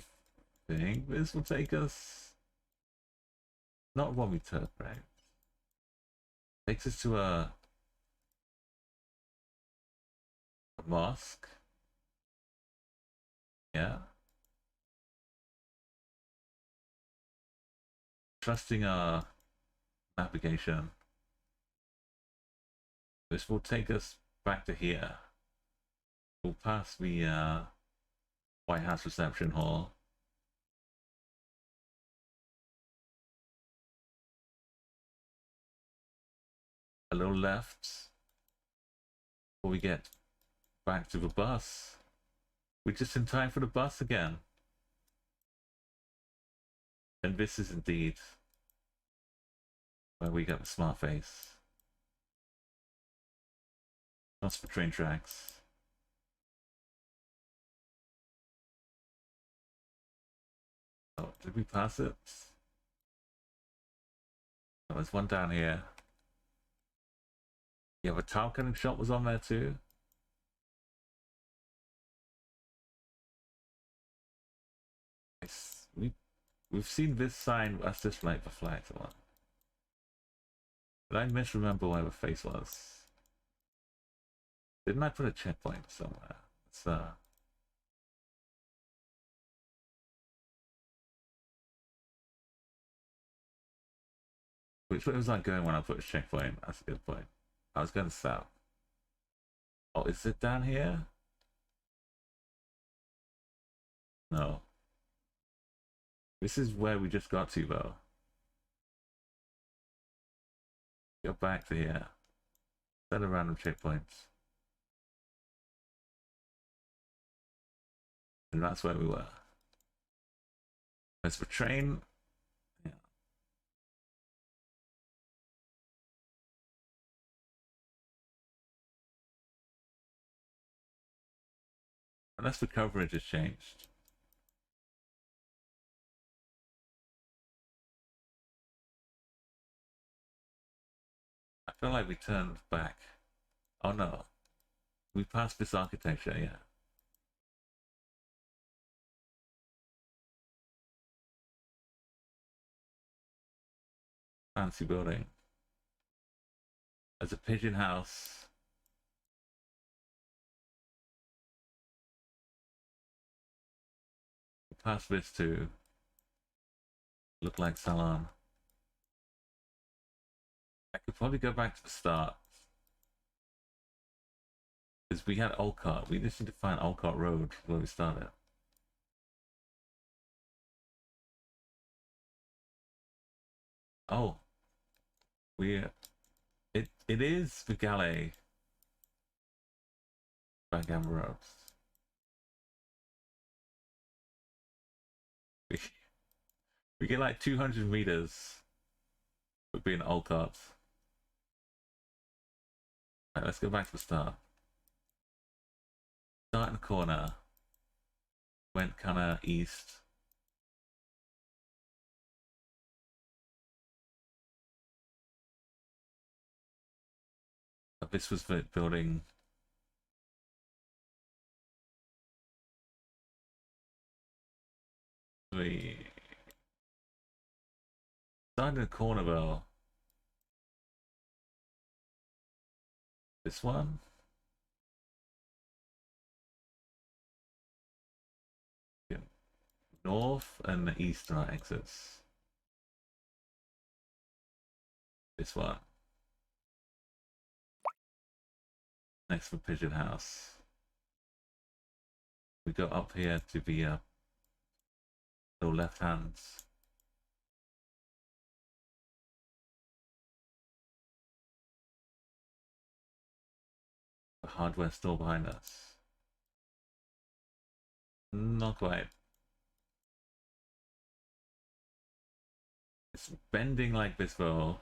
think this will take us not when we turn, right? Takes us to a mosque. Yeah. Trusting our navigation. This will take us back to here. We'll pass the White House reception hall. A little left before we get back to the bus. We're just in time for the bus again. And this is indeed where we get the smart face. That's for train tracks. Oh, did we pass it? Oh, there's one down here. Yeah, the tile cutting shop was on there too. We've seen this sign. That's just like the flags one. But I misremember where the face was. Didn't I put a checkpoint somewhere? It's which way was I going when I put a checkpoint? That's a good point. I was going south. Oh, is it down here? No. This is where we just got to, though. Go back to here. Set a random checkpoints. And that's where we were. As for train, yeah. Unless the coverage has changed. I feel like we turned back. Oh no. We passed this architecture, yeah. Fancy building. There's a pigeon house. past this to look like Salon. I could probably go back to the start. Because we had Olcott. We just need to find Olcott Road where we started. Oh. It is the Galley. Backgammon Roads. We get like 200 meters for being Olcott. Right, let's go back to the start. Start in the corner. Went kind of east. This was the building. We started in the corner though. This one. Yeah. North and the east are our exits. This one. Next to Pigeon House. We go up here to the little left hands. The hardware store behind us. Not quite. It's bending like this though.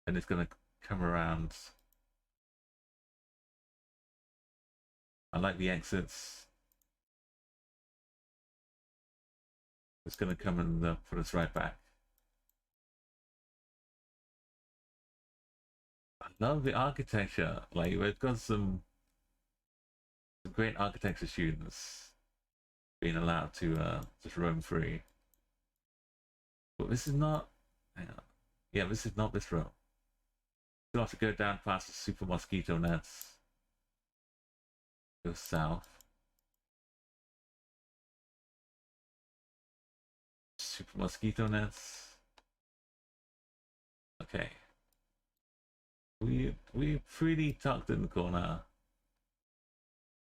And it's gonna come around. I like the exits. It's gonna come and put us right back. I love the architecture. Like we've got some great architecture students being allowed to just roam free. But this is not. Hang on. Yeah, this is not this road. We'll have to go down past the super mosquito nets. Go south. Super mosquito nets. Okay. We pretty tucked in the corner.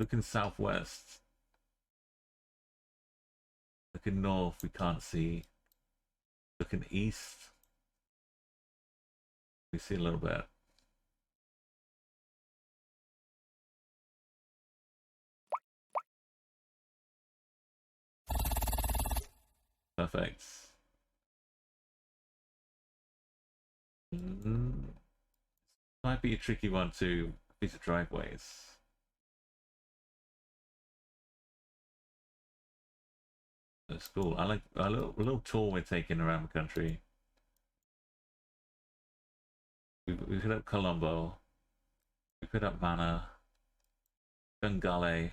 Looking southwest. Looking north, we can't see. Looking east. We see a little bit. Perfect. Might be a tricky one to these driveways. That's cool. I like a little tour we're taking around the country. We've hit up Colombo. We've hit up Mana. Bengale.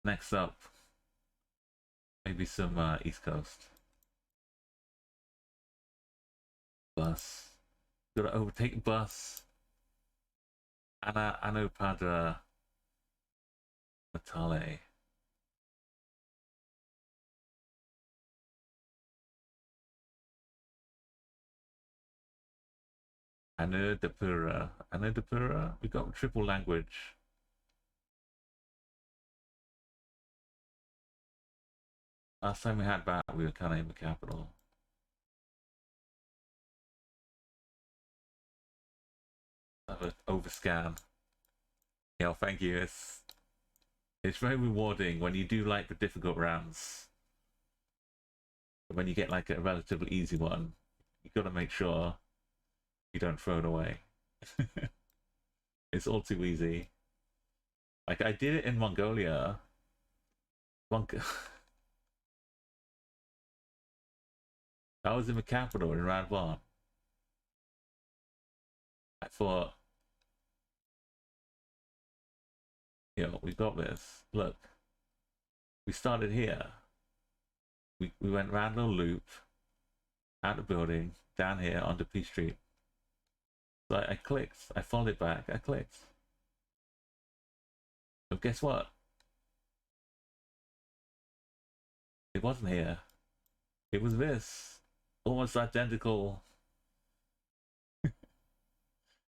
Next up, maybe some East Coast. Bus. Gotta overtake bus. Ano Padra. Natale. Anodapura. Anodapura? We got triple language. Last time we had that, we were kind of in the capital. Have an overscan. Yeah, thank you. It's very rewarding when you do like the difficult rounds. When you get like a relatively easy one, you got to make sure you don't throw it away. It's all too easy. Like I did it in Mongolia. I was in the capital in round one. I thought, we got this. Look, we started here. We went round a little loop, out the building, down here onto P Street. So I clicked. I followed it back. I clicked. But guess what? It wasn't here. It was this. Almost identical.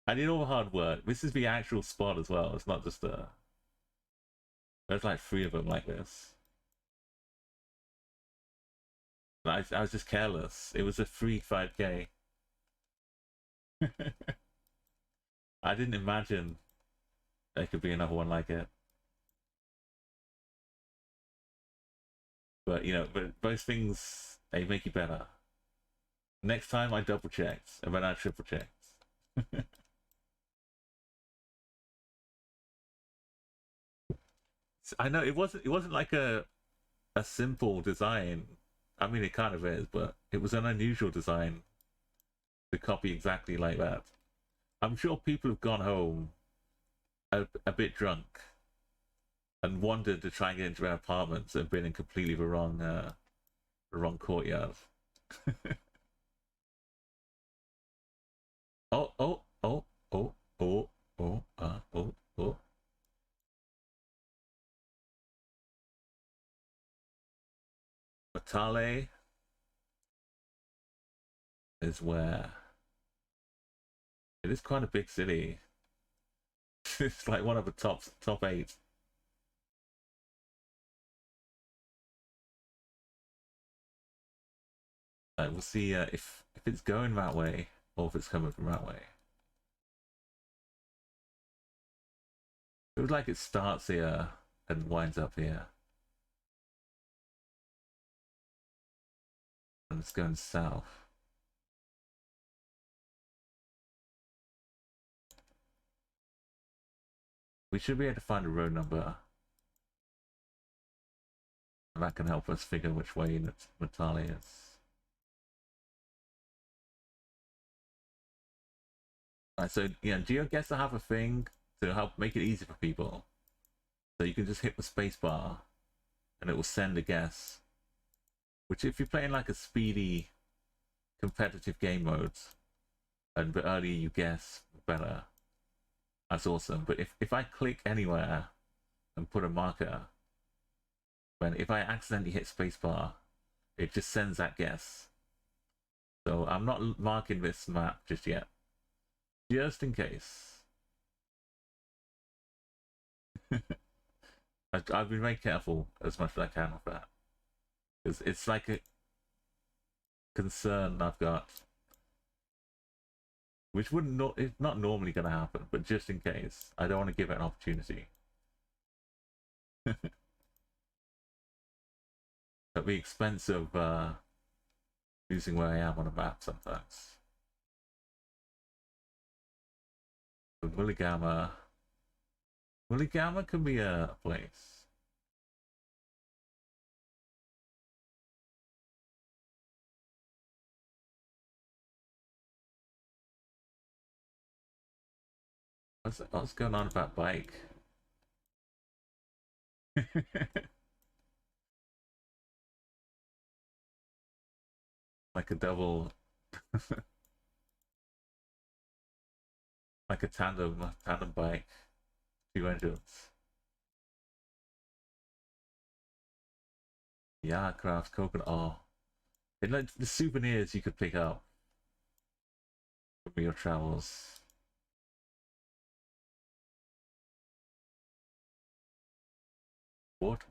I did all the hard work. This is the actual spot as well. It's not just a... There's like 3 of them like this. I was just careless. It was a free 5k. I didn't imagine there could be another one like it. But, you know, but those things, they make you better. Next time I double checked, and then I triple checked. I know it wasn't like a simple design. I mean, it kind of is, but it was an unusual design to copy exactly like that. I'm sure people have gone home a bit drunk and wanted to try and get into their apartments and been in completely the wrong courtyard. Oh, oh, oh, oh, oh, oh, oh, oh. Matale is where it is quite a big city. It's like one of the top 8. We'll see if it's going that way or if it's coming from that way. It feels like it starts here and winds up here. And it's going south. We should be able to find a road number. And that can help us figure which way Natali is. Alright, so yeah, Geoguessr have a thing to help make it easy for people. So you can just hit the spacebar and it will send a guess. Which if you're playing like a speedy competitive game mode, and the earlier you guess, the better. That's awesome. But if I click anywhere and put a marker, when if I accidentally hit spacebar, it just sends that guess. So I'm not marking this map just yet, just in case. I've been very careful as much as I can with that, because it's like a concern I've got, which it's not normally going to happen, but just in case, I don't want to give it an opportunity. At the expense of losing where I am on a map sometimes. But Mulligama can be a place. What's going on with that bike? Like a double, like a tandem bike, 2 engines. Yeah, craft coconut. Oh, it like the souvenirs you could pick up from your travels. What?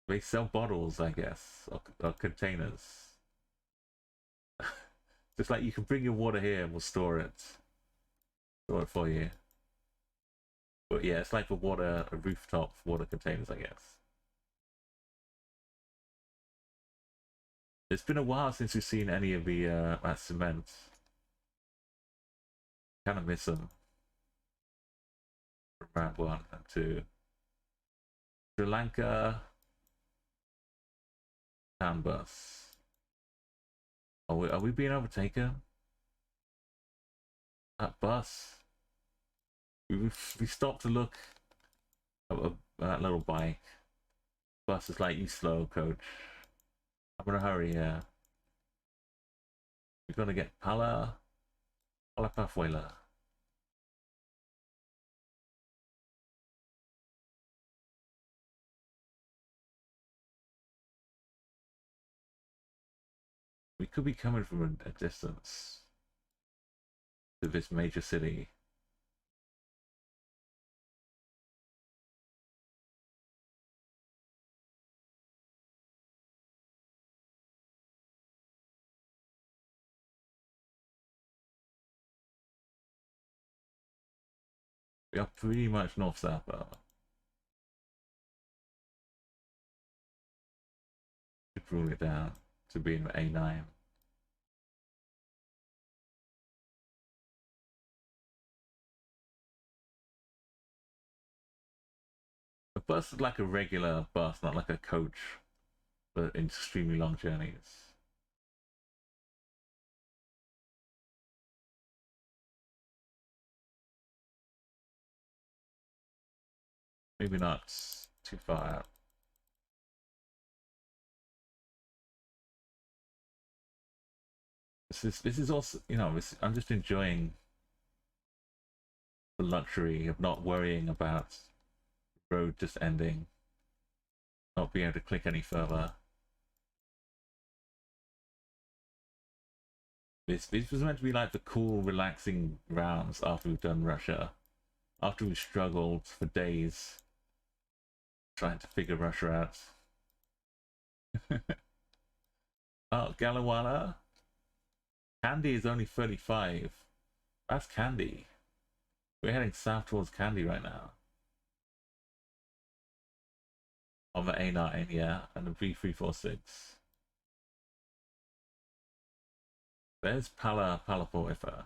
They sell bottles, I guess, or containers. Just like you can bring your water here and we'll store it for you. But yeah, it's like the rooftop water containers, I guess. It's been a while since we've seen any of the that cement. Kind of miss them. From round 1 and 2. Lanka town bus. Are we being overtaken? That bus. We stopped to look at that little bike. Bus is like, you slow, coach. I'm gonna hurry here. We're gonna get Pala Pafuela. We could be coming from a distance to this major city. We are pretty much north-south though. Should rule it down to be in A9. A bus is like a regular bus, not like a coach, but extremely long journeys. Maybe not too far out. This is also, you know, I'm just enjoying the luxury of not worrying about the road just ending, not being able to click any further. This was meant to be like the cool, relaxing rounds after we've done Russia, after we've struggled for days trying to figure Russia out. Oh, Galawala. Candy is only 35. That's Candy. We're heading south towards Candy right now. On the A9, yeah, and the V346. There's Palapoifa.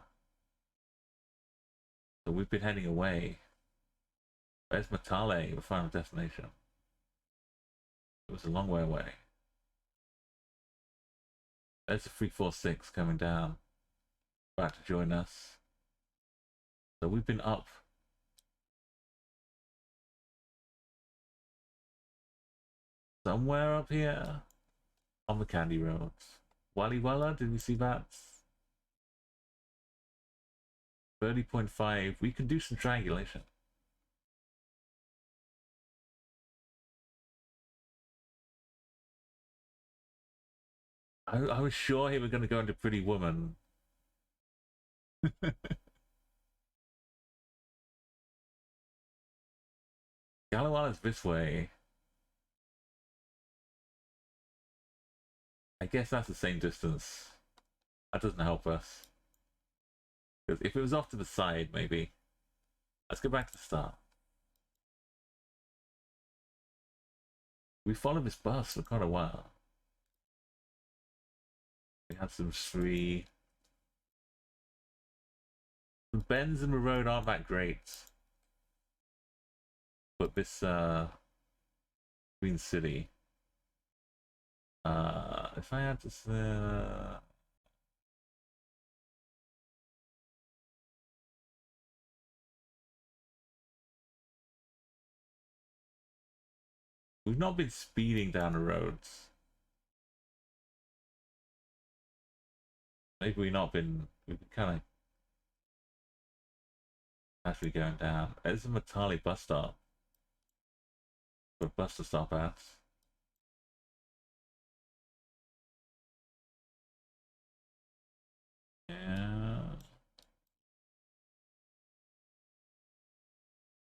So we've been heading away. There's Matale, the final destination. It was a long way away. There's the 346 coming down. About to join us. So we've been up. Somewhere up here. On the Candy Roads. Waliwala, did we see that? 30.5. We can do some triangulation. I was sure he was going to go into Pretty Woman. Galawala's this way. I guess that's the same distance. That doesn't help us. Because if it was off to the side, maybe. Let's go back to the start. We followed this bus for quite a while. We had some free. The bends in the road aren't that great. But this Green City. If I had to say, we've not been speeding down the roads. Maybe we've been kind of actually going down. There's a Matali bus stop. For a bus to stop at. Yeah.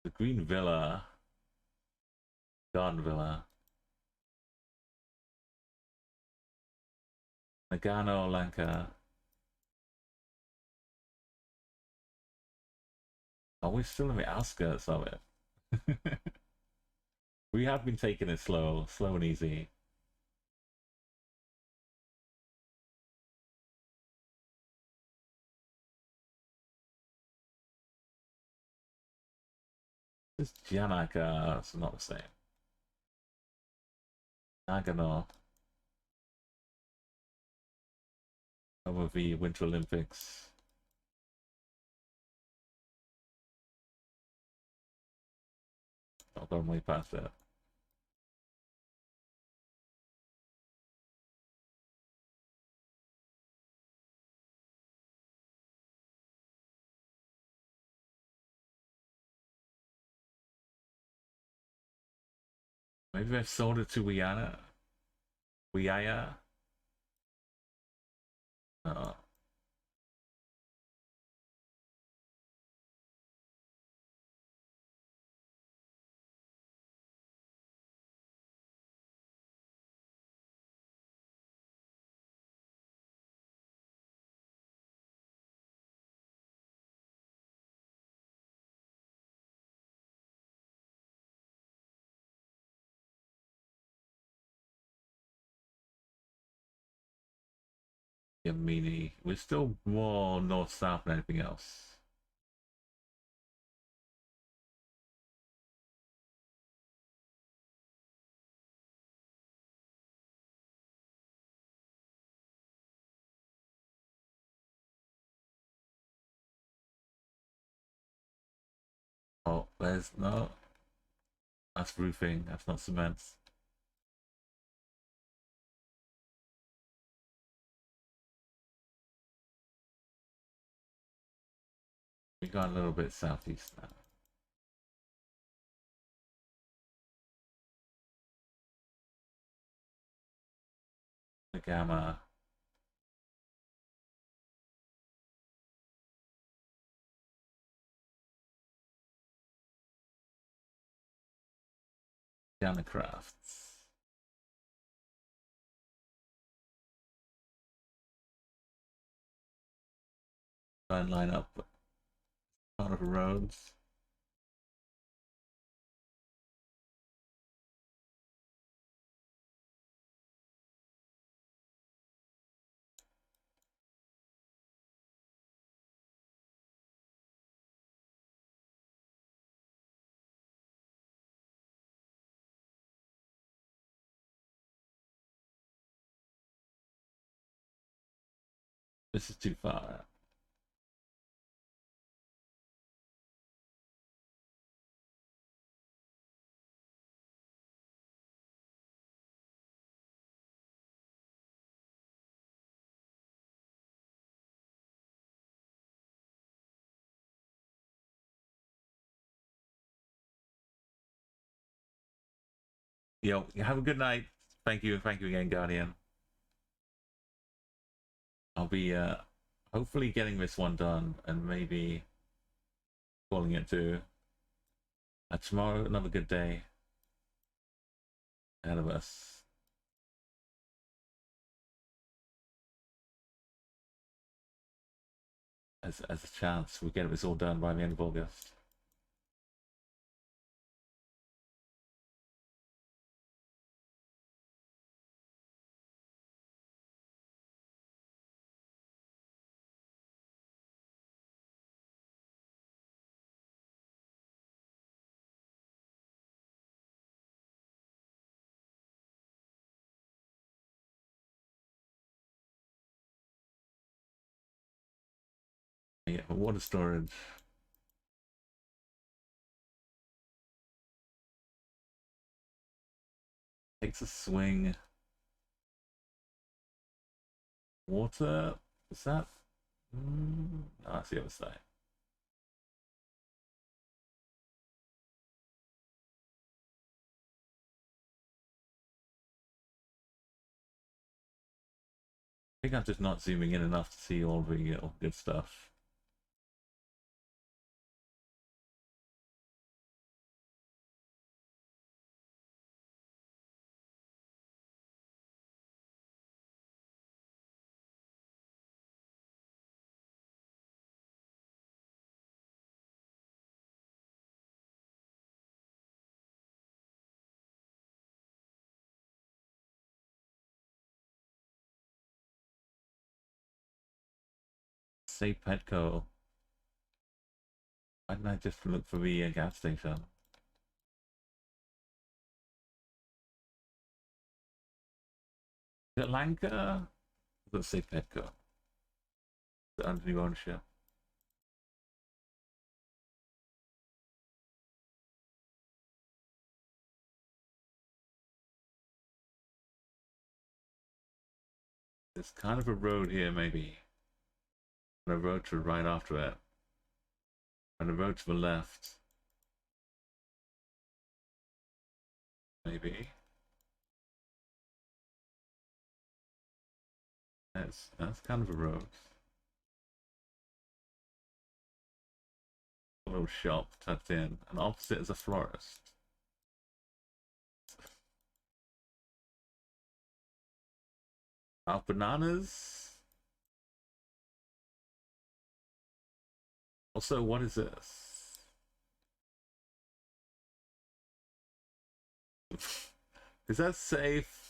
The Green Villa. Garden Villa. Nagano, Lanka. Oh, we're still in the outskirts of it. We have been taking it slow and easy. This Janaka, it's not the same. Nagano. Over the Winter Olympics. I've gone way past it. Maybe they've sold it to Wiana. Wiaya. Uh, yeah, meanie. We're still more north-south than anything else. Oh, there's no. That's roofing. That's not cement. We got a little bit southeast now. The gamma. Down the crafts. Try and line up part of the roads. This is too far. Yo, have a good night. Thank you again, Guardian. I'll be hopefully getting this one done and maybe calling it to tomorrow. Another good day ahead of us. As a chance, we get this all done by the end of August. Yeah, but water storage. Takes a swing. Water? Is that? No, that's the other side. I think I'm just not zooming in enough to see all the good stuff. Say Petco. Why didn't I just look for the gas station? Is it Lanka? Let's say Petco. Under new ownership. There's kind of a road here, maybe. And a road to the right after it. And a road to the left. Maybe. That's kind of a road. A little shop tucked in, and opposite is a florist. Bananas. Also, what is this? Is that safe?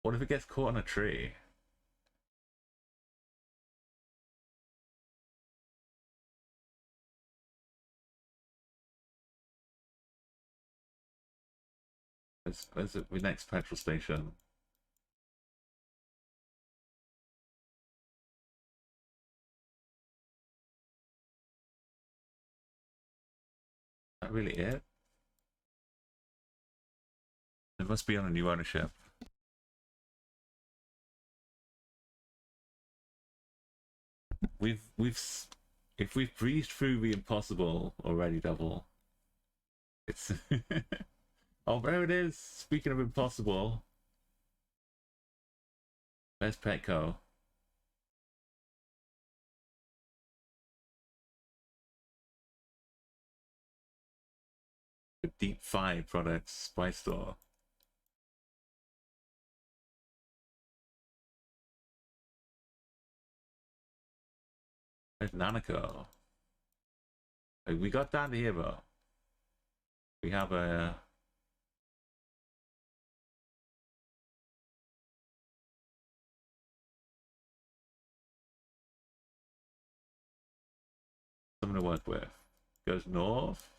What if it gets caught in a tree? Where's the next petrol station? Is that really it? It must be on a new ownership. If we've breezed through the impossible already, double. It's oh, there it is. Speaking of impossible, there's Petco. The deep fried products spice store. There's Nanaco. Like, we got down here though. We have a something to work with. Goes north.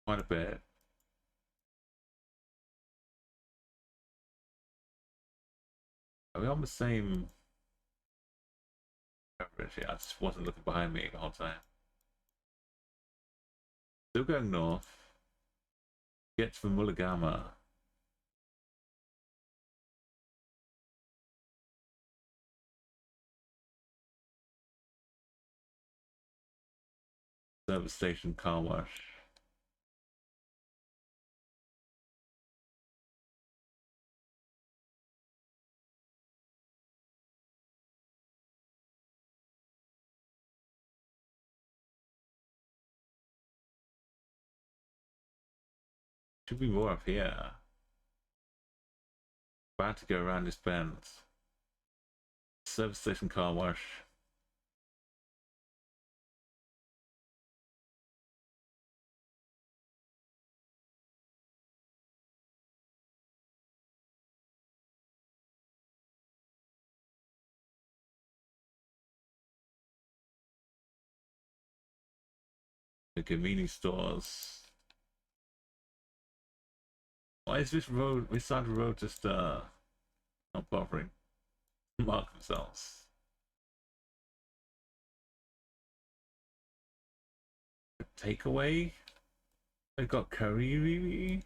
Quite a bit. Are we on the same? Actually, I just wasn't looking behind me the whole time. Still going north. Get to the Mulligama. Service station, car wash. Should be more up here. About to go around this bend. Service station, car wash. The convenience stores. Why is this side of the road just not bothering to mark themselves? A takeaway? They got curry really?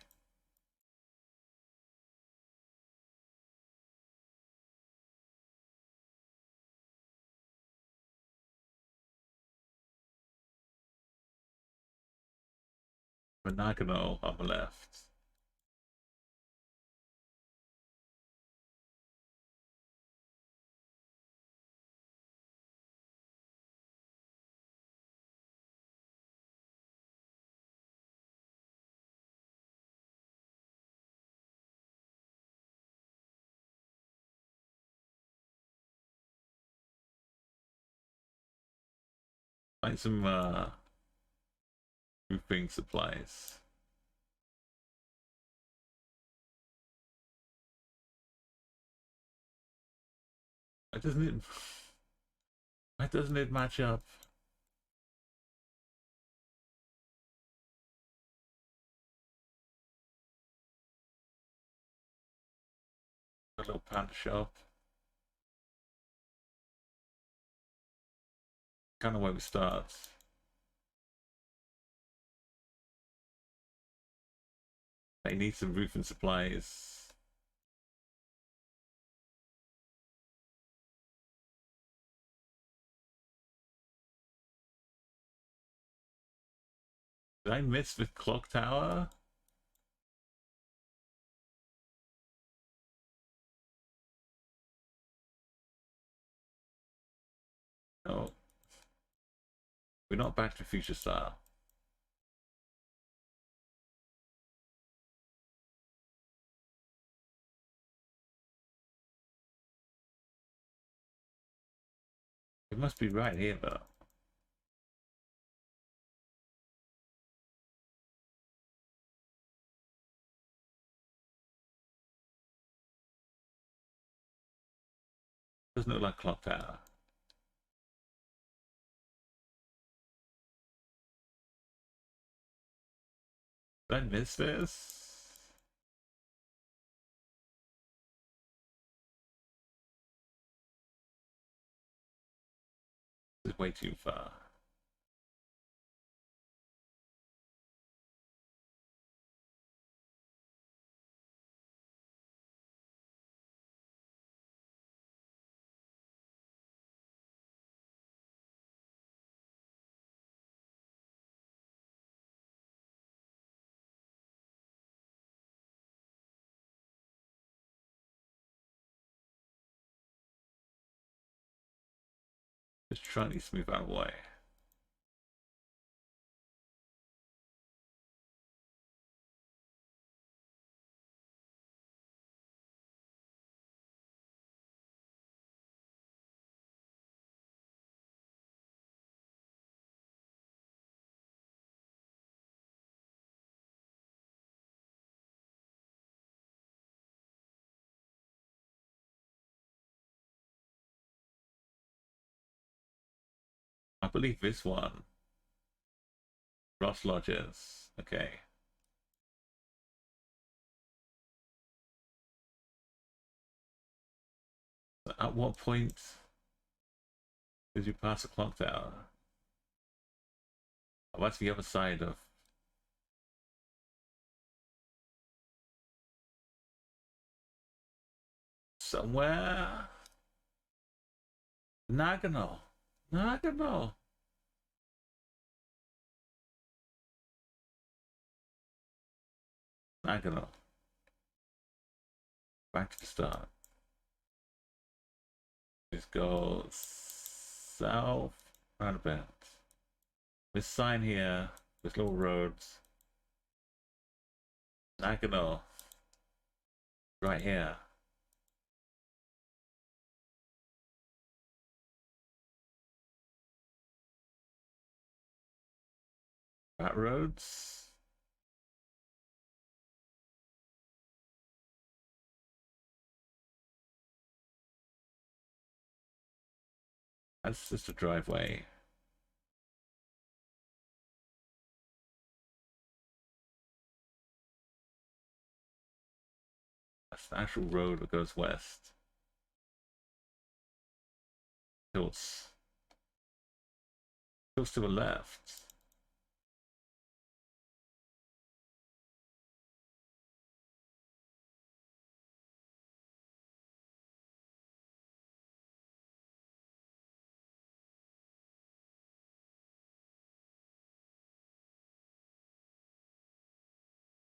Monagano on the left. Find some roofing supplies. Why doesn't it? Why doesn't it match up? A little panda shop. Kind of where we start. They need some roofing supplies. Did I miss the clock tower? No. We're not Back to the Future style. It must be right here, though. Doesn't look like clock tower. Did I miss this? This is way too far. Just trying to smooth out away. I believe this one. Ross Lodges. Okay. So at what point did you pass a clock tower? Oh, that's the other side of. Somewhere. Nagano. Nagano. Nagano. Back to the start. Just go south around a bit. This sign here, this little roads. Nagano. Right here. Rat roads. That's just a driveway. That's the actual road that goes west. Tilts. Tilts to the left.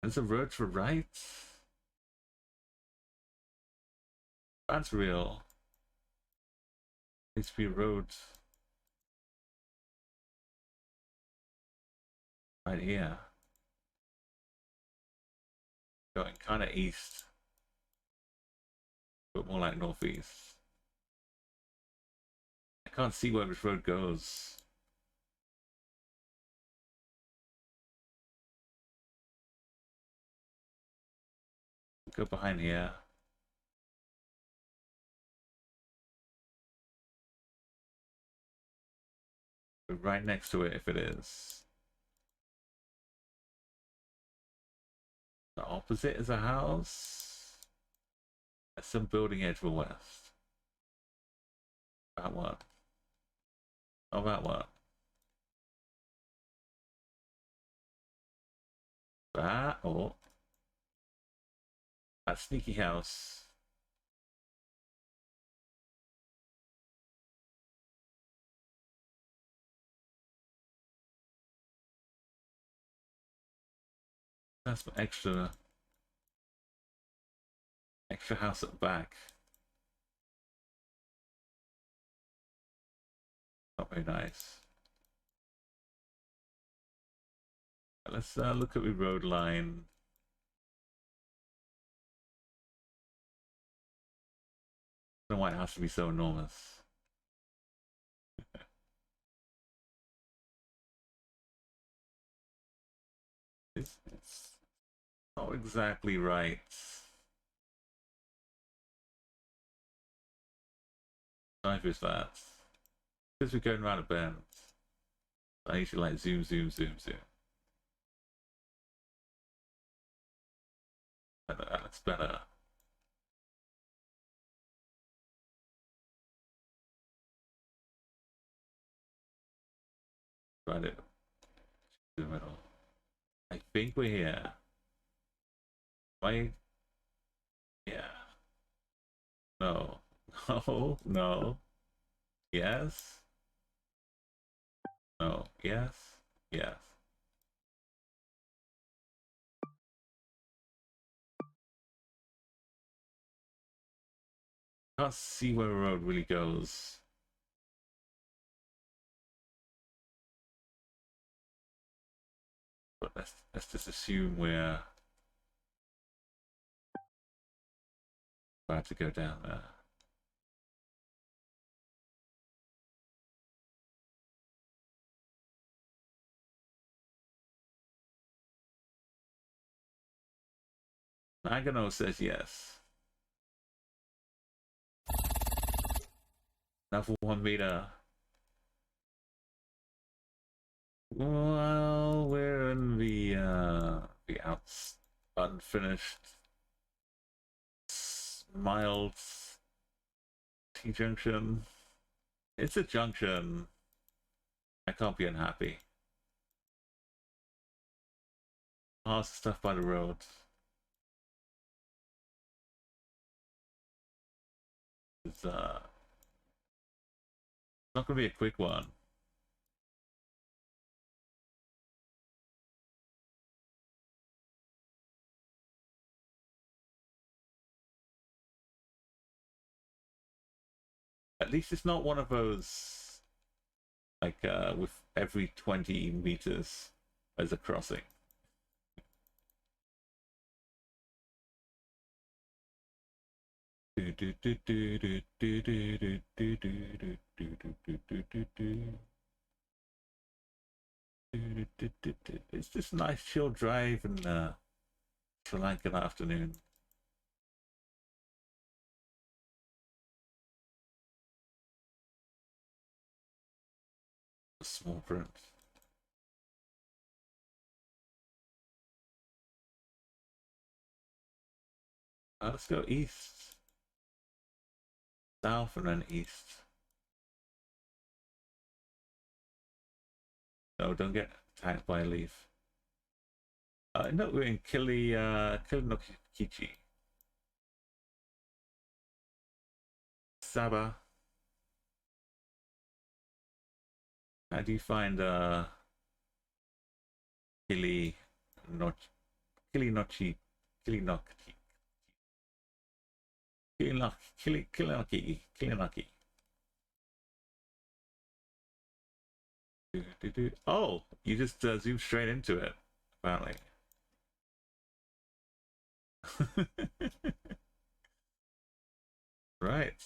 There's a road to the right. That's real. Needs to be a road right here. Going kind of east, but more like northeast. I can't see where this road goes. Go behind here. We're right next to it if it is. The opposite is a house. That's some building edge to the west. That one. Oh, that one. That, oh. That sneaky house. That's some extra house at the back. Not very nice. Let's look at the road line. I don't know why it has to be so enormous. It's not exactly right. Knife is that. Because we're going around a bend. I need to like zoom, zoom, zoom, zoom. That looks better. Right it to the middle. I think we're here. Right? Yeah. No. No. No. Yes. No. Yes. Yes. Can't see where the road really goes. But let's just assume we're about to go down there. Nagano says yes. Now for 1 meter. Well, we're in the unfinished mild T-junction. It's a junction. I can't be unhappy. Lots of stuff by the road. It's not gonna be a quick one. At least it's not one of those like with every 20 meters as a crossing. It's just a nice chill drive in Sri Lankan afternoon. Small print. Let's go east, south, and then east. No, don't get attacked by a leaf. No, we're in Kilinokichi. Saba. How do you find Kilinochi? Kilinochi. Kilinoki. Kilinoki. Oh, you just zoom straight into it, apparently. Right.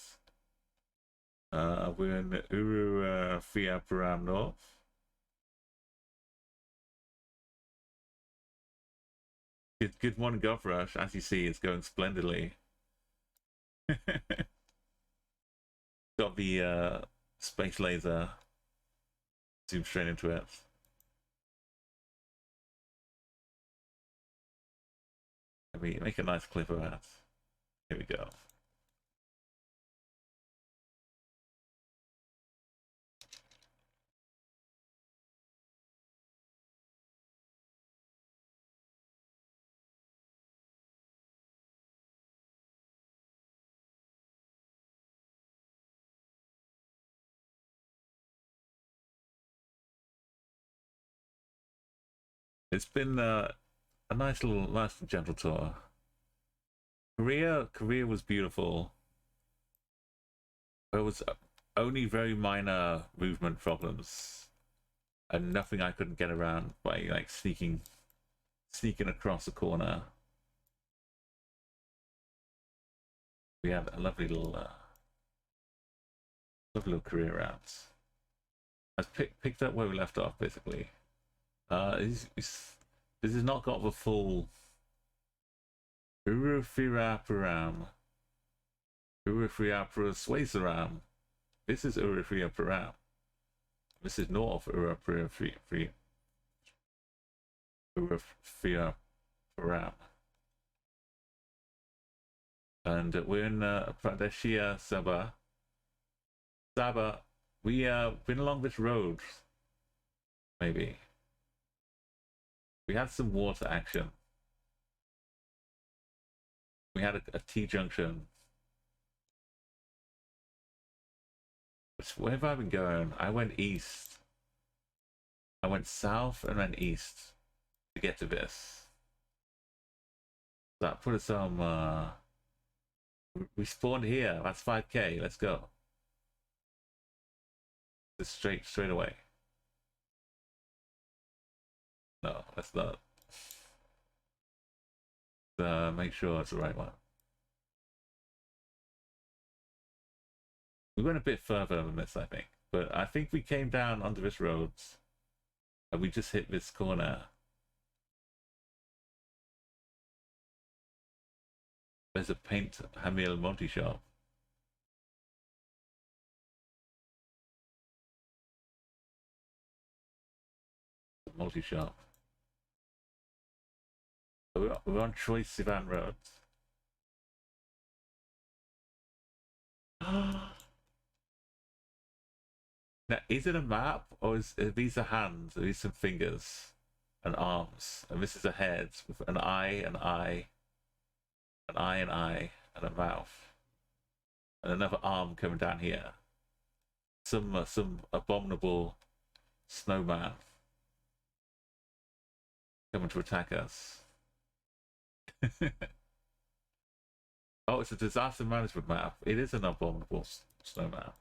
We're in the Uru Fiaparam North. Good one, Gov Rush. As you see, it's going splendidly. Got the space laser. Zoom straight into it. Let me make a nice clip of that. Here we go. It's been a nice and gentle tour. Korea was beautiful. There was only very minor movement problems, and nothing I couldn't get around by like sneaking across the corner. We had a lovely little career rounds. I picked up where we left off basically. This has not got the full Urufirapuram. Urufirapuram. This is Urufirapuram. This is north Urufirapuram. And we're in Pradeshia Sabah. We been along this road. Maybe. We had some water action. We had a T-junction. Where have I been going? I went east. I went south and then east to get to this. That put us on, we spawned here. That's 5k. Let's go. Just straight away. No, let's not. Make sure it's the right one. We went a bit further than this, I think. But I think we came down under this road. And we just hit this corner. There's a paint Hamil multi-shop. Multi-shop. We're on Choice Sivan Road. Now, is it a map, or are these are hands? Are these some fingers and arms? And this is a head with an eye, an eye, an eye, an eye, and a mouth, and another arm coming down here. Some abominable snowman coming to attack us. Oh, it's a disaster management map. It is an abominable snowman.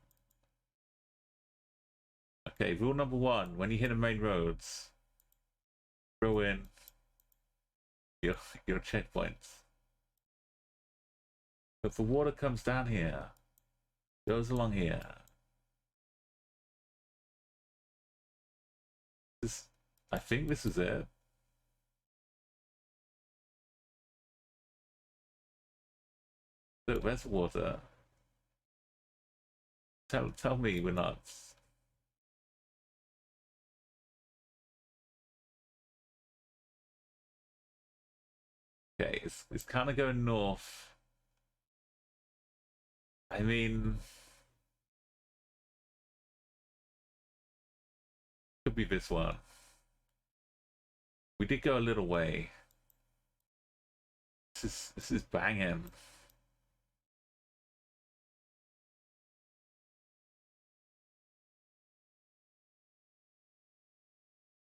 Okay, rule number 1, when you hit the main roads, throw in your checkpoints. If the water comes down here, goes along here. I think this is it. Look, there's water. Tell me we're not. Okay, it's kind of going north. I mean, could be this one. We did go a little way. This is banging.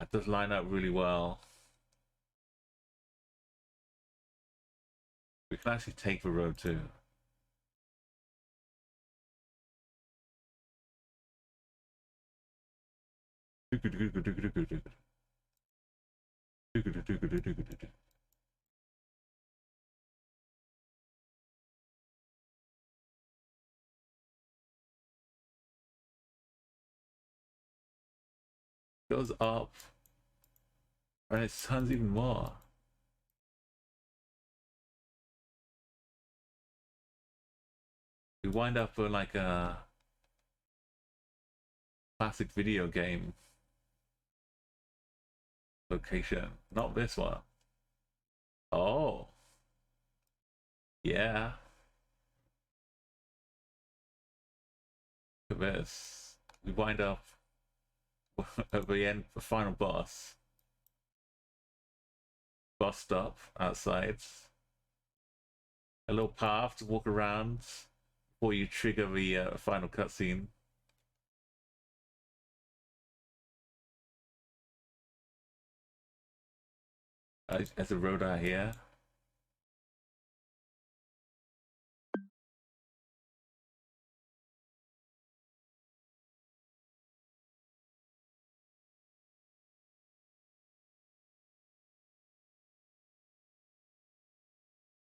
That does line up really well. We can actually take the road too. Goes up, and it turns even more. We wind up with like a classic video game location. Not this one. Oh. Yeah. Look at this. We wind up at the end, the final boss. Bus stop outside. A little path to walk around before you trigger the final cutscene. As a road out here.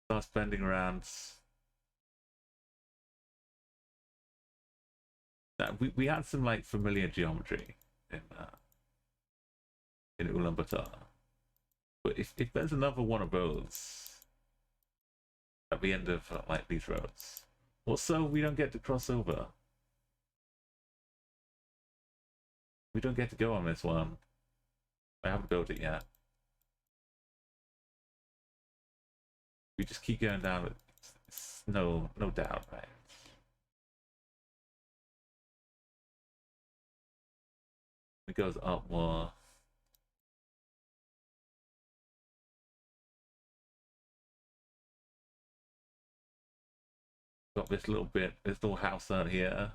Start spending around. We had some like familiar geometry in Ulaanbaatar, but if there's another one of those at the end of like these roads, also we don't get to cross over. We don't get to go on this one. I haven't built it yet. We just keep going down. It's no doubt, right? It goes up more. Got this little bit, this little house out here.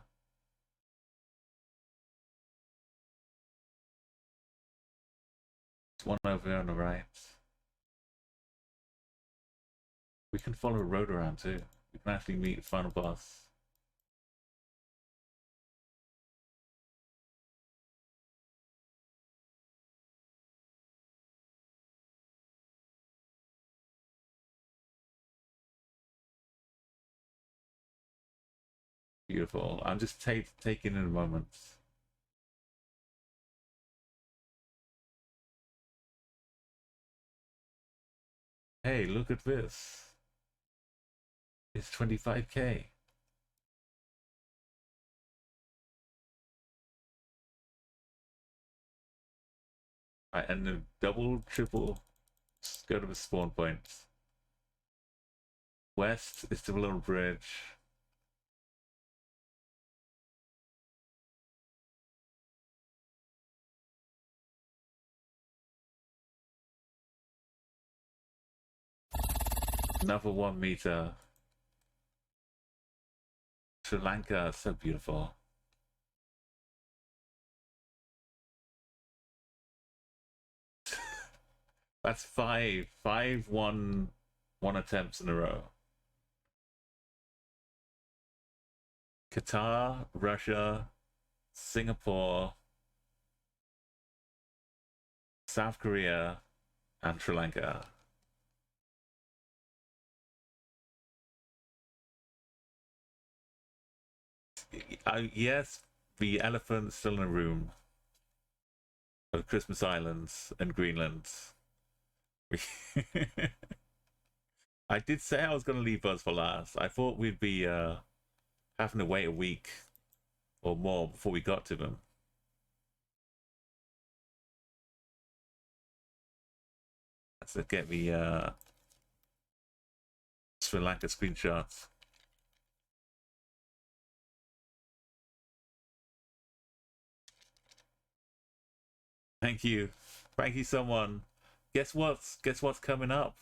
There's one over here on the right. We can follow a road around too. We can actually meet the final boss. Beautiful. I'm just taking in a moment. Hey, look at this. It's 25k. Right, and then double, triple, just go to the spawn point. West is the little bridge. Another 1 meter. Sri Lanka, so beautiful. That's five, one attempts in a row. Qatar, Russia, Singapore, South Korea, and Sri Lanka. Yes, the elephant's still in a room of Christmas Islands and Greenland. I did say I was going to leave Buzz for last. I thought we'd be having to wait a week or more before we got to them. Let's get the Sri Lanka screenshots. Thank you someone. Guess what's coming up?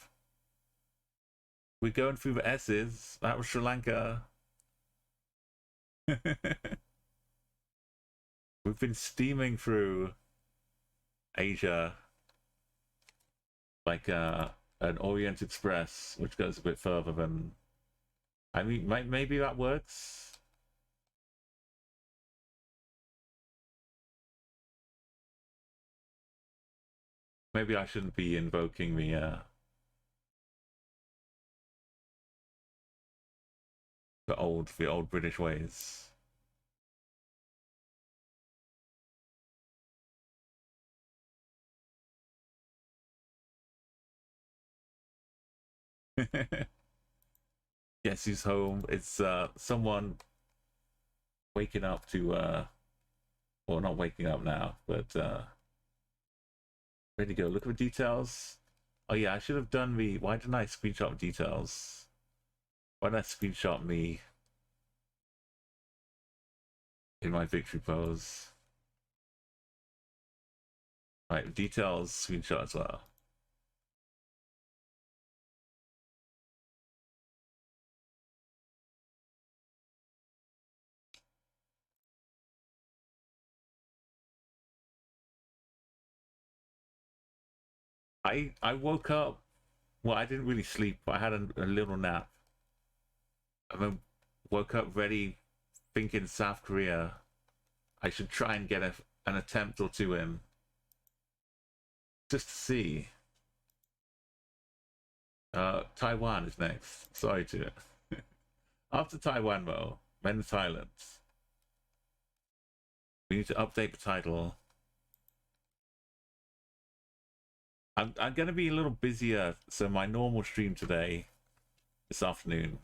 We're going through the S's. That was Sri Lanka. We've been steaming through Asia like an Orient Express, which goes a bit further than. I mean, maybe that works. Maybe I shouldn't be invoking the old British ways. Guess who's home? It's someone waking up to well, not waking up now, but ready to go. Look at the details. Oh yeah, I should have done the. Why didn't I screenshot details? Why did I screenshot me in my victory pose? Right, details screenshot as well. I woke up. Well, I didn't really sleep. But I had a little nap. And then woke up ready, thinking South Korea. I should try and get an attempt or two in, just to see. Taiwan is next. Sorry to. After Taiwan, though, then Thailand. We need to update the title. I'm gonna be a little busier, so my normal stream today, this afternoon,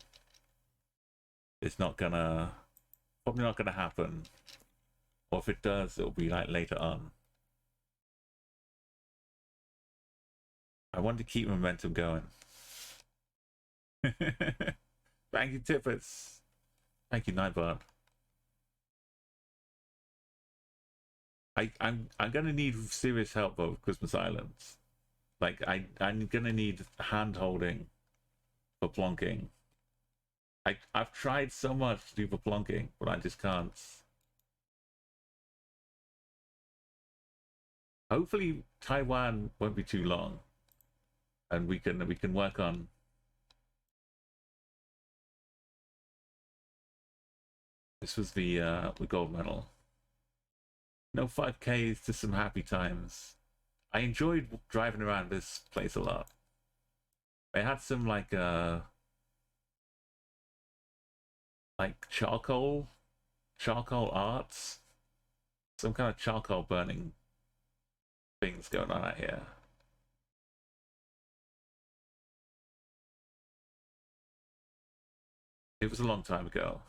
is probably not gonna happen. Or if it does, it'll be like later on. I want to keep momentum going. Thank you, Tippets. Thank you, Nightbot. I'm gonna need serious help though with Christmas Islands. Like I'm gonna need hand holding for plonking. I've tried so much to do for plonking, but I just can't. Hopefully Taiwan won't be too long, and we can work on. This was the gold medal. No 5Ks, just some happy times. I enjoyed driving around this place a lot. They had some like charcoal arts, some kind of charcoal burning things going on out here. It was a long time ago.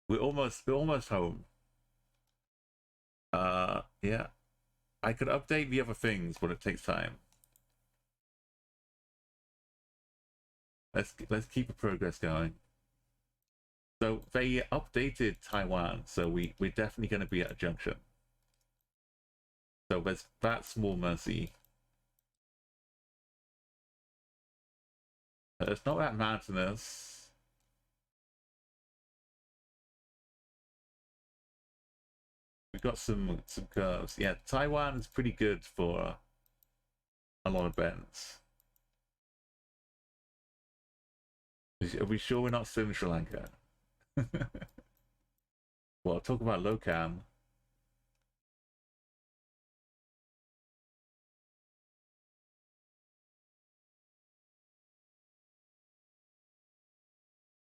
We're almost home. Yeah. I could update the other things, but it takes time. Let's keep the progress going. So they updated Taiwan, so we're definitely going to be at a junction. So there's that small mercy. It's not that mountainous. We've got some curves. Yeah, Taiwan is pretty good for a lot of bends. Are we sure we're not still in Sri Lanka? Well, talk about low cam.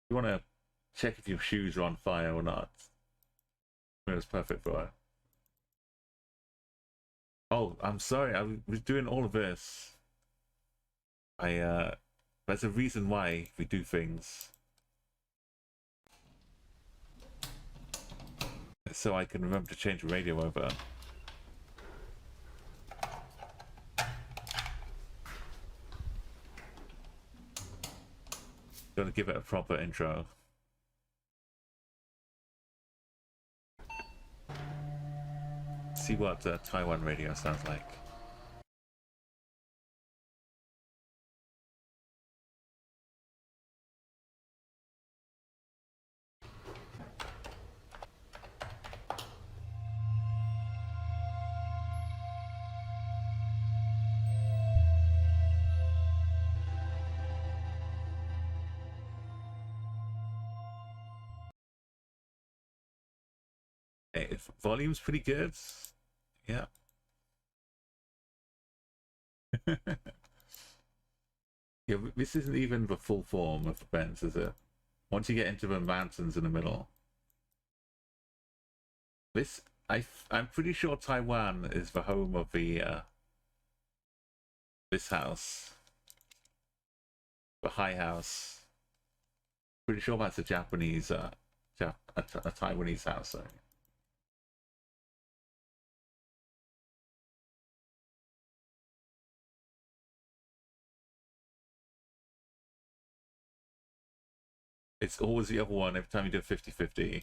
You want to check if your shoes are on fire or not. It was perfect for it. Oh, I'm sorry. I was doing all of this. There's a reason why we do things. So I can remember to change the radio over. Gonna give it a proper intro. See what Taiwan radio sounds like. Volume's pretty good. Yeah. Yeah, this isn't even the full form of the bends, is it? Once you get into the mountains in the middle. This, I'm pretty sure Taiwan is the home of the this house. The high house. Pretty sure that's a Japanese a Taiwanese house, sorry. It's always the other one every time you do 50-50.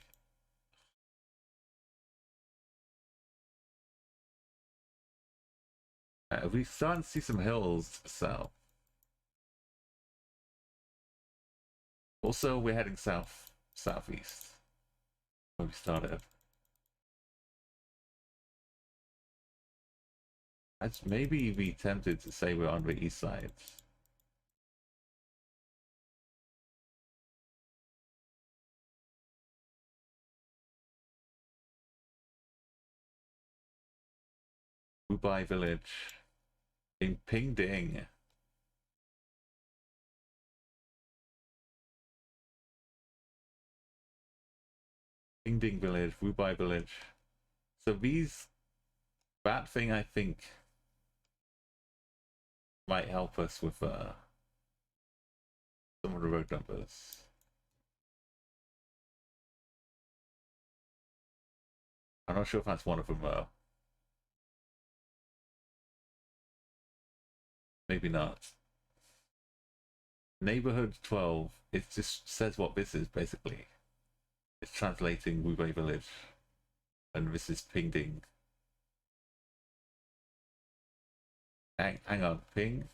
We starting to see some hills to the south. Also, we're heading southeast. Where we started. I'd maybe be tempted to say we're on the east side. Wubai village. In Ping Ding. Ping Ding village, Wubai village. So that thing I think might help us with some of the road numbers. I'm not sure if that's one of them though. Maybe not. Neighborhood 12, it just says what this is basically. It's translating Wubai village. And this is Ping Ding. Hang on, Ping?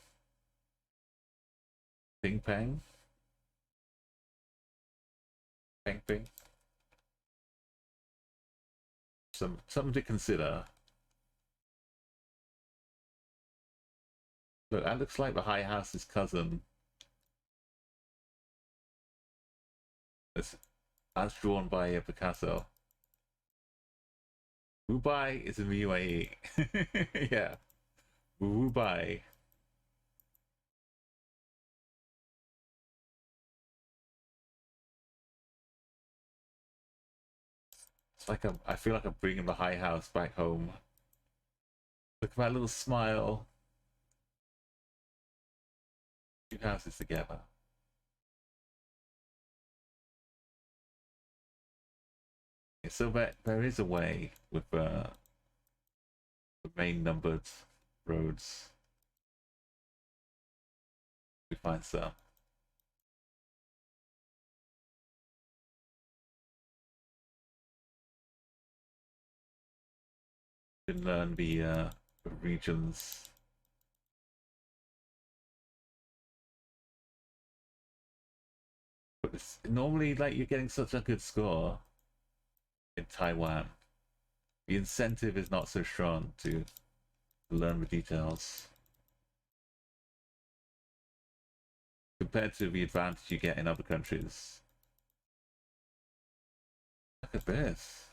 Ping Pang? Ping Ping? Something to consider. Look, that looks like the High House's cousin. As drawn by Picasso. Wubai is in the UAE. Yeah. Wubai. It's like I feel like I'm bringing the High House back home. Look at that little smile. Two houses together. Okay, so there is a way with the main numbered roads. We find some. Can learn the regions. But it's normally like you're getting such a good score in Taiwan. The incentive is not so strong to learn the details compared to the advantage you get in other countries. Look at this.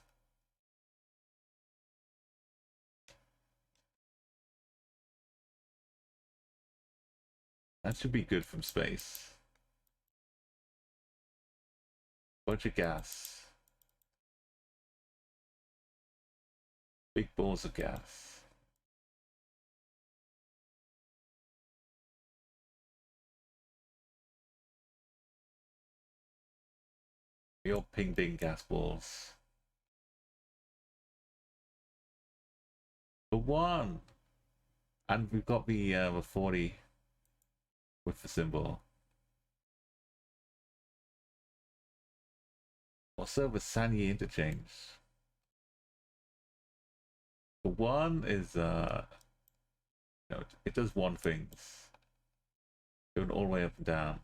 That should be good from space. Bunch of gas. Big balls of gas. Real ping ding gas balls. The one! And we've got the 40 with the symbol. Also the Sanyi interchange. The one is no, it does one things. Going all the way up and down.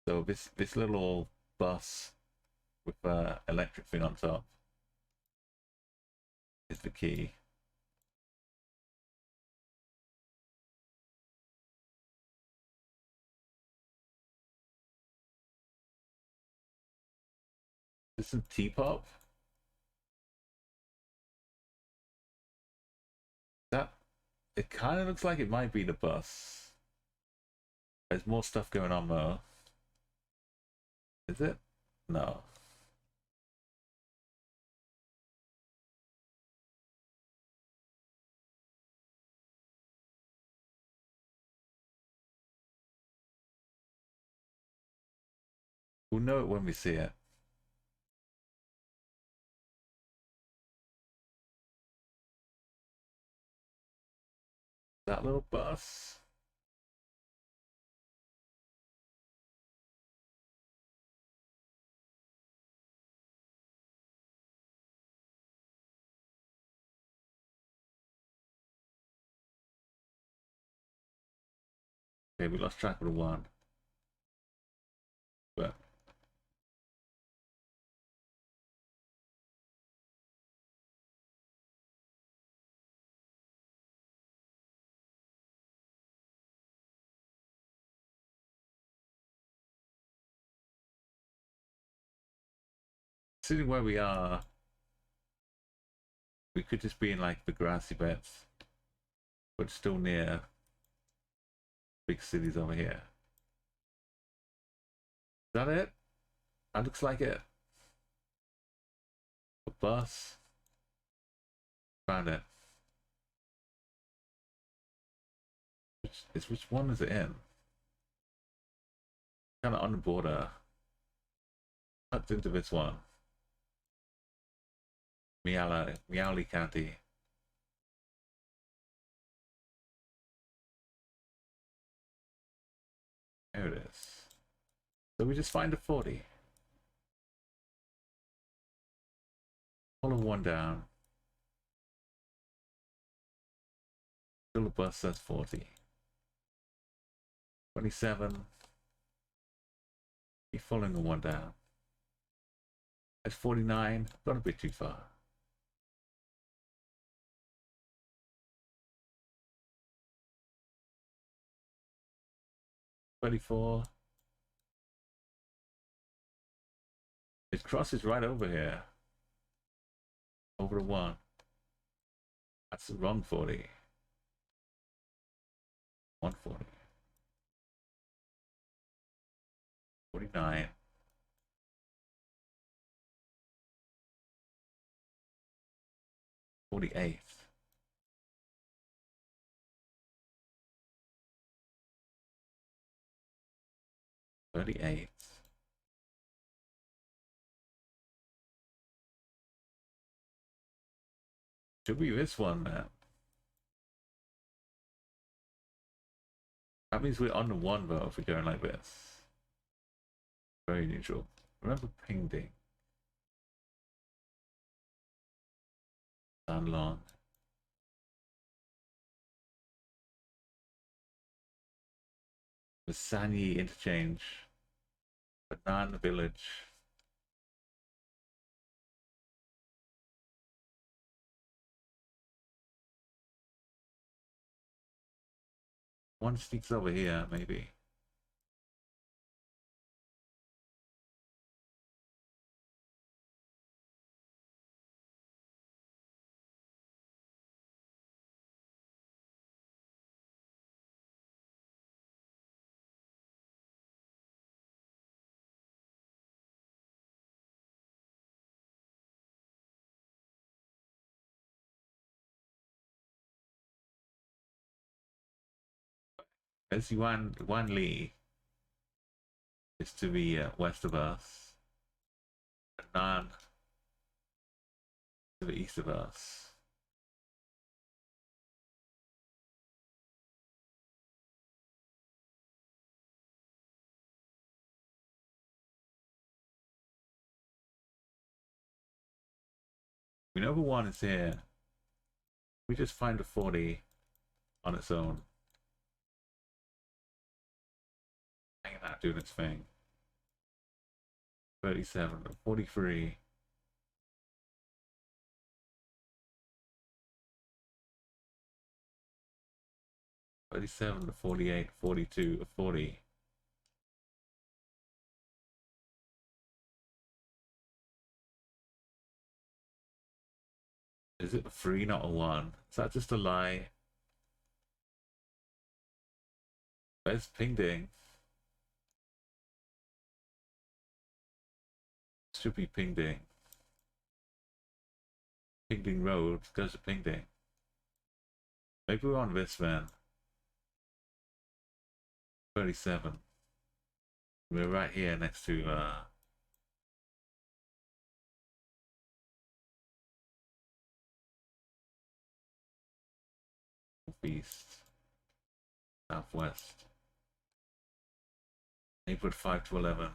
So this little bus with electric thing on top is the key. Is some T-pop? That it kind of looks like it might be the bus. There's more stuff going on though. Is it? No. We'll know it when we see it. That little bus. Okay, we lost track of the one. But Considering where we are, we could just be in like the grassy bits, but still near big cities over here. Is that it? That looks like it. A bus. Found it. Which one is it in? Kind of on the border. Tucked into this one. Meowly County. There it is. So we just find a 40. Follow one down. Still the bus says 40. 27. Keep following the one down. That's 49. Gone a bit too far. 24. It crosses right over here. Over the one. That's the wrong 40. 140. 49. 48. 38. Should be this one, man. That means we're on the one though if we're going like this. Very neutral. Remember pinging. Down long. The Sanyi interchange. Banana village. One sneaks over here, maybe. There's Yuan Li is to the west of us. Nan to the east of us. We know the one is here. We just find a 40 on its own. Hanging out doing its thing. 37, 43. 37 to 48, 42 to 40. Is it a 3, not a 1? Is that just a lie? Where's Ping Ding? Should be Ping Ding. Ping Ding Road goes to Ping Ding. Maybe we're on this then. 37. We're right here next to east, southwest. Neighborhood 5 to 11.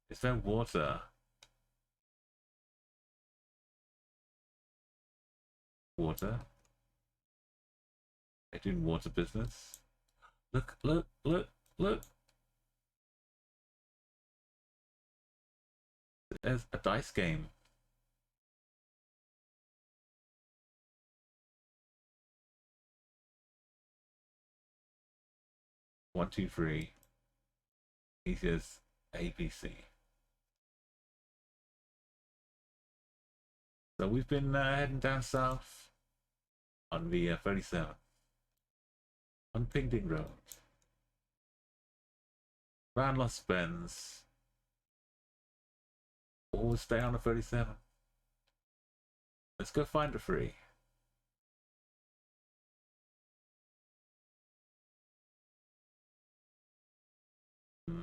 Is there water? Water? They're doing water business. Look, look, look, look. There's a dice game. One, two, three. He says ABC. So we've been heading down south on the 37 on Pingding Road. Around Los Benz. Always stay on the 37. Let's go find a free. We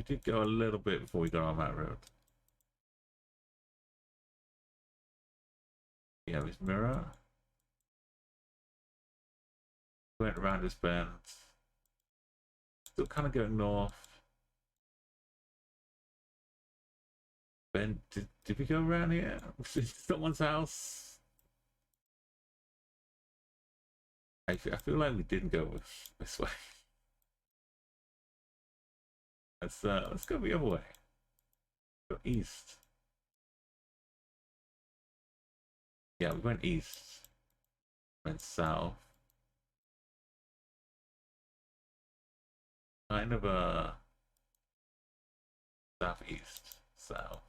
did go a little bit before we got on that road. Yeah, his mirror. Went around this bend. Still kind of going north. Ben, did we go around here? Was it someone's house? I feel like we didn't go this way. Let's go the other way. Go east. Yeah, we went east. Went south. Kind of southeast. South.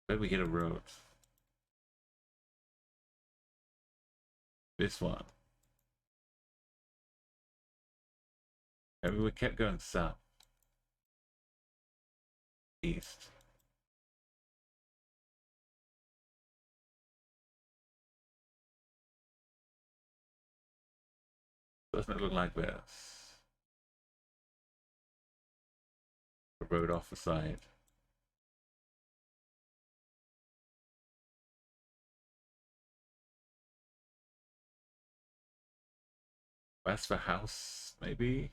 Maybe we hit a road. This one. Maybe we kept going south. East. Doesn't it look like this? The road off the side. West for house, maybe?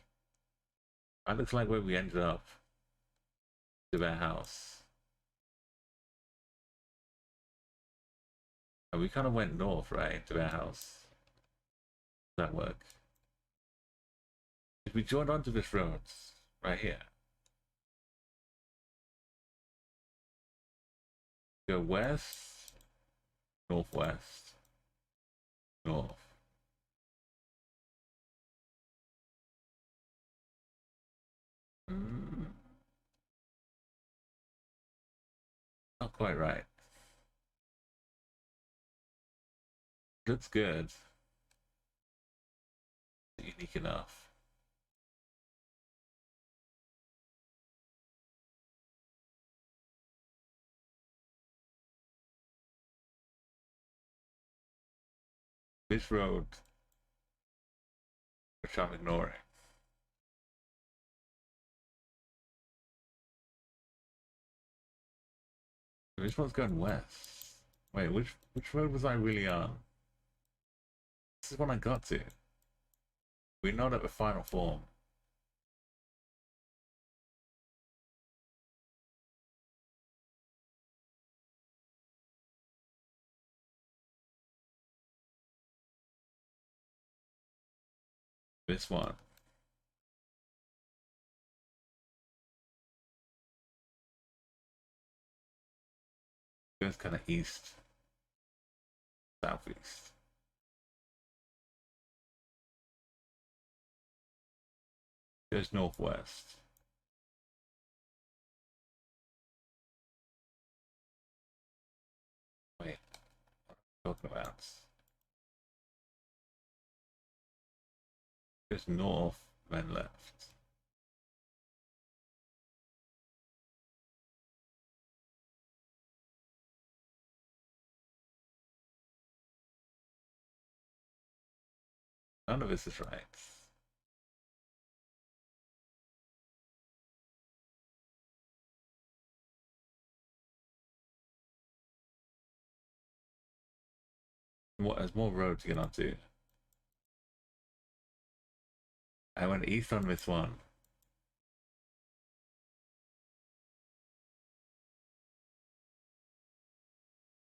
That looks like where we ended up. To their house. And we kind of went north, right? To their house. Does that work? If we joined onto this road, right here. Go west, northwest, north. Not quite right. Looks good. Unique enough. This road, which I'm ignoring. This one's going west. Wait, which road was I really on? This is what I got to. We're not at the final form. This one. Goes kind of east, southeast. Goes northwest. Wait, what am I talking about? Goes north, then left. None of this is right. There's more road to get onto. I went east on this one.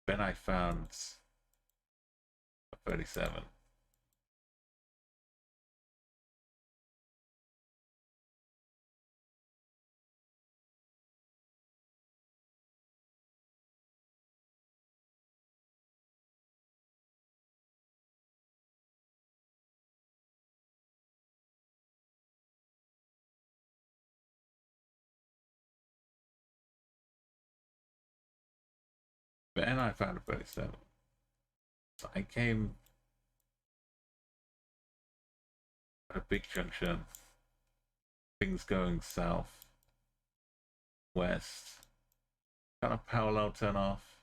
Then I found a 37. But and I found a 37. So I came at a big junction. Things going south, west. Kind of parallel turn off.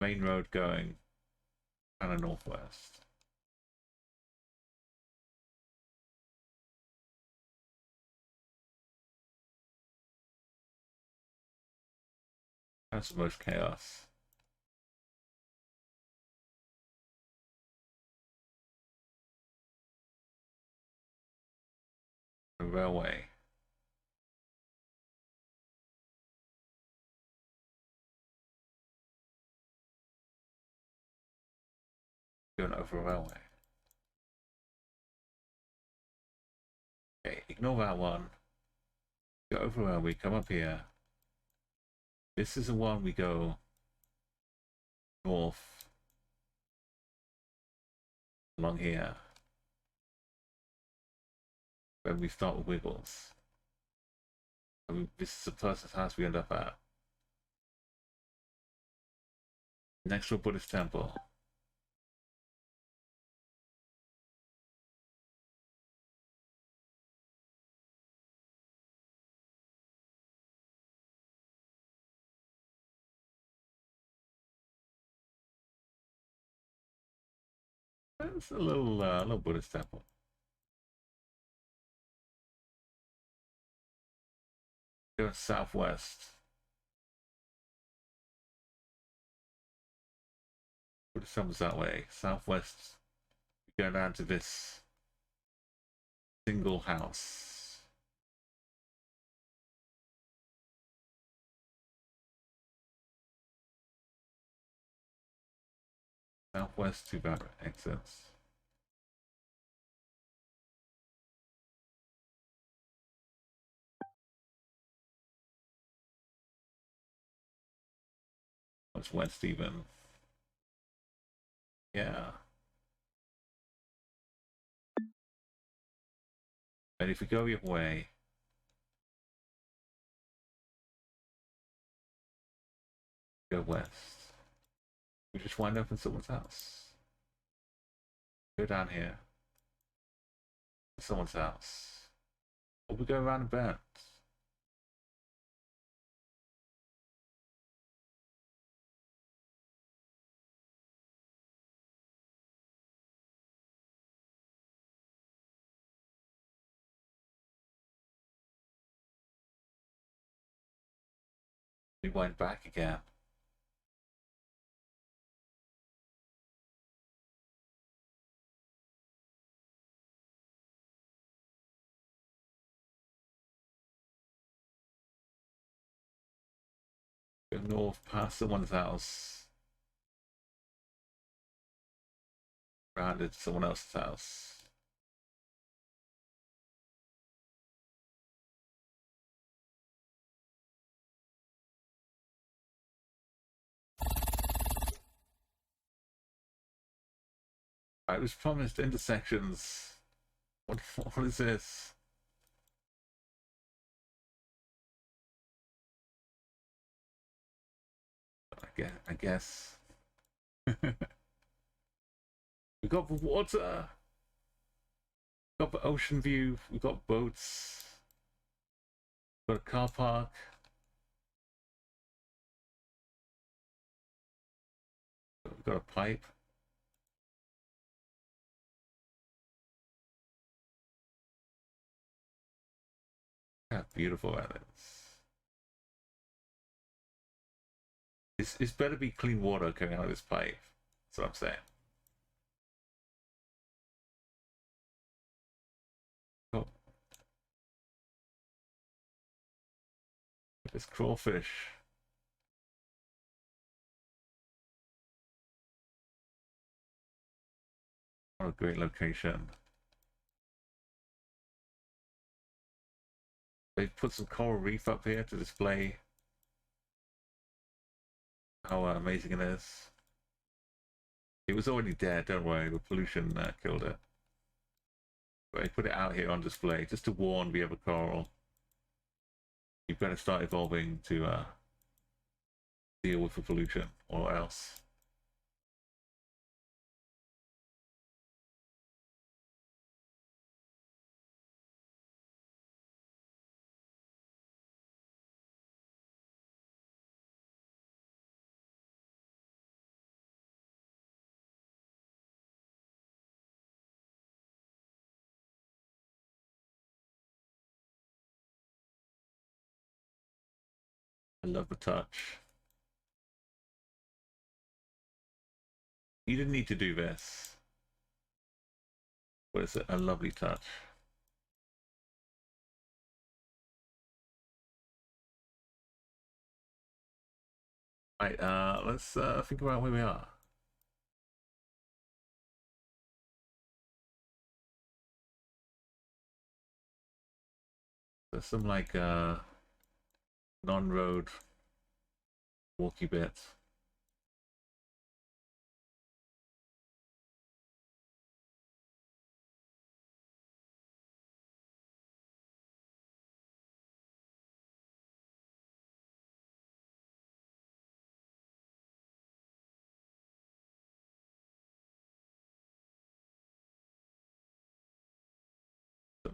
Main road going kind of northwest. That's the most chaos. The railway. Going over a railway. Okay, ignore that one. Go over a railway, come up here. This is the one we go north along here. When we start with Wiggles. I mean, this is the person's house we end up at. Next to a Buddhist temple. It's a little Buddhist temple. Go southwest. Buddhist temple's that way. Southwest. We go down to this single house. Southwest to that exits. What's west even? Yeah. And if we go your way, go west. We just wind up in someone's house. Go down here. Someone's house. Or we go around a bend. We wind back again. Go north past someone's house. Round into someone else's house. I was promised intersections. What is this? I guess. We got the water. We got the ocean view. We got boats. We got a car park. We got a pipe. How beautiful that is. It's better be clean water coming out of this pipe. That's what I'm saying. Oh. This crawfish. What a great location. They've put some coral reef up here to display how amazing it is. It was already dead, don't worry, the pollution killed it. But they put it out here on display just to warn we have a coral. You better start evolving to deal with the pollution, or else. I love the touch. You didn't need to do this, but it's a lovely touch. Right, let's think about where we are. There's some like non-road walky bits.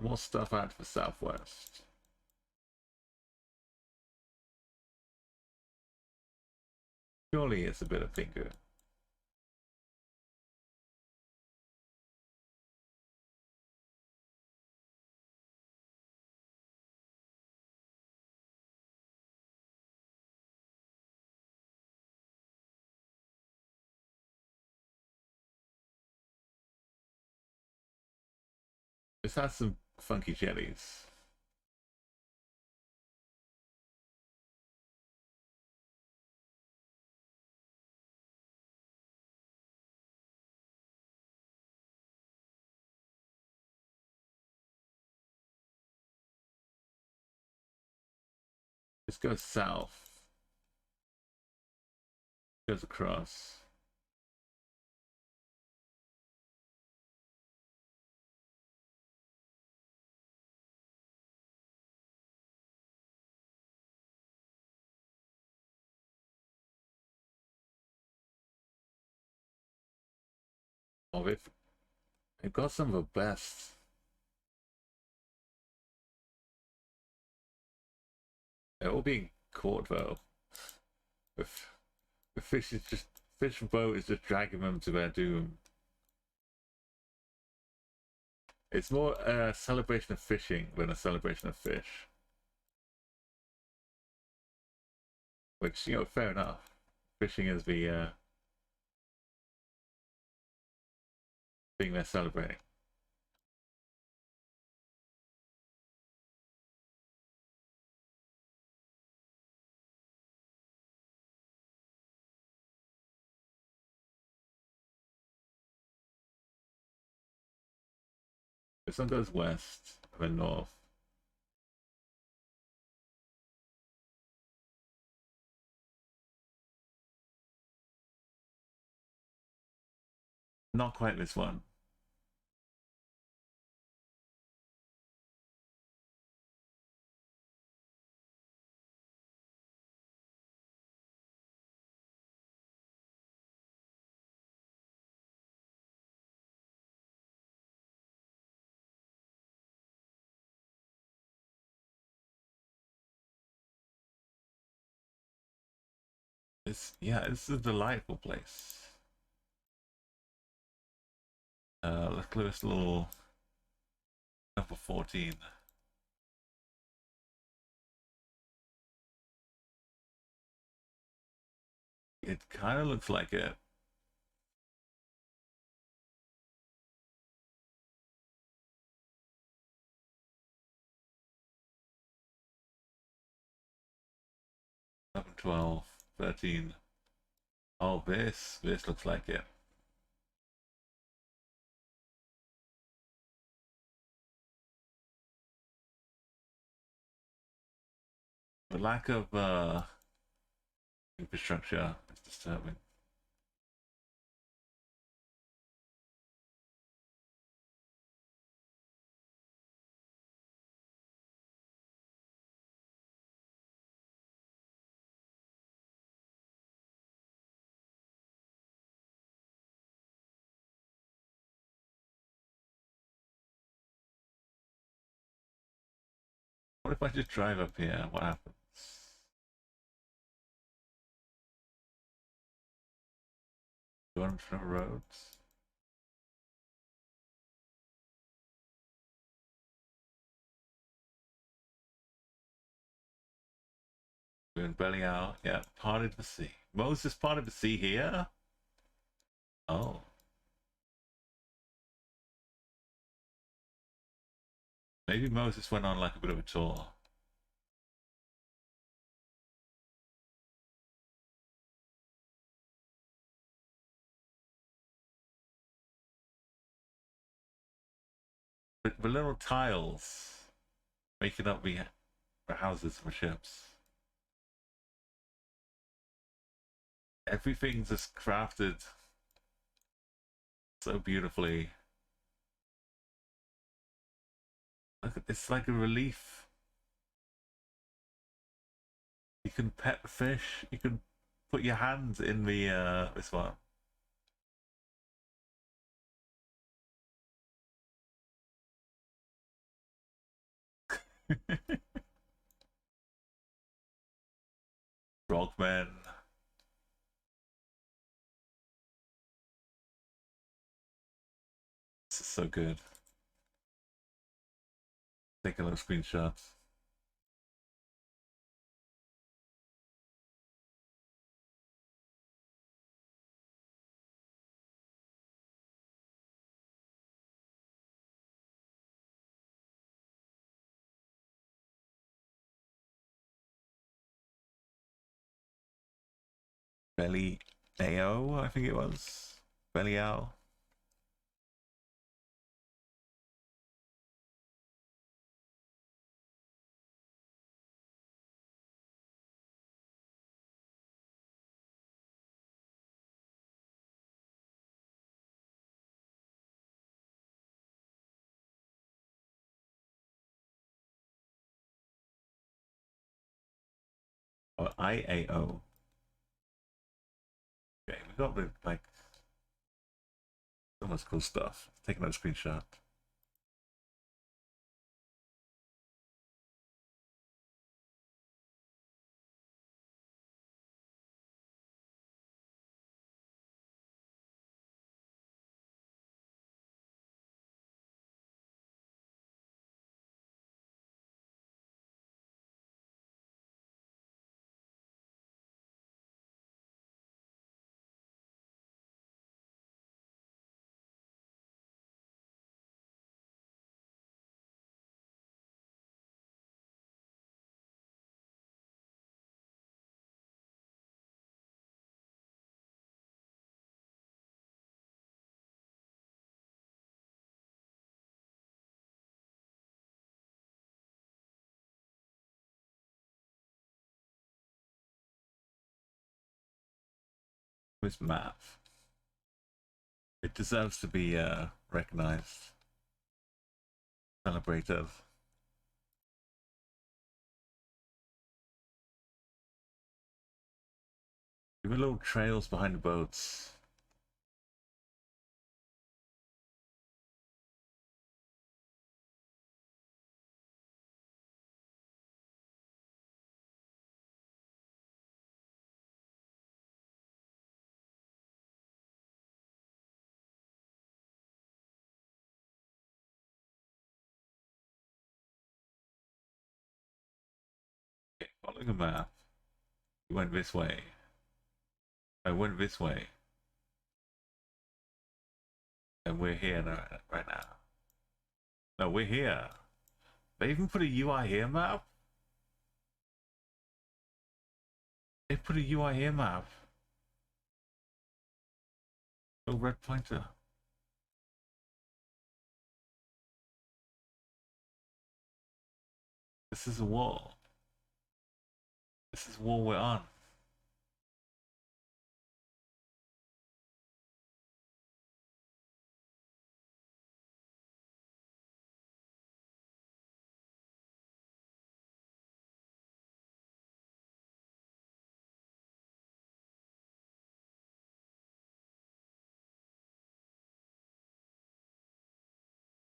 More stuff out to the southwest. Surely it's a bit of finger. This has some funky jellies. This goes south. Goes across. Oh, they've got some of the best. They're all being caught though. The fish is just fish boat is just dragging them to their doom. It's more a celebration of fishing than a celebration of fish. Which, you know, fair enough. Fishing is the thing they're celebrating. This one goes west, then north. Not quite this one. This is a delightful place. Let's do this little number 14. It kind of looks like it. Eleven, 12, 13. Oh, this looks like it. The lack of infrastructure is disturbing. What if I just drive up here? What happens? Go on to roads. We're in belly out. Yeah, parted the sea. Moses parted the sea here? Oh. Maybe Moses went on like a bit of a tour. The little tiles making up the houses for ships. Everything's just crafted so beautifully. Look, it's like a relief. You can pet the fish. You can put your hands in the this one. Frogmen. This is so good. Take a little screenshot. Belly AO, I think it was. Belly Owl. Oh, IAO. Okay, we got the like so much cool stuff. Take another screenshot. This map. It deserves to be recognized, celebrated. Even little trails behind the boats. Okay, following the map. We went this way. I went this way. And we're here now, right now. No, we're here. They even put a UI here map? They put a UI here map. Oh, red pointer. This is a wall. This is wall we're on.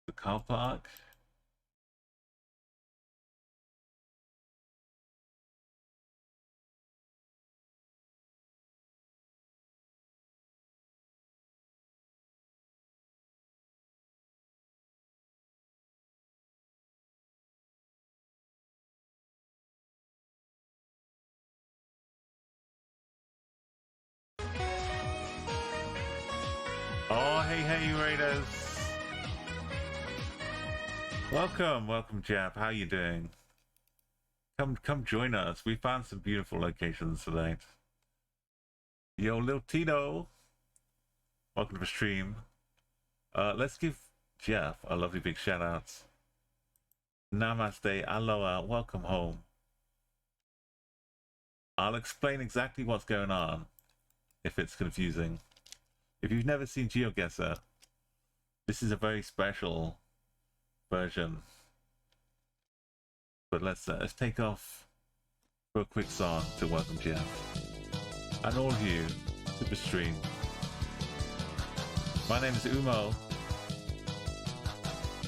The car park. Oh, hey, Raiders. Welcome, Jeff. How you doing? Come join us. We found some beautiful locations tonight. Yo, Lil Tito. Welcome to the stream. Let's give Jeff a lovely big shout out. Namaste, aloha, welcome home. I'll explain exactly what's going on if it's confusing. If you've never seen Geoguessr, this is a very special version. But let's take off for a quick song to welcome Jeff and all of you to the stream. My name is Umo,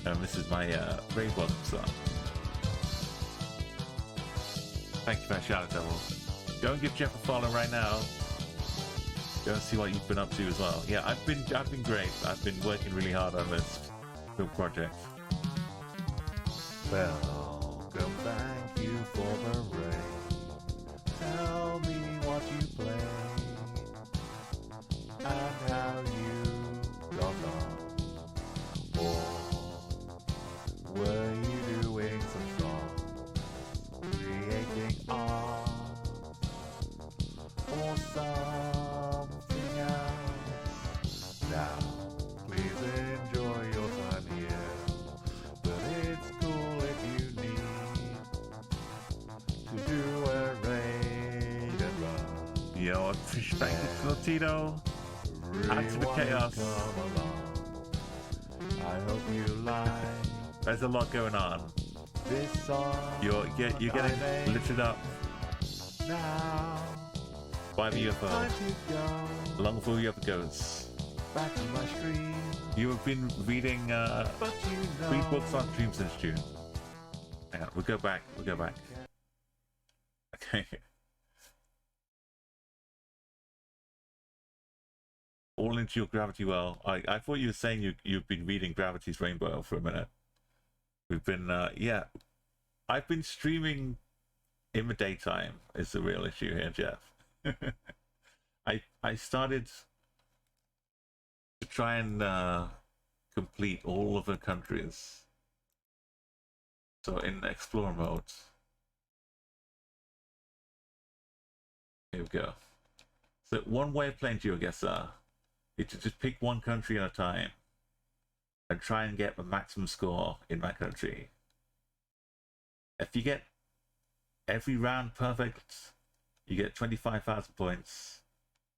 and this is my very welcome song. Thank you for that shout out, Devil. Go and give Jeff a follow right now. Go and see what you've been up to as well. Yeah, I've been great. I've been working really hard on this film project. Welcome, thank you for the rain. Tell me what you played and how you got on. Or were you doing some songs, creating art, or something else? Now, please enjoy your time here, but it's cool if you need to do a raid and run. Yo, thank you, Tito. Add to the chaos. I hope you like. There's a lot going on. This song. You're getting lifted up now by the UFO. Long before the UFO goes. Back to my stream. You have been reading three books on stream since June. Hang on, we'll go back. Okay. All into your Gravity Well. I thought you were saying you've been reading Gravity's Rainbow for a minute. We've been, yeah. I've been streaming in the daytime is the real issue here, Jeff. I started to try and complete all of the countries. So in Explorer mode. Here we go. So one way of playing Geoguessr is to just pick one country at a time and try and get the maximum score in that country. If you get every round perfect, you get 25,000 points,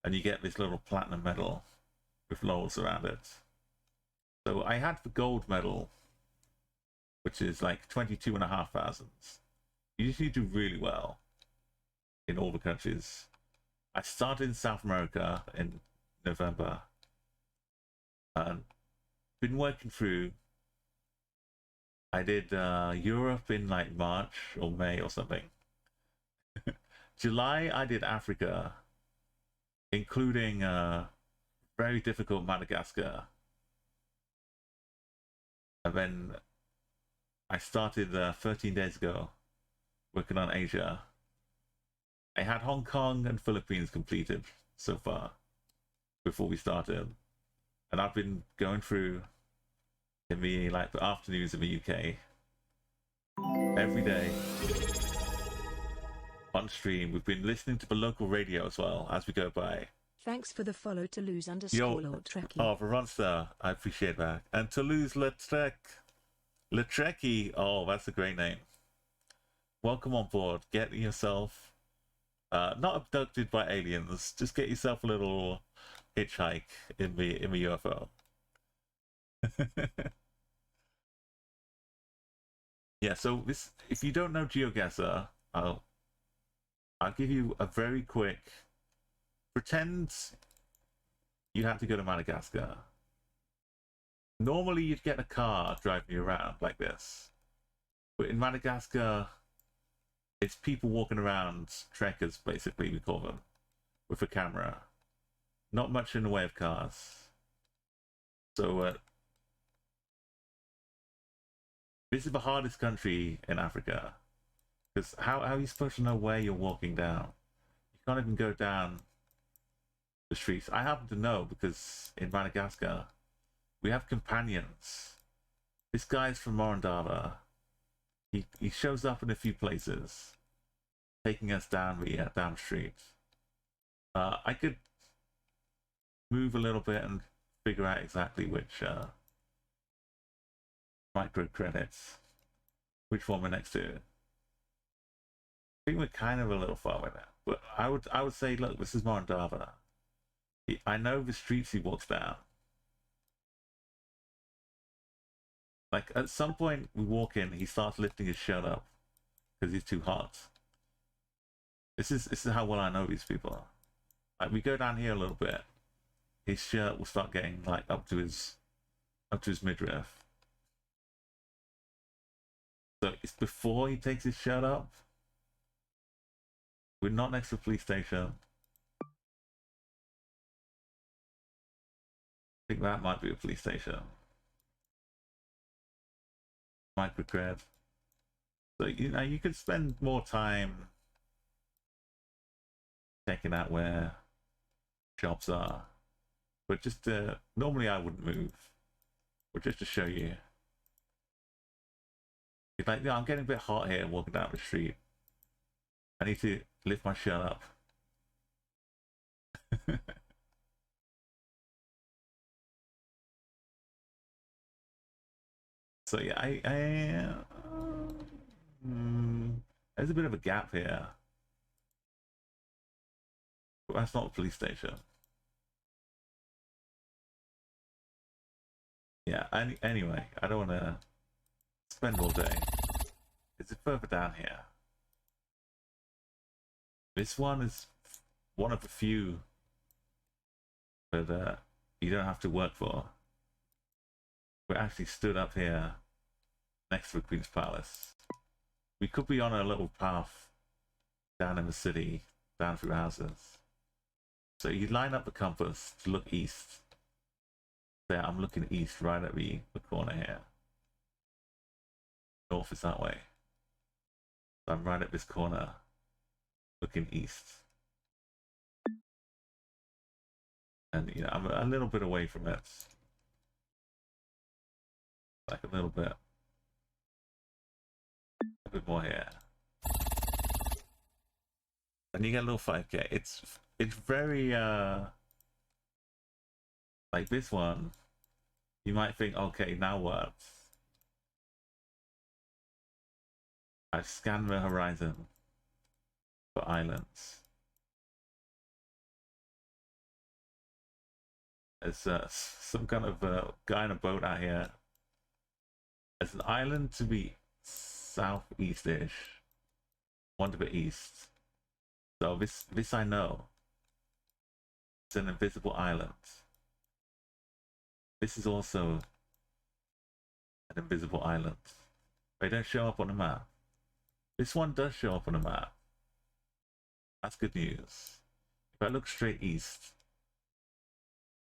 and you get this little platinum medal with laurels around it. So I had the gold medal, which is like 22,500. You usually do really well in all the countries. I started in South America in November and been working through. I did Europe in like March or May or something. July I did Africa, including very difficult Madagascar. And then I started 13 days ago working on Asia. I had Hong Kong and Philippines completed so far before we started. And I've been going through in the like the afternoons in the UK every day on stream. We've been listening to the local radio as well as we go by. Thanks for the follow, Toulouse_Lautrec. Oh, Veronsta, I appreciate that. And Toulouse-Lautrec. Lautrecki, oh, that's a great name. Welcome on board. Get yourself not abducted by aliens. Just get yourself a little hitchhike in the UFO. Yeah, so this, if you don't know Geoguessr, I'll give you a very quick. Pretend you have to go to Madagascar. Normally you'd get a car driving you around like this, but in Madagascar it's people walking around, trekkers basically we call them, with a camera. Not much in the way of cars. So this is the hardest country in Africa, because how are you supposed to know where you're walking down? You can't even go down the streets. I happen to know because in Madagascar we have companions. This guy's from Morondava. He shows up in a few places, taking us down the down street. I could move a little bit and figure out exactly which microcredits, which one we're next to. I think we're kind of a little far away now, but I would say, look, this is Morondava. I know the streets he walks down. Like at some point we walk in, he starts lifting his shirt up because he's too hot. This is how well I know these people. Like we go down here a little bit, his shirt will start getting like up to his midriff. So it's before he takes his shirt up. We're not next to a police station. I think that might be a police station. Microcred. So you know you could spend more time checking out where shops are, but just normally I wouldn't move, but just to show you. It's like, yeah, I'm getting a bit hot here walking down the street. I need to lift my shirt up. So yeah, there's a bit of a gap here. But that's not a police station. Yeah, anyway, I don't want to spend all day. Is it further down here? This one is one of the few that you don't have to work for. We're actually stood up here next to the Queen's Palace. We could be on a little path down in the city, down through houses. So you line up the compass to look east. There, I'm looking east right at the corner here. North is that way. So I'm right at this corner, looking east. And you know, I'm a little bit away from it. Like a little bit. A bit more here. And you get a little 5k. It's very like this one, you might think, okay, now what? I've scanned the horizon for islands. There's some kind of guy in a boat out here. There's an island to be southeast-ish, one to the east. So this I know. It's an invisible island. This is also an invisible island. They don't show up on the map. This one does show up on the map. That's good news. If I look straight east,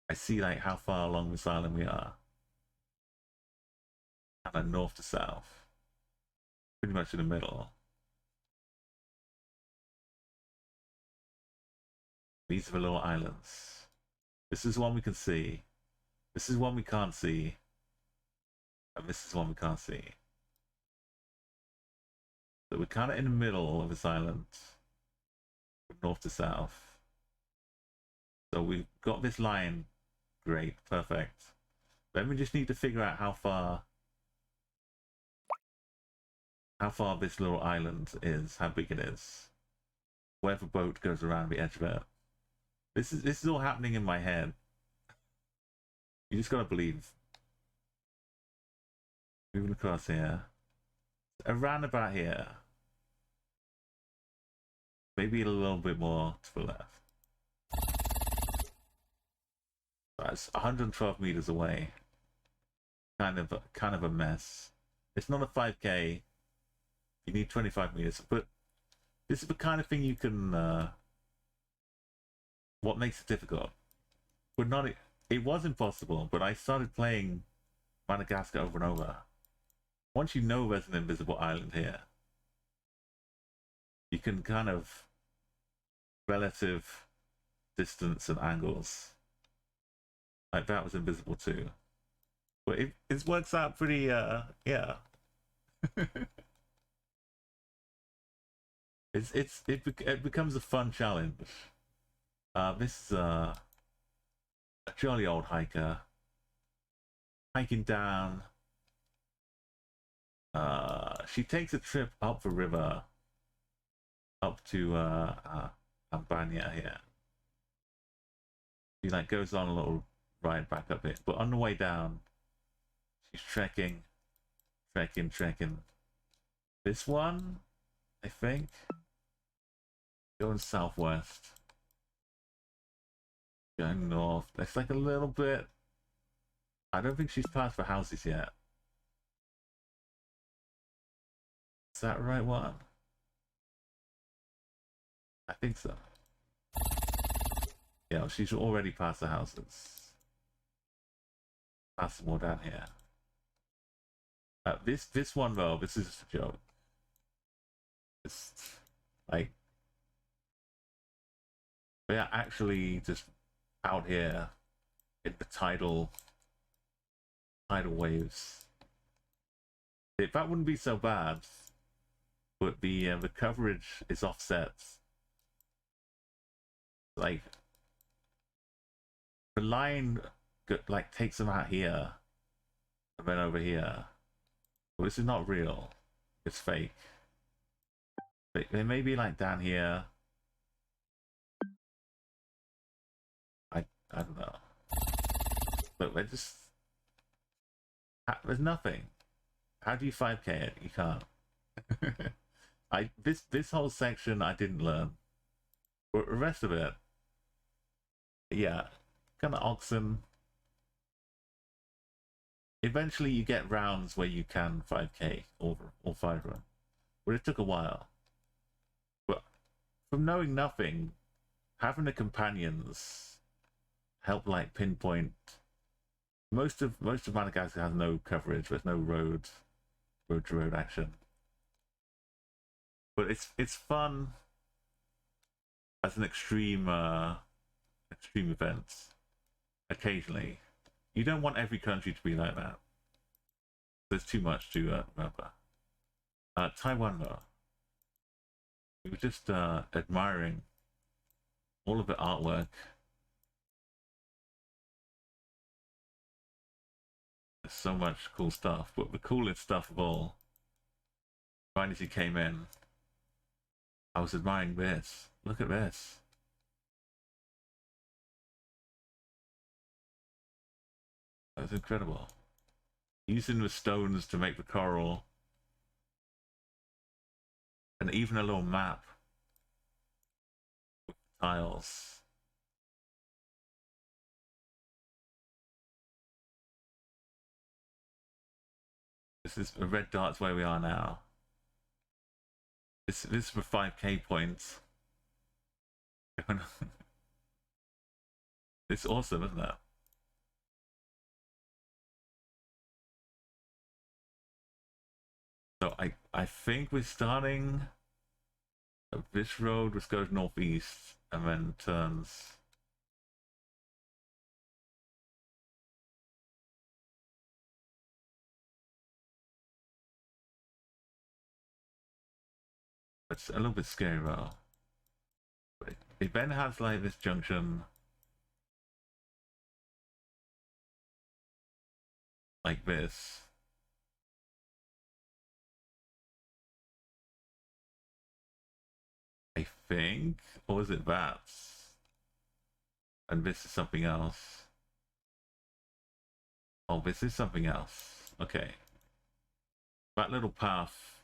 I see like how far along this island we are. And then north to south. Pretty much in the middle. These are the little islands. This is one we can see. This is one we can't see. And this is one we can't see. So we're kind of in the middle of this island. From north to south. So we've got this line. Great, perfect. Then we just need to figure out how far this little island is, how big it is. Where the boat goes around the edge of it. This is all happening in my head. You just gotta believe. Moving across here. Around about here. Maybe a little bit more to the left. That's 112 meters away. Kind of a mess. It's not a 5k. You need 25 meters, but this is the kind of thing you can. What makes it difficult? But not. It was impossible, but I started playing Madagascar over and over. Once you know there's an invisible island here, you can kind of relative distance and angles. Like that was invisible too. But it works out pretty, yeah. It becomes a fun challenge. This is a jolly old hiker hiking down. She takes a trip up the river, up to Albania here. She like goes on a little ride back up it, but on the way down, she's trekking. This one, I think, going southwest, going north. It's like a little bit. I don't think she's passed the houses yet. Is that the right one? I think so. Yeah, she's already past the houses. Past some more down here. This one though, this is just a joke. It's like we are actually just out here in the tidal waves. That wouldn't be so bad, but the coverage is offset. Like the line like takes them out here and then over here. Well, this is not real. It's fake. They may be like down here. I don't know. But they're just there's nothing. How do you 5K it? You can't. This whole section I didn't learn. But the rest of it, yeah, kind of oxen. Eventually you get rounds where you can 5K or 5 run. But it took a while. But from knowing nothing, having the companions help like pinpoint. Most of Madagascar has no coverage. There's no road to road action. But it's fun as an extreme event. Occasionally, you don't want every country to be like that. There's too much to remember. Taiwan though, we were just admiring all of the artwork. There's so much cool stuff, but the coolest stuff of all, right as you came in, I was admiring this. Look at this. That's incredible. Using the stones to make the coral. And even a little map with tiles. This is the red dart's where we are now. This is for 5K points. It's awesome, isn't it? So I think we're starting this road, which goes northeast and then turns. It's a little bit scary though. But it then has like this junction like this. I think, or is it that? And this is something else. Oh, this is something else. Okay. That little path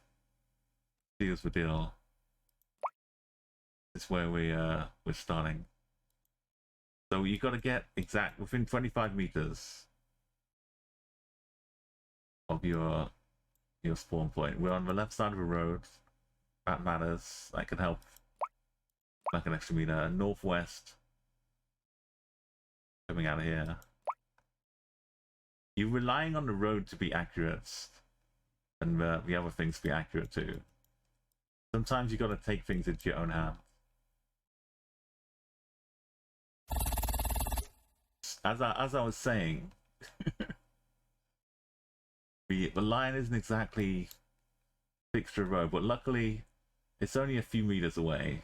seals the deal. It's where we're starting. So you got to get exact within 25 meters of your spawn point. We're on the left side of the road. That matters. That can help. Like an extra meter. Northwest. Coming out of here. You're relying on the road to be accurate, and the other things to be accurate too. Sometimes you got to take things into your own hands. as I was saying, the line isn't exactly fixed to a road, but luckily it's only a few meters away.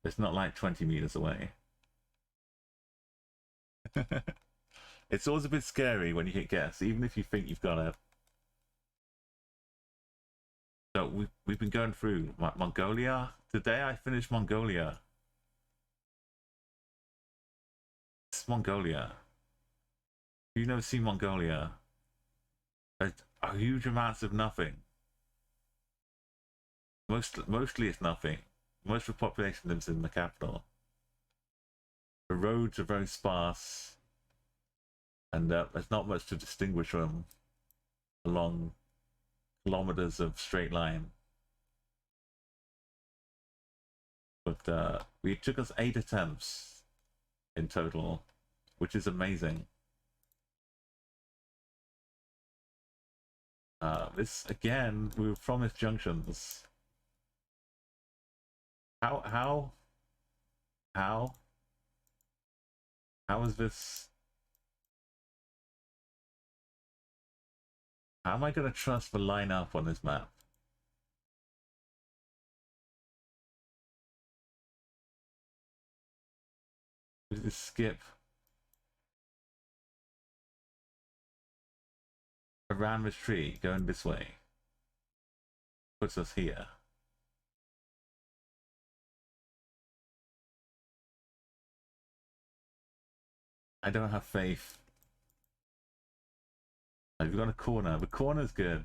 It's not like 20 meters away. It's always a bit scary when you hit guess, even if you think you've got it. So we've been going through Mongolia. Today I finished Mongolia. It's Mongolia. You've never seen Mongolia. There's a huge amounts of nothing. Mostly it's nothing. Most of the population lives in the capital. The roads are very sparse, and there's not much to distinguish them along kilometers of straight line. But it took us 8 attempts in total, which is amazing. This again, we were promised junctions. How is this? How am I going to trust the lineup on this map? Just skip around this tree, going this way. Puts us here. I don't have faith. We've got a corner. The corner's good.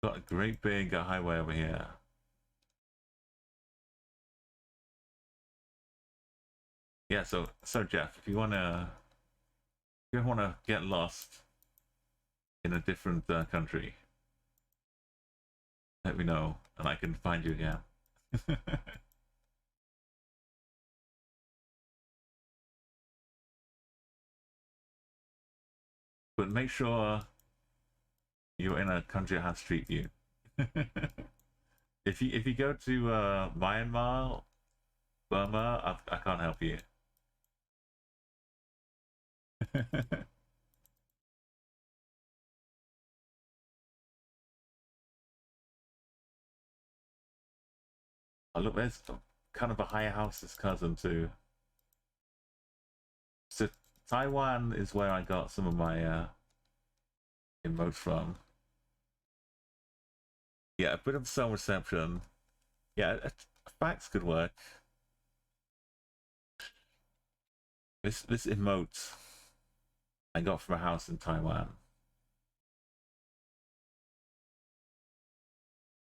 Got a great big highway over here. Yeah, so Jeff, if you wanna get lost in a different country, let me know and I can find you again. But make sure you're in a country that has street view. If you go to Myanmar, Burma, I can't help you. Oh look, there's kind of a higher house's cousin too. So Taiwan is where I got some of my emotes from. Yeah, a bit of cell reception. Yeah, fax could work. This emote I got from a house in Taiwan.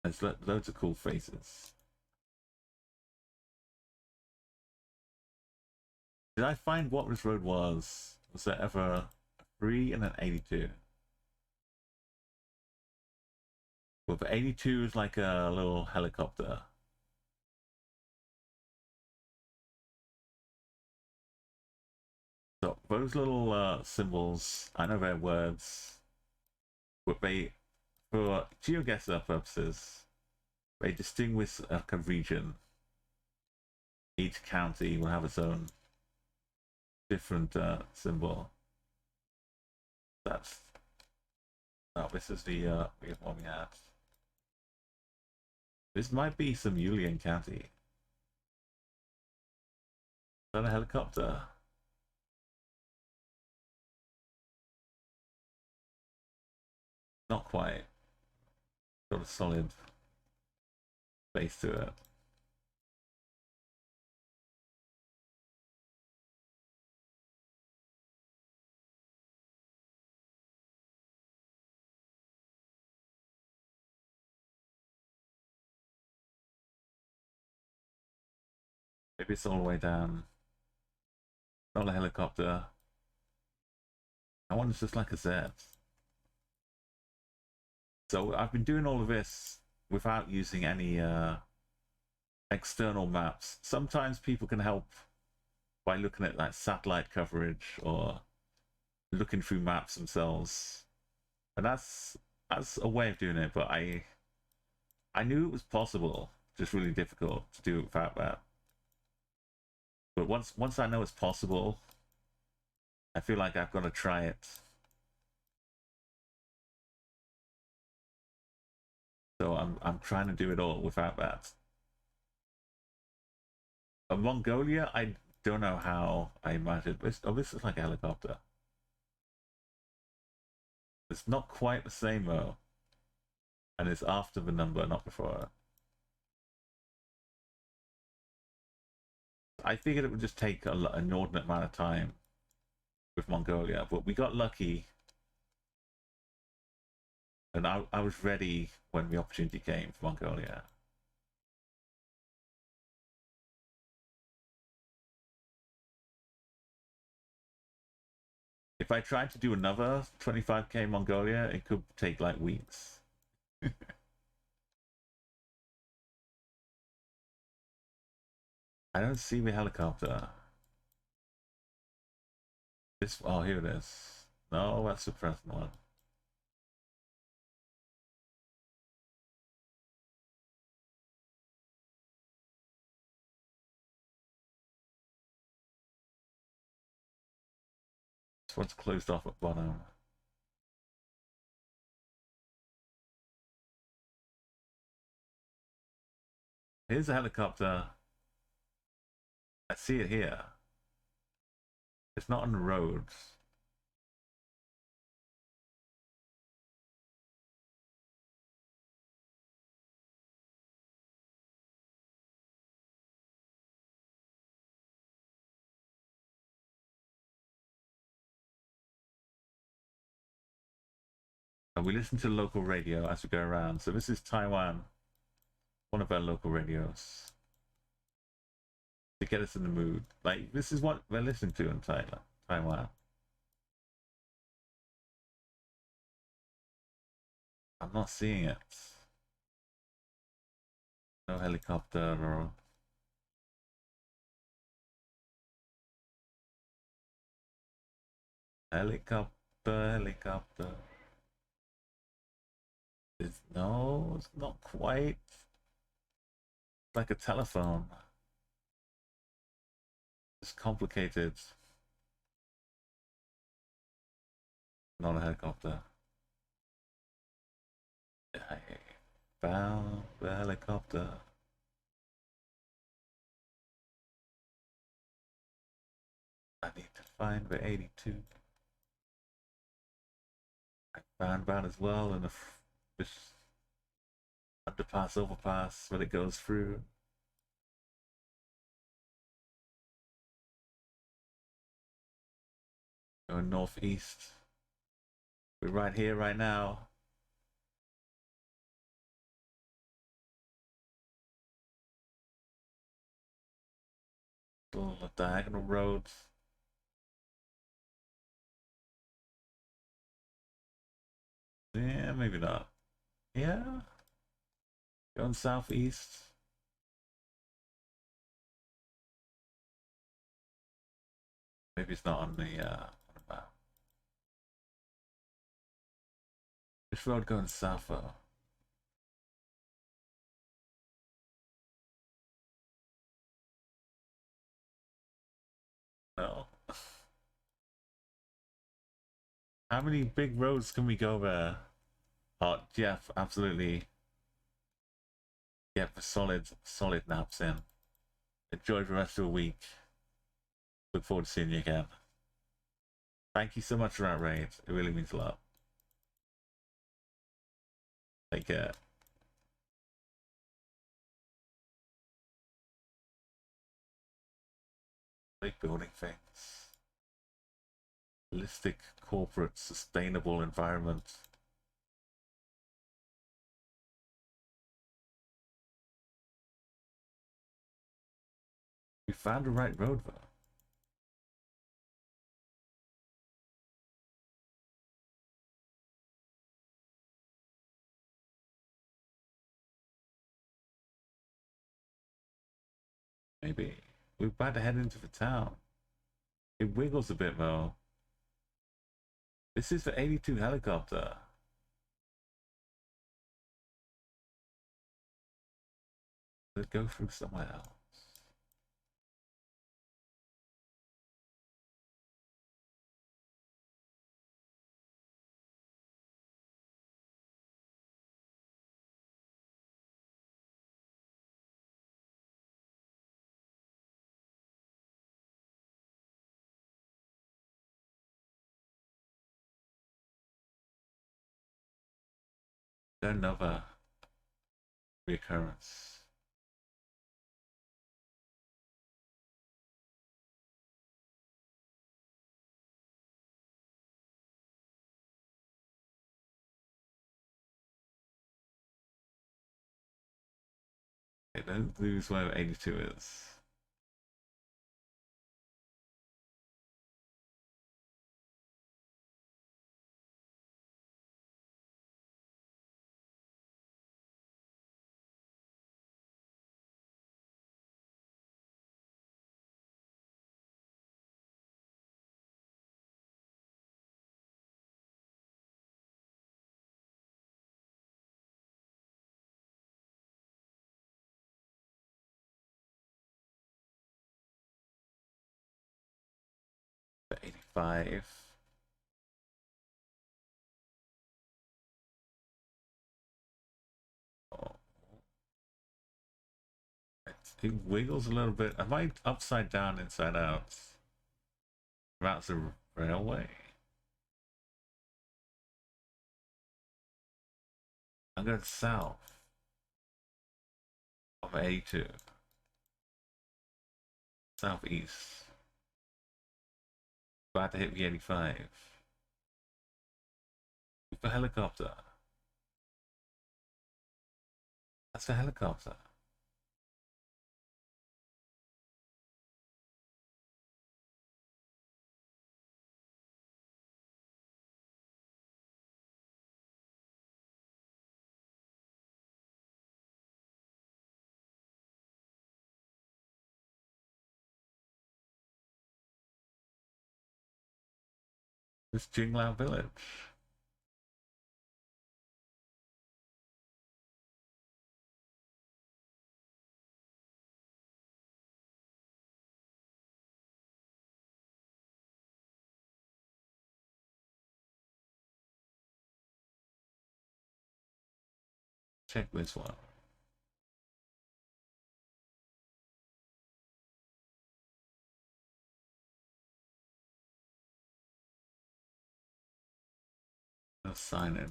There's loads of cool faces. Did I find what this road was? Was there ever a 3 and an 82? Well, the 82 is like a little helicopter. So those little symbols, I know they're words, but they, for Geoguessr purposes, they distinguish a region. Each county will have its own different symbol. That's this is the one we have. This might be some Yulian County. Is that a helicopter? Not quite. Got a solid base to it. Maybe it's all the way down. Not a helicopter. That one's just like a Z. So I've been doing all of this without using any external maps. Sometimes people can help by looking at like satellite coverage or looking through maps themselves. And that's a way of doing it, but I knew it was possible, just really difficult to do it without that. But once I know it's possible, I feel like I've got to try it. So I'm trying to do it all without that. Mongolia, I don't know how I imagine. This is like a helicopter. It's not quite the same though. And it's after the number, not before. I figured it would just take an inordinate amount of time with Mongolia, but we got lucky. And I was ready when the opportunity came for Mongolia. If I tried to do another 25k Mongolia, it could take like weeks. I don't see the helicopter. Oh, here it is. No, that's the present one. This one's closed off at bottom. Here's a helicopter. I see it here. It's not on the roads. And we listen to local radio as we go around. So this is Taiwan, one of our local radios, to get us in the mood. Like, this is what we're listening to in Taiwan. I'm not seeing it. No helicopter or... Helicopter. No, it's not quite. It's like a telephone. It's complicated. Not a helicopter. I found the helicopter. I need to find the 82. I found that as well in this underpass, overpass, when it goes through. Going northeast. We're right here, right now. Little diagonal roads. Yeah, maybe not. Yeah. Going southeast. Maybe it's not on the map. Which road going south though? No. How many big roads can we go there? Oh, Jeff, absolutely. Get the solid naps in. Enjoy the rest of the week. Look forward to seeing you again. Thank you so much for that raid. It really means a lot. Take care. Like building things. Holistic, corporate, sustainable environment. We found the right road though. Maybe. We're about to head into the town. It wiggles a bit though. This is the 82 helicopter. Let's go through somewhere else. Another reoccurrence. Okay, don't lose where 82 is. The 85. Oh. It wiggles a little bit. Am I upside down, inside out? That's a railway. I'm going south of A2. Southeast. About to hit the 85. The helicopter. That's the helicopter. It's Jinglao Village. Check this one. The signage.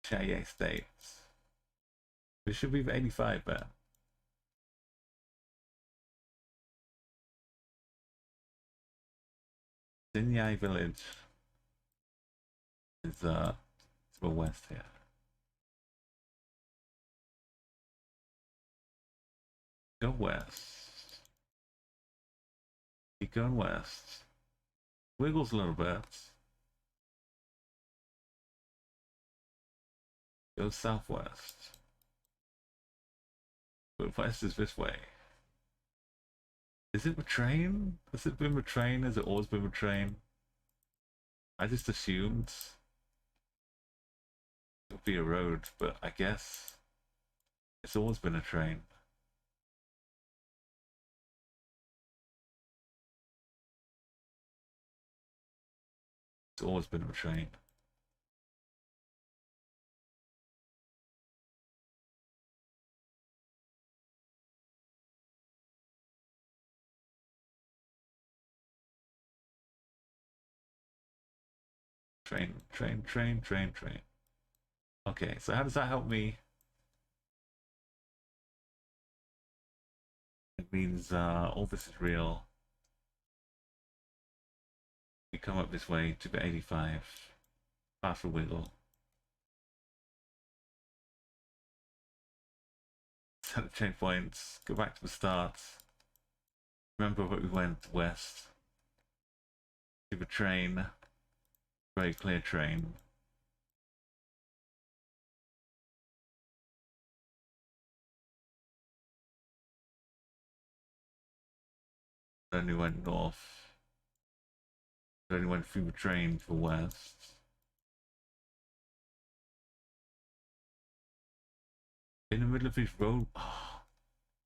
Chaye States. It should be 85 there. Dinyai Village is to the west here. Go west. Keep going west. Wiggles a little bit. Go southwest. But west is this way. Is it a train? Has it been a train? Has it always been a train? I just assumed it would be a road, but I guess it's always been a train. It's always been a train. Train. Okay, so how does that help me? It means all this is real. We come up this way to the 85. Faster wiggle. Set the checkpoints. Go back to the start. Remember that we went west. To the train. Very clear train. Then we went north. Then we went through the train for west. In the middle of this road. Oh,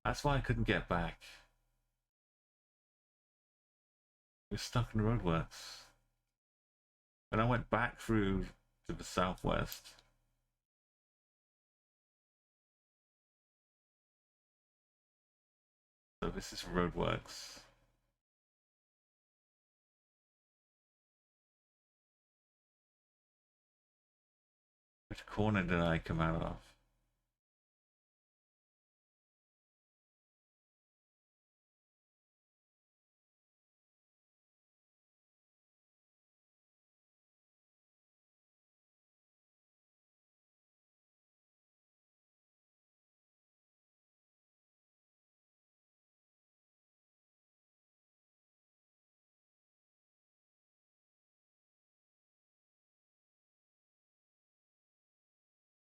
that's why I couldn't get back. We're stuck in the roadworks. And I went back through to the southwest. So this is roadworks. Which corner did I come out of?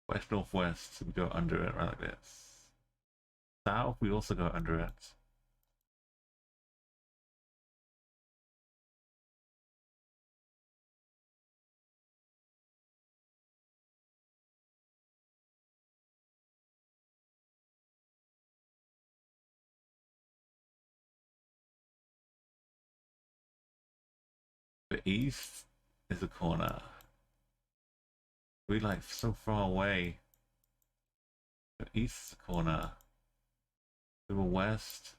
West northwest, we go under it right like this. South, we also go under it. The east is a corner. We like so far away. The east is a corner. To the west.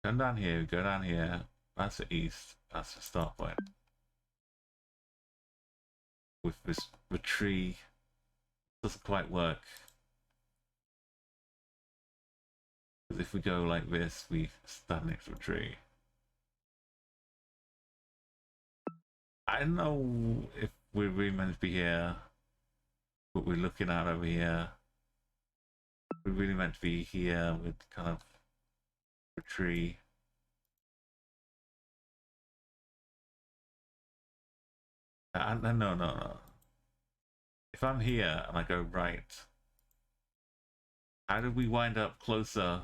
Come down here, go down here. That's the east. That's the start point. With this, the tree doesn't quite work. Because if we go like this, we stand next to a tree. I don't know if we're really meant to be here. What we're looking at over here. We're really meant to be here with kind of a tree. No. If I'm here and I go right, how did we wind up closer?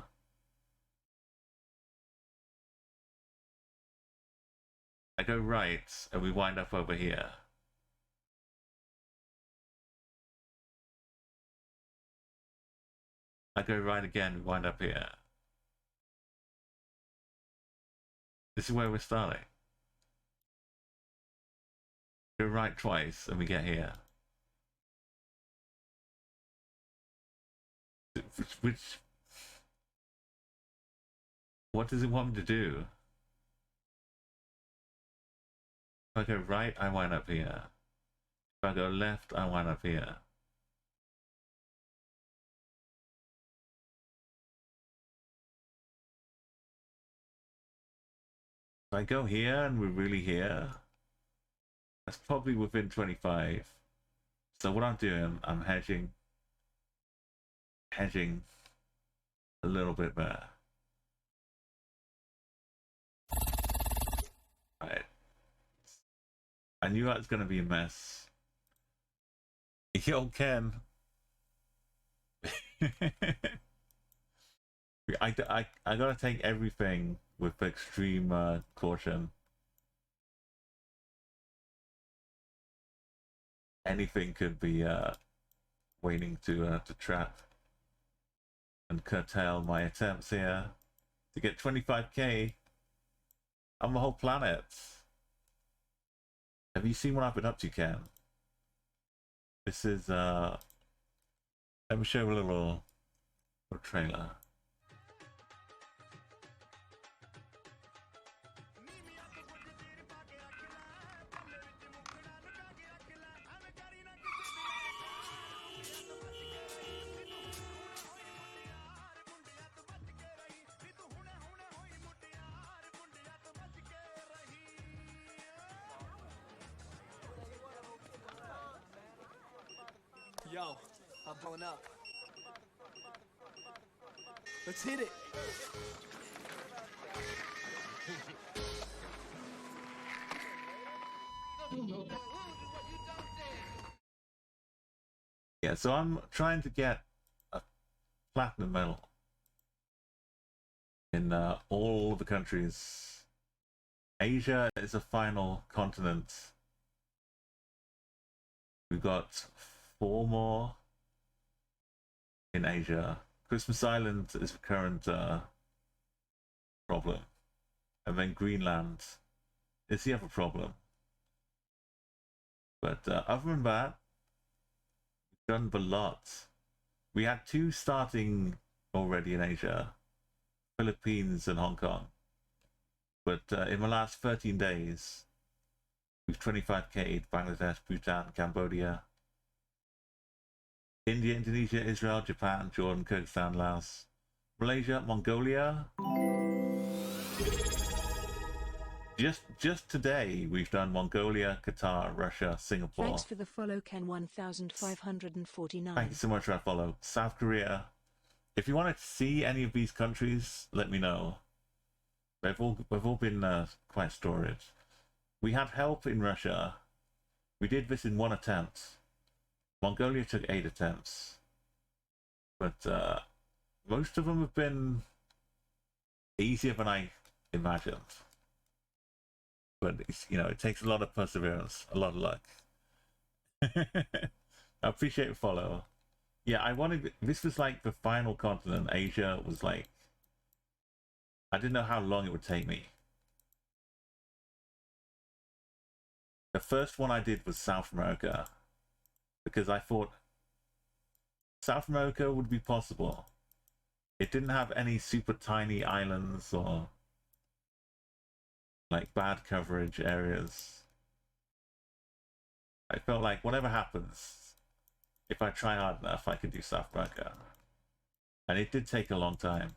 I go right and we wind up over here. I go right again, we wind up here. This is where we're starting. Go right twice and we get here. Which what does it want me to do? If I go right, I wind up here. If I go left, I wind up here. If I go here and we're really here, that's probably within 25. So what I'm doing, I'm hedging a little bit there. Right. I knew that was going to be a mess. Yo, Ken. I gotta take everything with extreme caution. Anything could be waiting to trap and curtail my attempts here to get 25k on the whole planet. Have you seen what I've been up to, Ken? This is let me show you a little trailer. Yo, I'm pulling up. Let's hit it. Yeah, so I'm trying to get a platinum medal in all the countries. Asia is a final continent. We've got 4 more in Asia. Christmas Island is the current problem. And then Greenland is the other problem. But other than that, we've done a lot. We had 2 starting already in Asia, Philippines and Hong Kong. But in the last 13 days, we've 25k'd Bangladesh, Bhutan, Cambodia, India, Indonesia, Israel, Japan, Jordan, Kyrgyzstan, Laos, Malaysia, Mongolia. Just today, we've done Mongolia, Qatar, Russia, Singapore. Thanks for the follow, Ken 1549. Thank you so much for that follow. South Korea. If you want to see any of these countries, let me know. They've all been quite storied. We had help in Russia. We did this in 1 attempt. Mongolia took 8 attempts. But most of them have been easier than I imagined. But it's, you know, it takes a lot of perseverance, a lot of luck. I appreciate the follow. Yeah, I wanted, this was like the final continent. Asia was like, I didn't know how long it would take me. The first one I did was South America, because I thought South America would be possible. It didn't have any super tiny islands or like bad coverage areas. I felt like whatever happens, if I try hard enough, I could do South America. And it did take a long time.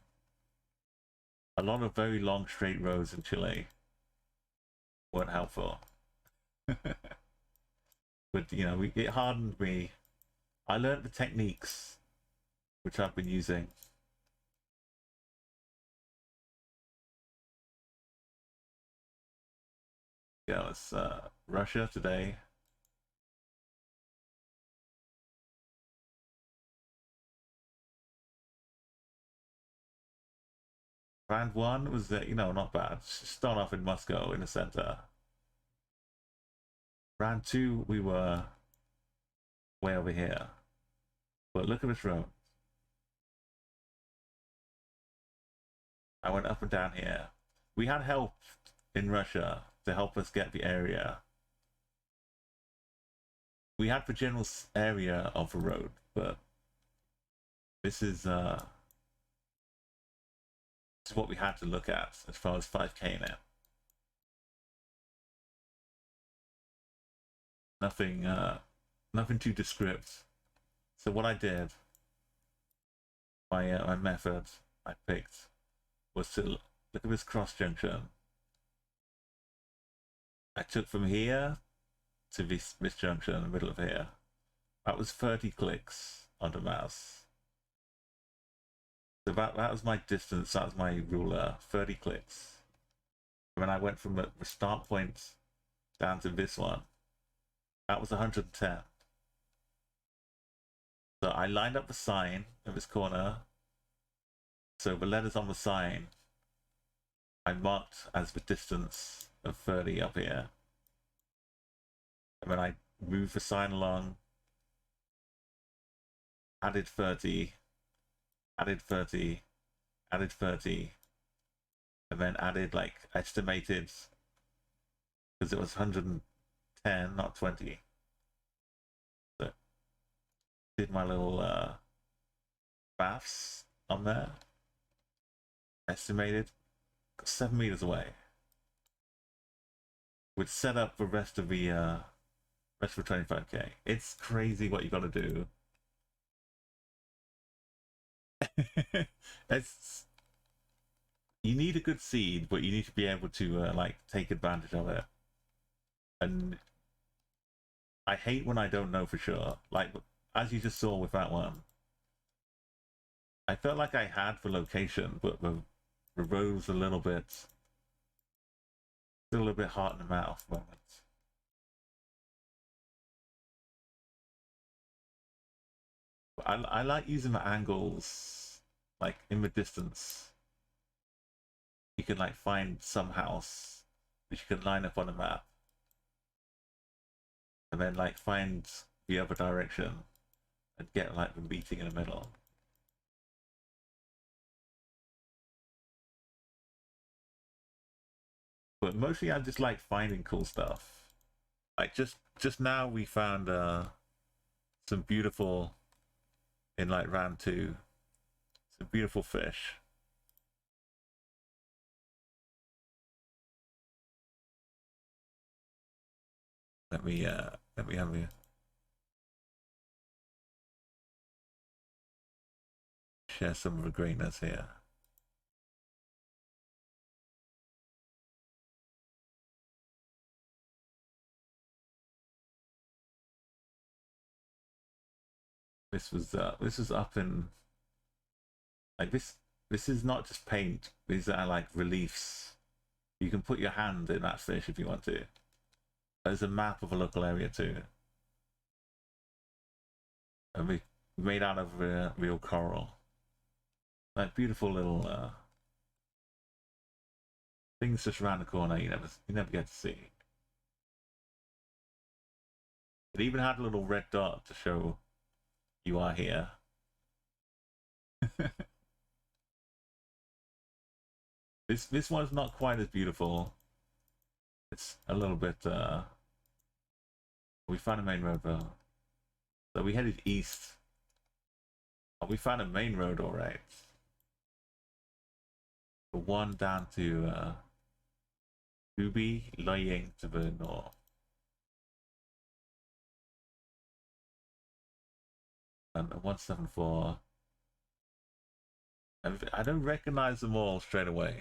A lot of very long straight roads in Chile weren't helpful. But, you know, it hardened me. I learned the techniques, which I've been using. Yeah, it's Russia today. Round 1 was, you know, not bad. Start off in Moscow in the center. Round 2, we were way over here. But look at this road. I went up and down here. We had help in Russia to help us get the area. We had the general area of the road, but this is what we had to look at as far as 5K now. Nothing too descriptive. So what I did, my method I picked was to look at this cross junction. I took from here to this junction in the middle of here. That was 30 clicks on the mouse. So that was my distance, that was my ruler, 30 clicks. And when I went from the start point down to this one, that was 110. So I lined up the sign in this corner. So the letters on the sign, I marked as the distance of 30 up here. And then I moved the sign along, added 30, added 30, added 30, and then added like estimated, because it was 110, not 20. So did my little maths on there. Estimated 7 meters away. Would set up the rest of the 25K. It's crazy what you got to do. You need a good seed, but you need to be able to like take advantage of it. And I hate when I don't know for sure. Like as you just saw with that one, I felt like I had the location, but the road was still a little bit hot in the mouth moment. I like using the angles, like in the distance. You can like find some house which you can line up on a map, and then like find the other direction and get like the meeting in the middle. But mostly I just like finding cool stuff. Like just now we found some beautiful in like round 2. Some beautiful fish. Let me have you share some of the greatness here. This was up in like this is not just paint, these are like reliefs. You can put your hand in that fish if you want to. There's a map of a local area too. And we made out of real coral. Like beautiful little things just around the corner you never get to see. It even had a little red dot to show you are here. This one's not quite as beautiful. It's a little bit we found a main road though. So we headed east. Oh, we found a main road alright. The one down to Ubi, lying to the north. And 174. I don't recognize them all straight away.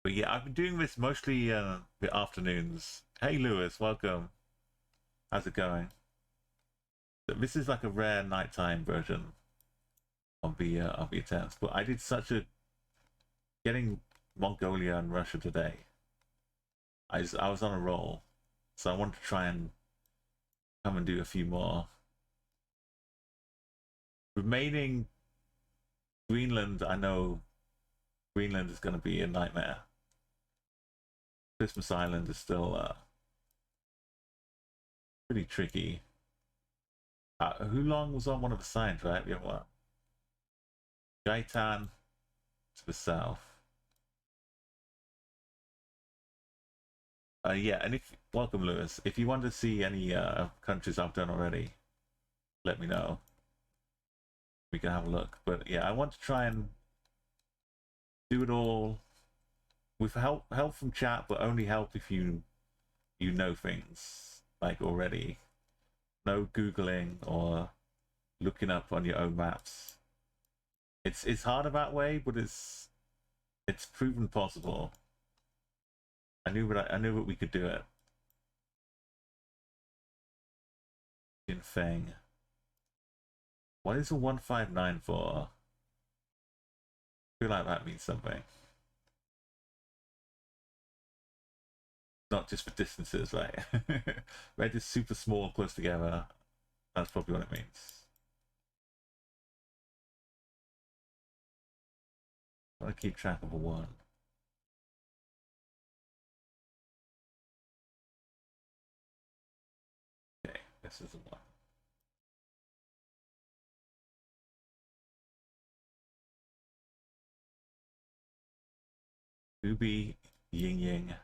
But yeah, I've been doing this mostly the afternoons. Hey Lewis, welcome. How's it going? So this is like a rare nighttime version of the attempts, but I did such a getting Mongolia and Russia today. I was on a roll, so I wanted to try and come and do a few more. Remaining Greenland, I know Greenland is going to be a nightmare. Christmas Island is still pretty tricky. Who long was on one of the signs, right? We have what? Gaitan to the south. Yeah, and welcome Lewis. If you want to see any countries I've done already, let me know. We can have a look. But yeah, I want to try and do it all with help from chat, but only help if you know things like already. No googling or looking up on your own maps. It's harder that way, but it's proven possible. I knew that we could do it. In Feng. What is a 159 for? I feel like that means something. Not just for distances, right? Red is super small, close together. That's probably what it means. I want to keep track of a 1. Okay, this is a 1. Ubi, Ying Ying.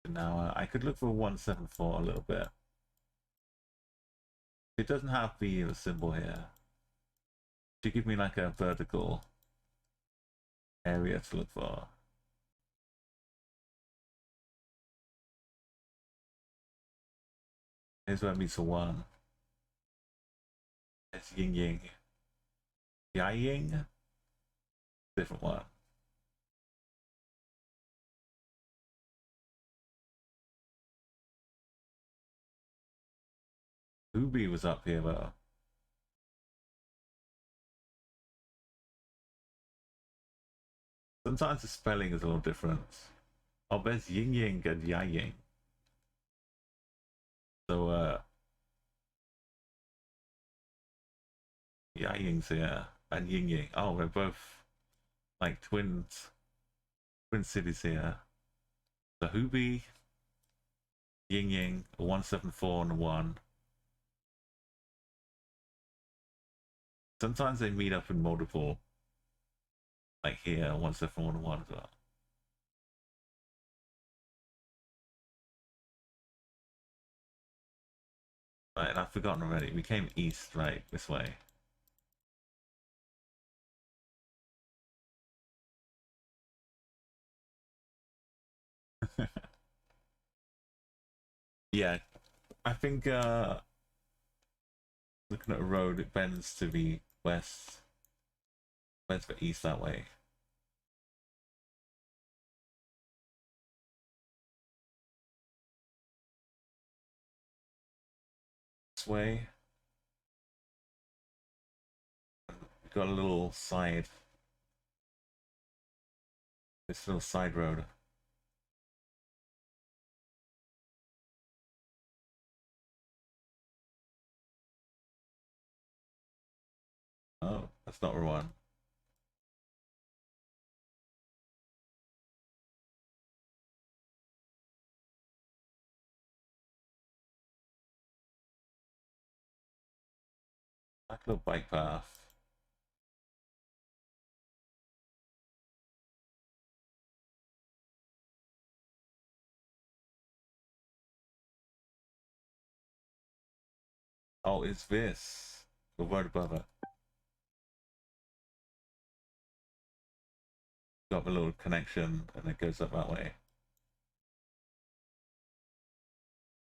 Now I could look for 174 a little bit. It doesn't have the symbol here. To give me like a vertical area to look for. Here's where it meets a 1. It's Ying Ying. Ying? Different one. Ubi was up here though. Sometimes the spelling is a little different. Oh, there's Ying Ying and Ying. So Ying's here and Ying Ying. Oh, they're both like twin cities here. So Hubi, Ying Ying, a 174 and a 1. Sometimes they meet up in multiple Like here, 1711 as well. Right, and I've forgotten already. We came east, right, this way. Yeah, I think looking at a road, it bends to the west, bends for east that way. This way, we've got a little side, this little side road. Oh, that's not the one. Like a little bike path. Oh, it's this. The word above it. Got a little connection and it goes up that way.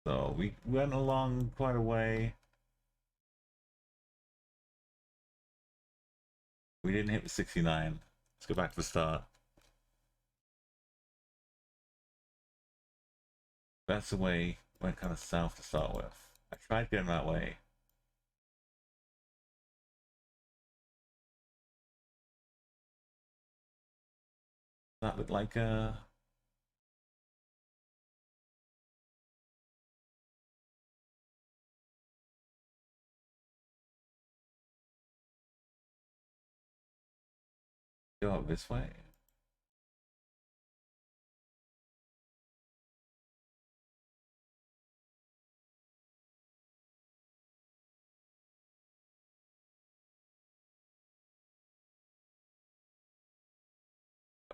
So we went along quite a way. We didn't hit the 69. Let's go back to the start. That's the way. Went kind of south to start with. I tried going that way. That looked like a... Go up this way.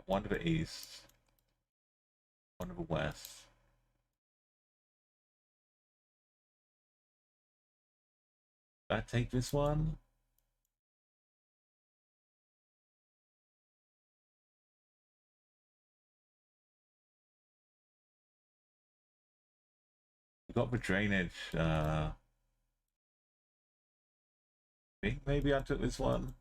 One to the east. One to the west. Did I take this one? We got the drainage. I think maybe I took this one.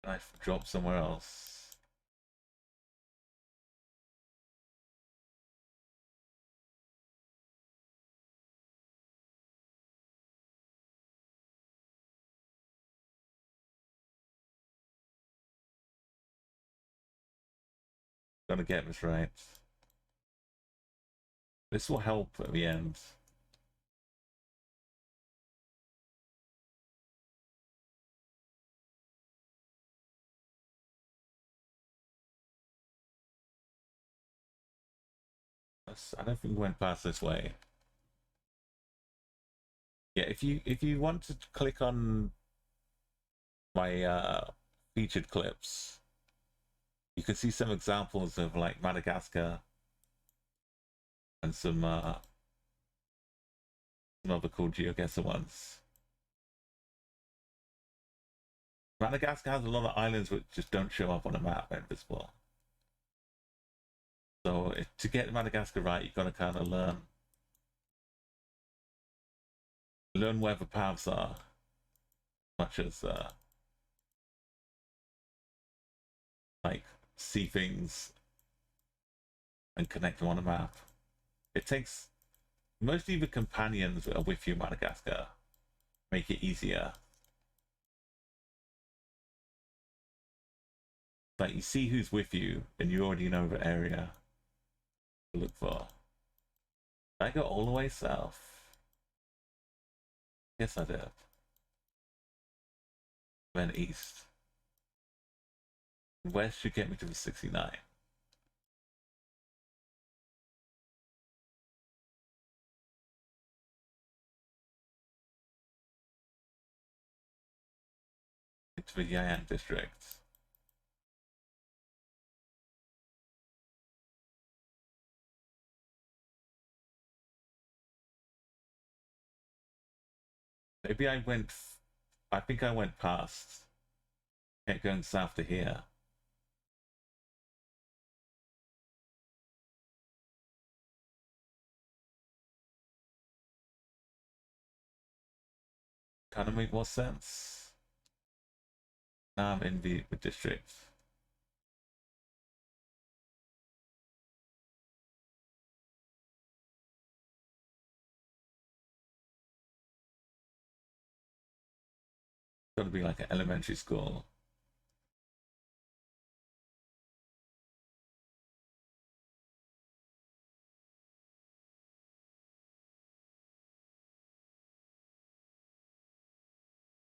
I dropped somewhere else. Gotta get this right. This will help at the end. I don't think we went past this way. Yeah, if you want to click on my featured clips, you can see some examples of like Madagascar and some other cool Geoguessr ones. Madagascar has a lot of islands which just don't show up on a map, invisible. So to get Madagascar right, you've got to kind of learn where the paths are, much as like see things and connect them on a map. It takes mostly the companions that are with you in Madagascar make it easier. Like you see who's with you and you already know the area to look for. Did I go all the way south? Yes, I did. Then east. West should get me to the 69. to the Yayang district. Maybe I think I went past. Kept going south to here. Kind of make more sense. Now I'm in the district. It's gotta be like an elementary school.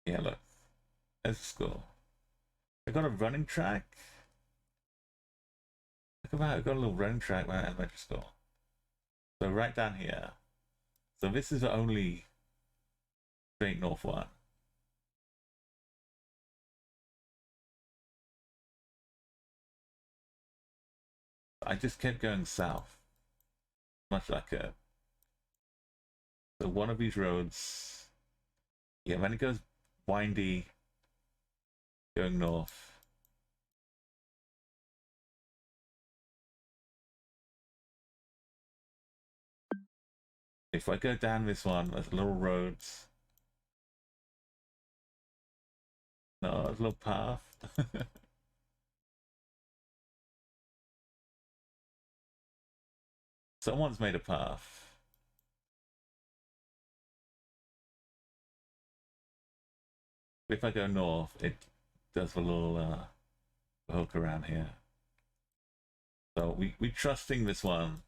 Yeah, look. There's a school. I got a running track. Look about it, got a little running track by elementary school. So right down here. So this is the only straight north one. I just kept going south. Much like a. So one of these roads. Yeah, when it goes windy, going north. If I go down this one, there's little roads. No, there's a little path. Someone's made a path. If I go north, it does a little hook around here. So we're trusting this one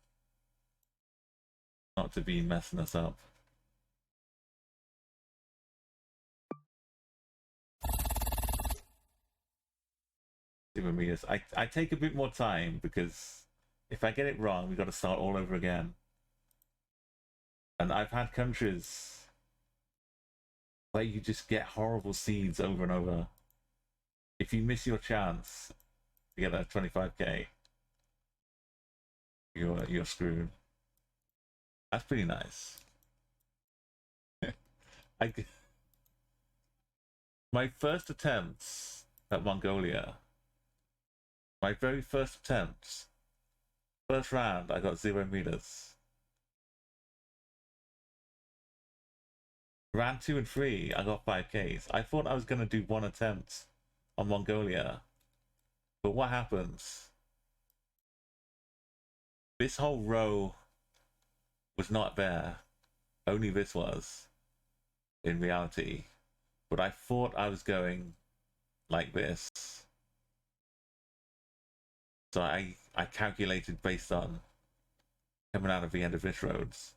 not to be messing us up. Meters. I take a bit more time because if I get it wrong, we got to start all over again. And I've had countries where you just get horrible seeds over and over. If you miss your chance to get that 25k, you're screwed. That's pretty nice. My first attempts at Mongolia. My very first attempts. First round, I got 0 meters. Round 2 and 3, I got 5Ks. I thought I was going to do one attempt on Mongolia. But what happens? This whole row was not there. Only this was, in reality. But I thought I was going like this. So I calculated based on coming out of the end of this road's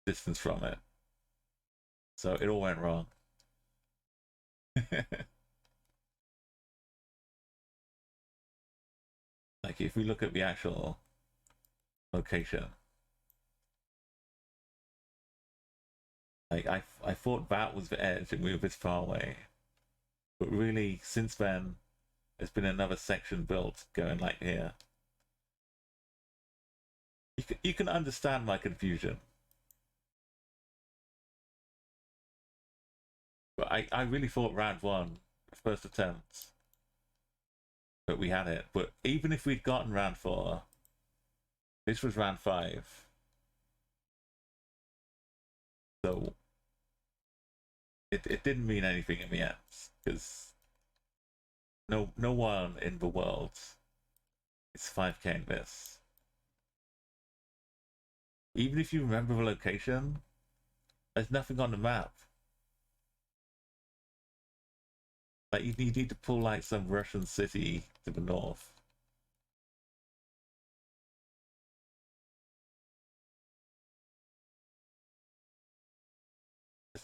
distance from it. So it all went wrong. Like if we look at the actual location, like I thought that was the edge and we were this far away. But really, since then, there's been another section built going like here. You can understand my confusion. But I really thought round 1, first attempt, that we had it. But even if we'd gotten round 4, this was round 5. So it didn't mean anything in the end, because no one in the world is 5k in this. Even if you remember the location, there's nothing on the map. Like you need to pull like some Russian city to the north.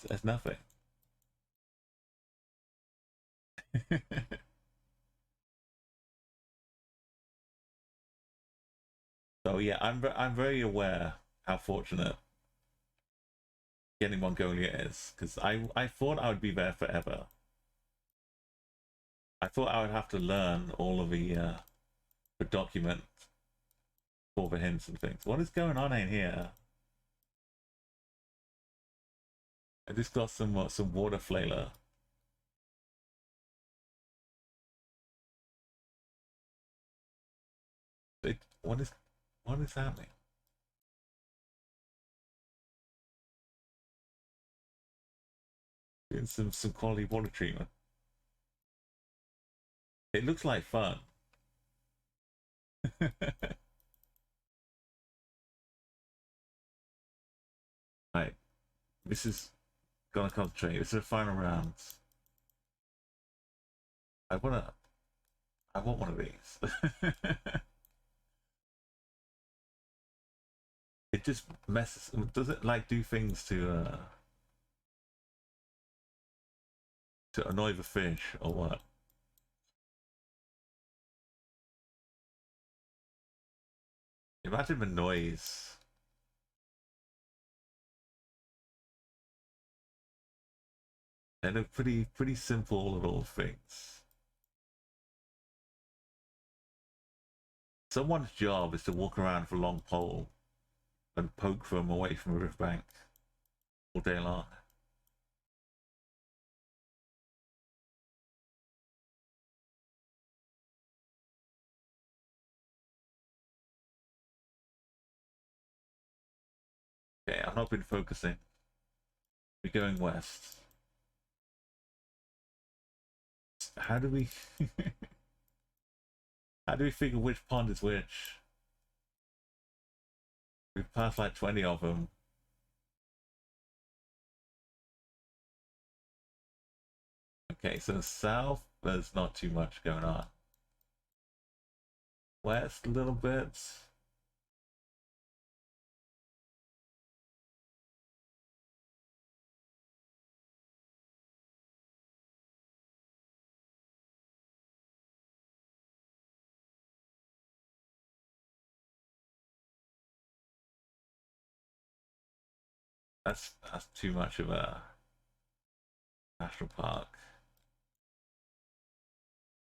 There's nothing. So yeah, I'm very aware how fortunate getting Mongolia is, because I thought I would be there forever. I thought I would have to learn all of the document for the hints and things. What is going on in here? I just got some water flailer. What is happening? Doing some quality water treatment. It looks like fun. Right, this is gonna concentrate. This is the final round. I want one of these. It just messes. Does it like do things to annoy the fish or what? Imagine the noise. And they're pretty simple little things. Someone's job is to walk around with a long pole and poke them away from the riverbank all day long. Okay, I've not been focusing. We're going west. How do we how do we figure which pond is which? We've passed like 20 of them. Okay, so south, there's not too much going on. West, a little bit. That's too much of a national park.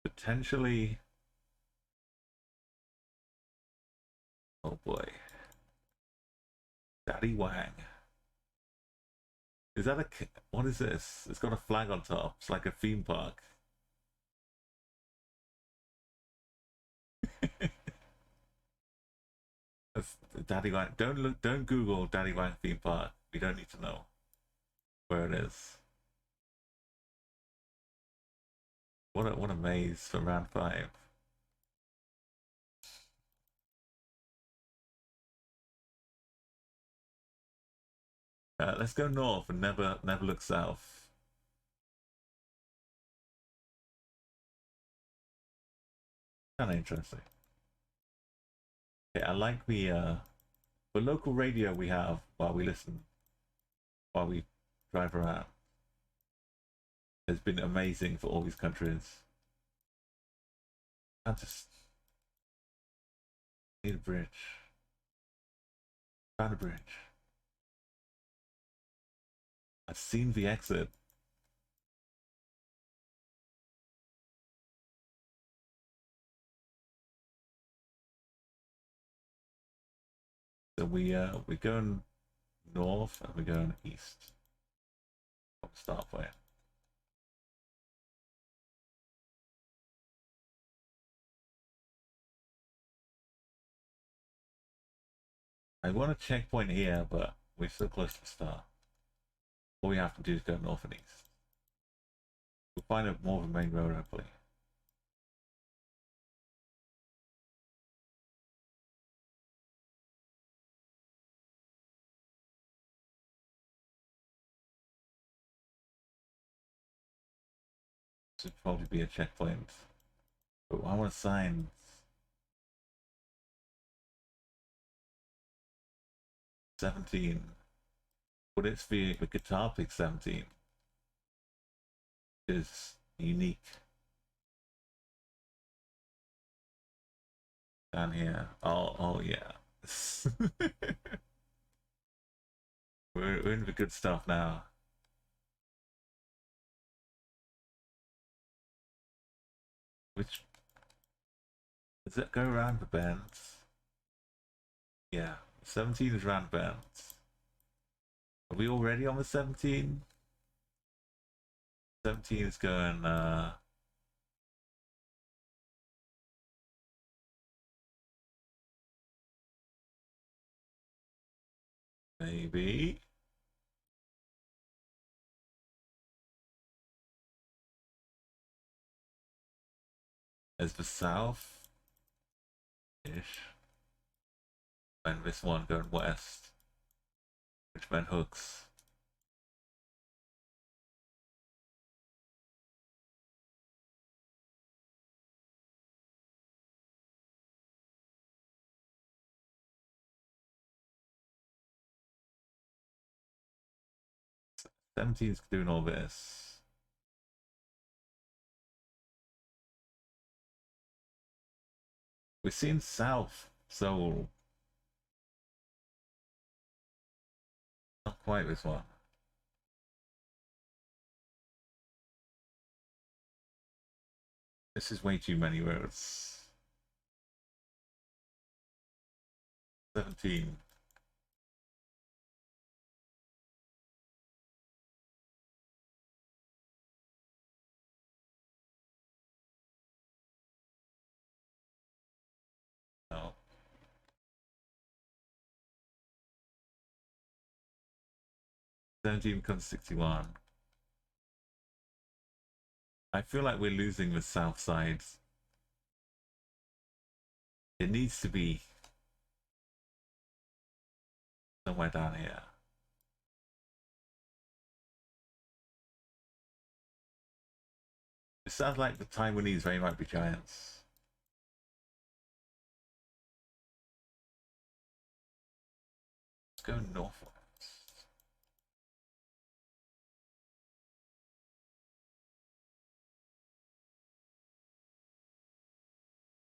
Potentially. Oh boy. Daddy Wang. Is that what is this? It's got a flag on top. It's like a theme park. That's Daddy Wang. Don't Google Daddy Wang theme park. We don't need to know where it is. What a maze for round 5. Let's go north and never look south. Kind of interesting. Okay, I like the local radio we have while we drive around. Has been amazing for all these countries. I just need a bridge. Found a bridge. I've seen the exit. So we're going north and we're going east. Start way. I want a checkpoint here, but we're so close to the start. All we have to do is go north and east. We'll find a more of a main road, hopefully. This would probably be a checkpoint. But I want to sign 17. But it's the guitar pick 17 is unique. Down here. Oh yeah. we're in the good stuff now. Which does it go around the bends? Yeah, 17 is round bends. Are we already on the 17? 17 is going maybe. As the south ish. And this one going west. Which then hooks. Seventeen's doing all this. We're seeing south, so not quite this one. This is way too many roads. 17. No. 17 becomes 61. I feel like we're losing the south side. It needs to be somewhere down here. It sounds like the Taiwanese very might be giants. Let's go northwest.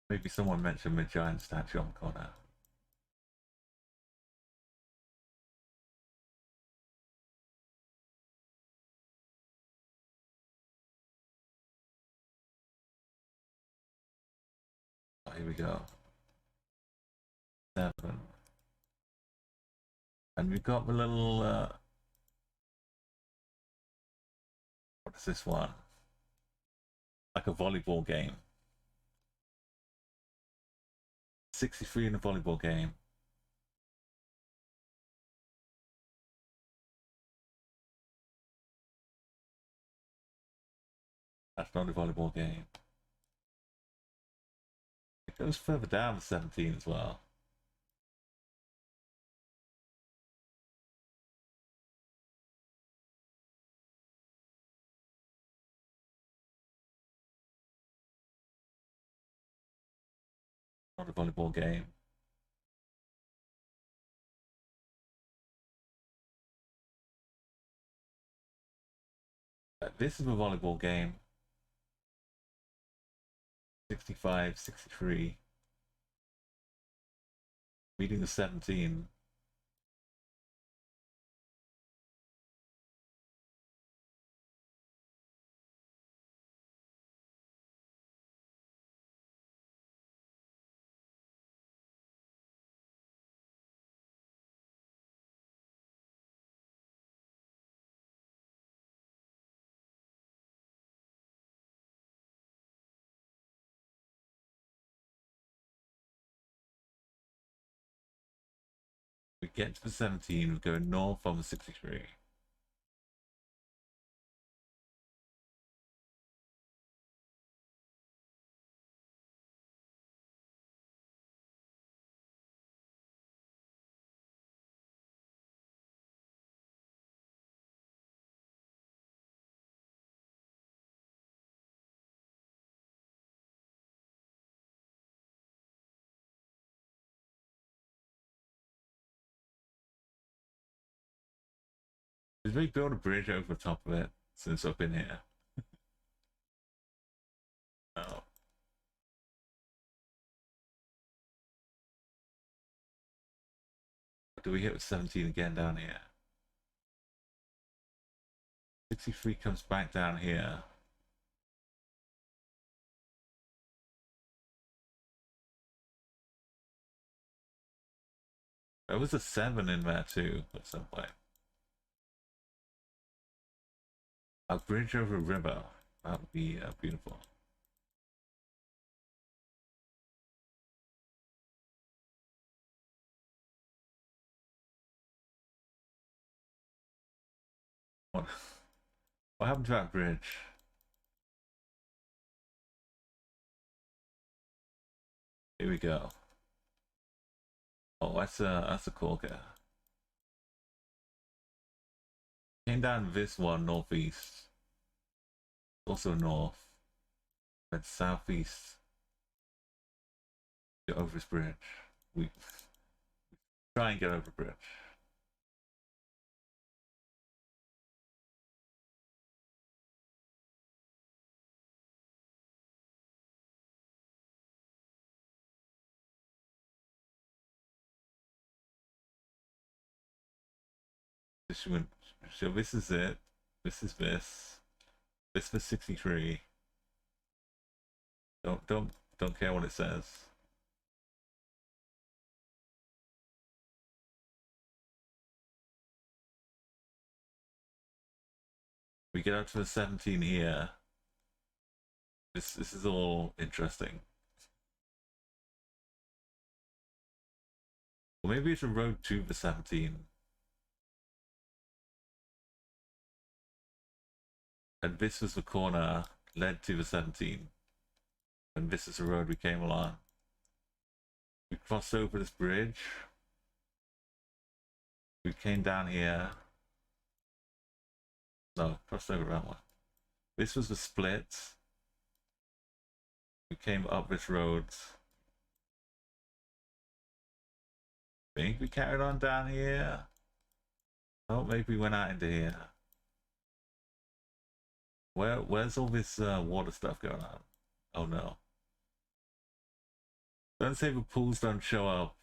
Maybe someone mentioned the giant statue on the corner. Oh, here we go. 7. And we've got the little, what is this one? Like a volleyball game. 63 in a volleyball game. That's not a volleyball game. It goes further down to 17 as well. Not a volleyball game. This is a volleyball game. 65, 63. Meeting the 17. We get to the 17, we go north on the 63. Did we build a bridge over the top of it since I've been here? No. Do we hit with 17 again down here? 63 comes back down here. There was a 7 in there too at some point. A bridge over a river. That would be beautiful. What happened to that bridge? Here we go. Oh, that's a corker. Came down this one northeast. Also north. Then southeast. Get over this bridge. We try and get over the bridge. So this is it. This is this. This for 63. Don't care what it says. We get up to the 17 here. This is all interesting. Well, maybe it's a road to the 17. And this was the corner led to the 17. And this is the road we came along. We crossed over this bridge. We came down here. No, crossed over that one. This was the split. We came up this road. I think we carried on down here. Oh, maybe we went out into here. Where's all this water stuff going on? Oh no. Don't say the pools don't show up.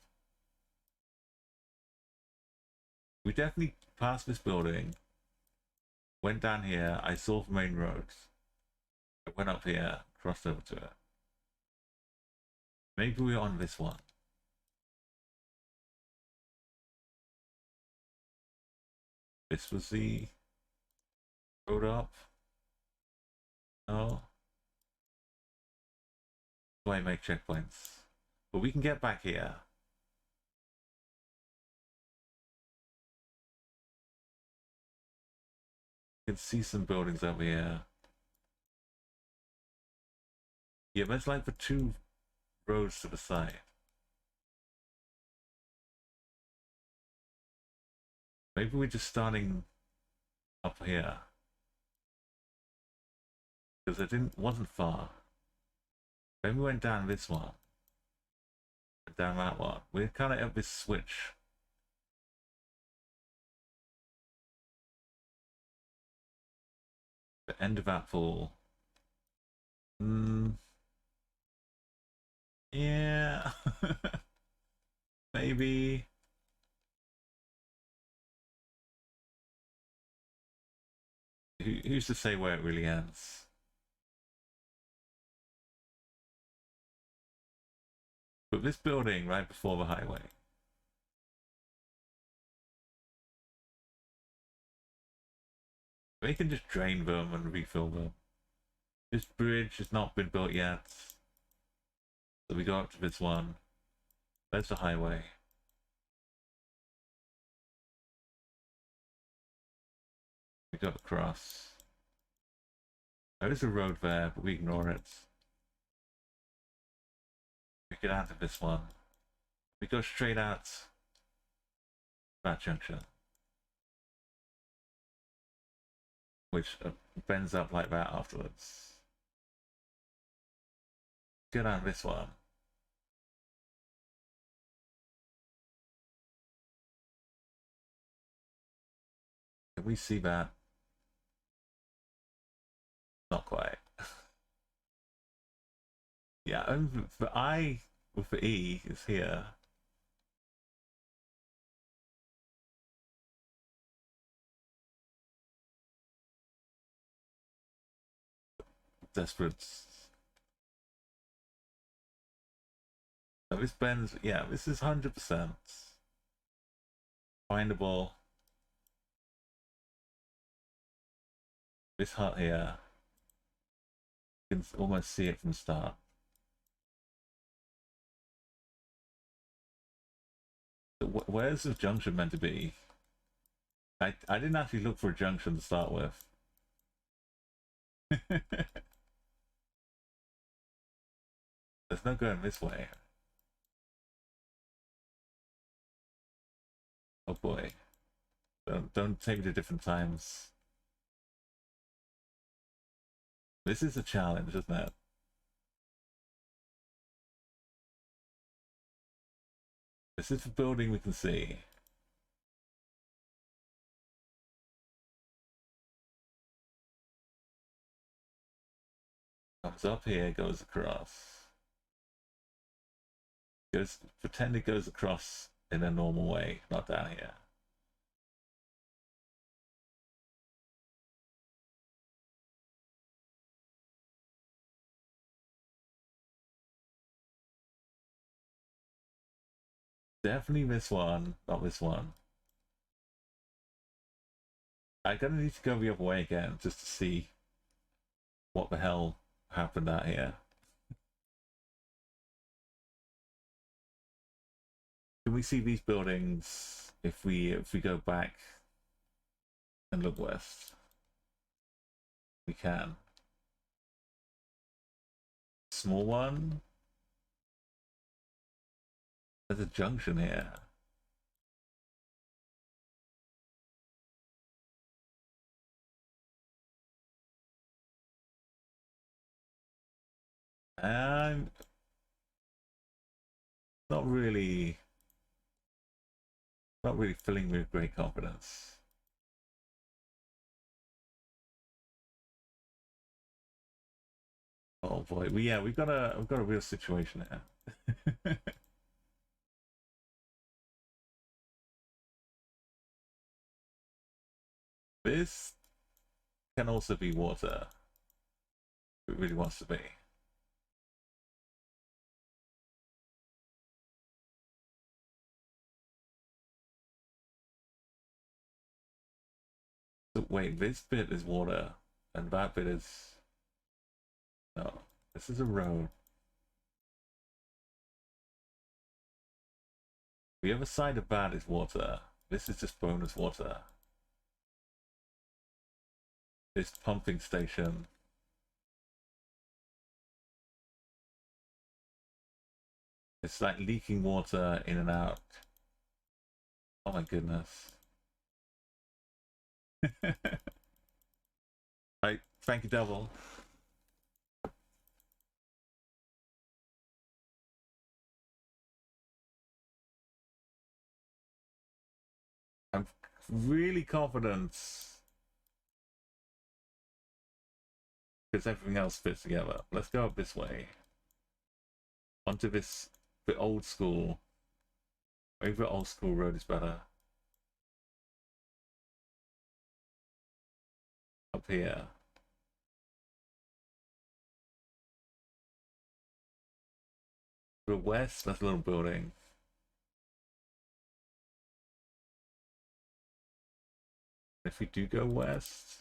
We definitely passed this building. Went down here. I saw the main roads. I went up here. Crossed over to it. Maybe we're on this one. This was the road up. No. Why make checkpoints? But we can get back here. You can see some buildings over here. Yeah, there's like the 2 roads to the side. Maybe we're just starting up here. Because it wasn't far. Then we went down this one. And down that one. We're kind of at this switch. The end of that pool. Yeah. Maybe. Who's to say where it really ends? But this building right before the highway. They can just drain them and refill them. This bridge has not been built yet. So we go up to this one. There's the highway. We go across. There is a road there, but we ignore it. We get out of this one. We go straight out that junction. Which bends up like that afterwards. Get out of this one. Can we see that? Not quite. Yeah, and the I with the E is here. Desperate. So this bends, yeah, this is 100%. Findable. This hut here. You can almost see it from the start. Where's the junction meant to be? I didn't actually look for a junction to start with. There's no going this way. Oh boy. Don't take me to different times. This is a challenge, isn't it? This is the building we can see. Comes up here, goes across. Pretend it goes across in a normal way, not down here. Definitely this one, not this one. I'm gonna need to go the other way again just to see what the hell happened out here. Can we see these buildings if we go back and look west? We can. Small one. There's a junction here. I'm not really filling me with great confidence. Oh boy, we've got a real situation here. This can also be water. If it really wants to be. So wait, this bit is water, and that bit is... No, this is a road. The other side of that is water. This is just bonus water. This pumping station. It's like leaking water in and out. Oh my goodness. Right, thank you, Devil. I'm really confident because everything else fits together. Let's go up this way. Onto this bit old school. Maybe the old school road is better. Up here. To the west, that's a little building. If we do go west,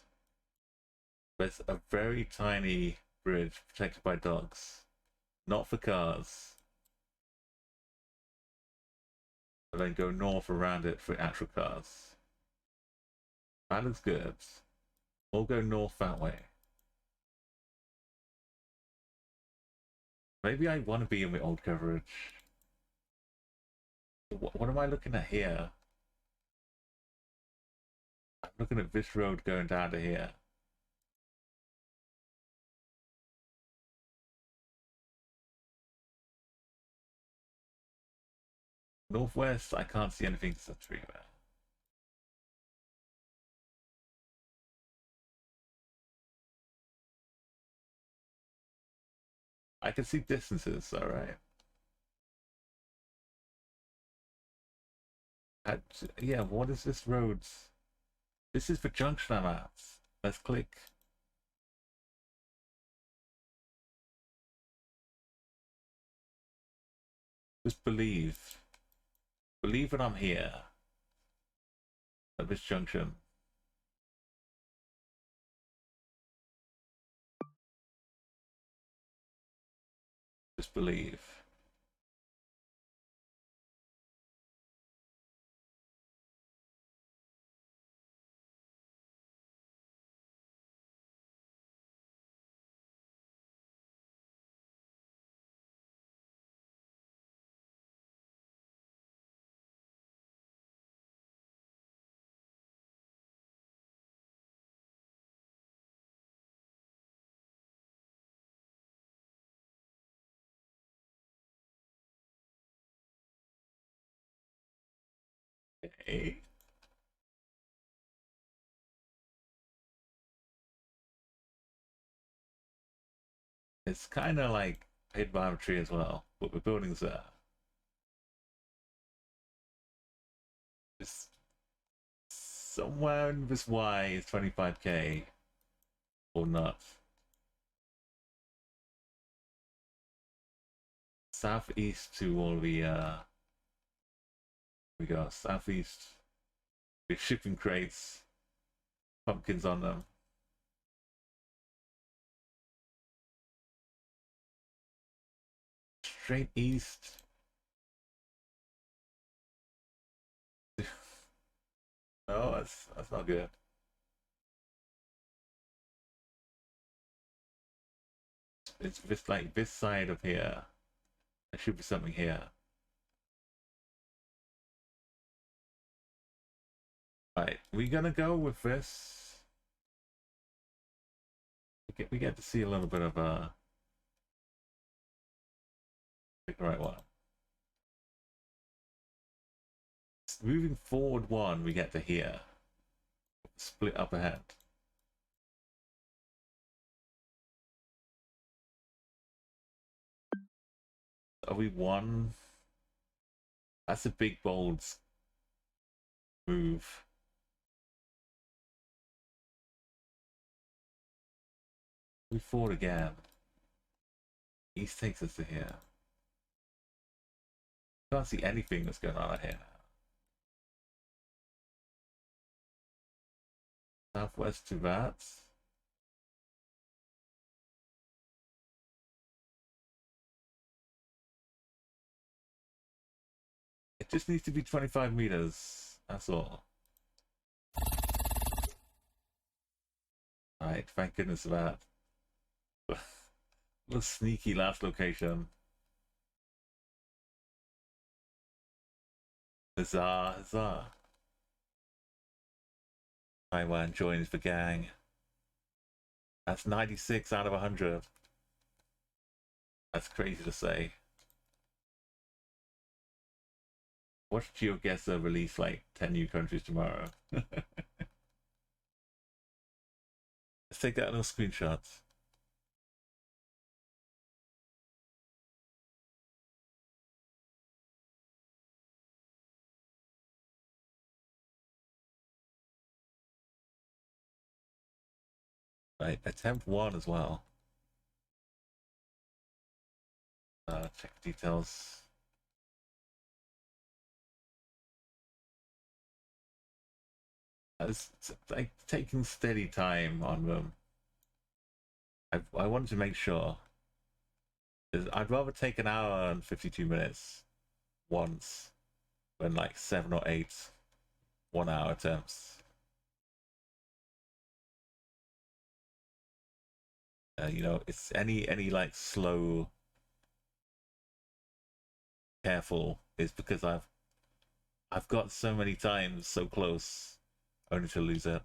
there's a very tiny bridge protected by dogs. Not for cars. But then go north around it for actual cars. That looks good. We'll go north that way. Maybe I want to be in the old coverage. What am I looking at here? I'm looking at this road going down to here. Northwest, I can't see anything to tree there. I can see distances, alright. Yeah, what is this road? This is the junction I'm at. Let's click. Just believe. Believe that I'm here. at this junction. Just believe. Okay. It's kind of like hid by a tree as well, but the buildings there. It's somewhere in this Y is 25k or not. Southeast to all the we go southeast with shipping crates, pumpkins on them. Straight east. No, that's not good. It's just like this side of here. There should be something here. Right, we're gonna go with this. We get to see a little bit of pick the right one. Moving forward one, we get to here. Split up ahead. Are we one? That's a big bold move. We forward again. East takes us to here. Can't see anything that's going on out here. Southwest to that. It just needs to be 25 meters. That's all. Alright, thank goodness for that. Little sneaky last location. Huzzah, huzzah. Taiwan joins the gang. That's 96 out of 100. That's crazy to say. Watch Geoguessr release like 10 new countries tomorrow. Let's take that little screenshot. Right, attempt 1 as well. Check details. It's like taking steady time on them. I wanted to make sure. I'd rather take an hour and 52 minutes once than like 7 or 8 1-hour attempts. You know, it's any like slow, careful is because I've got so many times so close, only to lose it.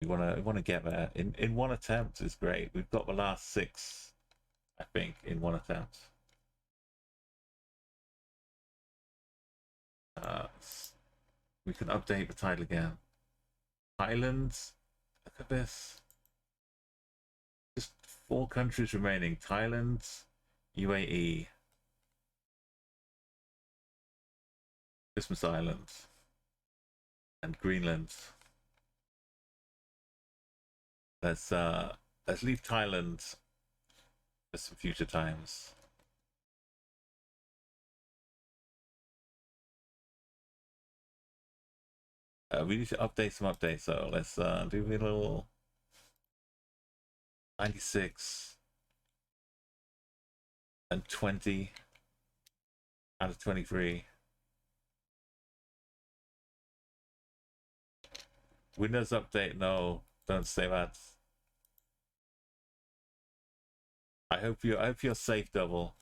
We wanna get there in one attempt is great. We've got the last 6, I think, in one attempt. We can update the title again. Thailand. Look at this. Just 4 countries remaining. Thailand, UAE, Christmas Island, and Greenland. Let's leave Thailand for some future times. We need to update some updates, so let's do a little 96 and 20 out of 23. Windows update, no, don't say that. I hope you're safe, Double.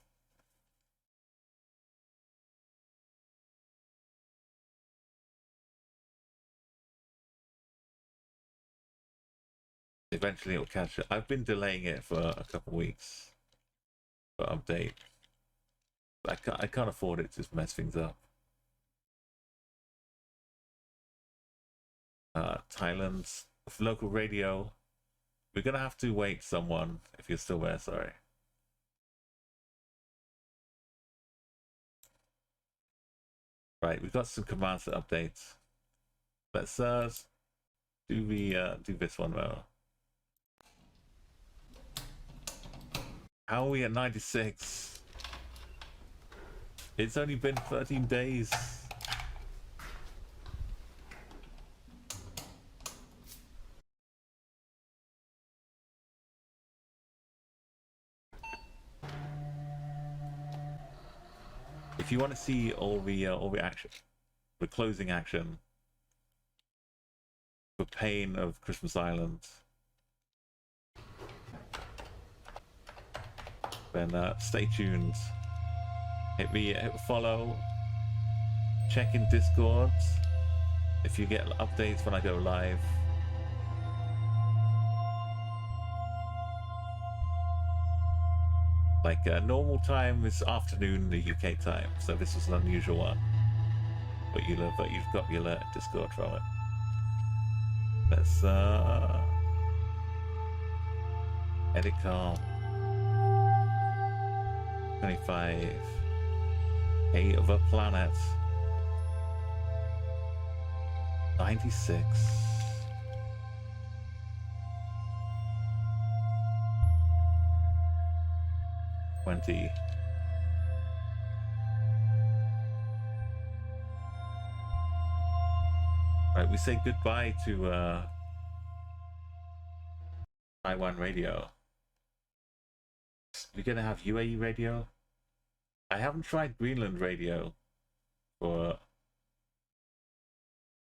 Eventually it'll catch it. I've been delaying it for a couple weeks for update. I can't afford it to just mess things up. Thailand's local radio. We're gonna have to wait someone if you're still there, sorry. Right, we've got some commands to update. Let's do this one though. How are we at 96? It's only been 13 days. If you want to see all the action, the closing action, the pain of Christmas Island, then stay tuned. Hit follow. Check in Discord if you get updates when I go live. Like normal time is afternoon the UK time, so this is an unusual one. But you've got the alert Discord from it. Let's edit calm. 25. Eight of a planet. 96. Right, we say goodbye to Taiwan radio. We're gonna have UAE radio. I haven't tried Greenland radio for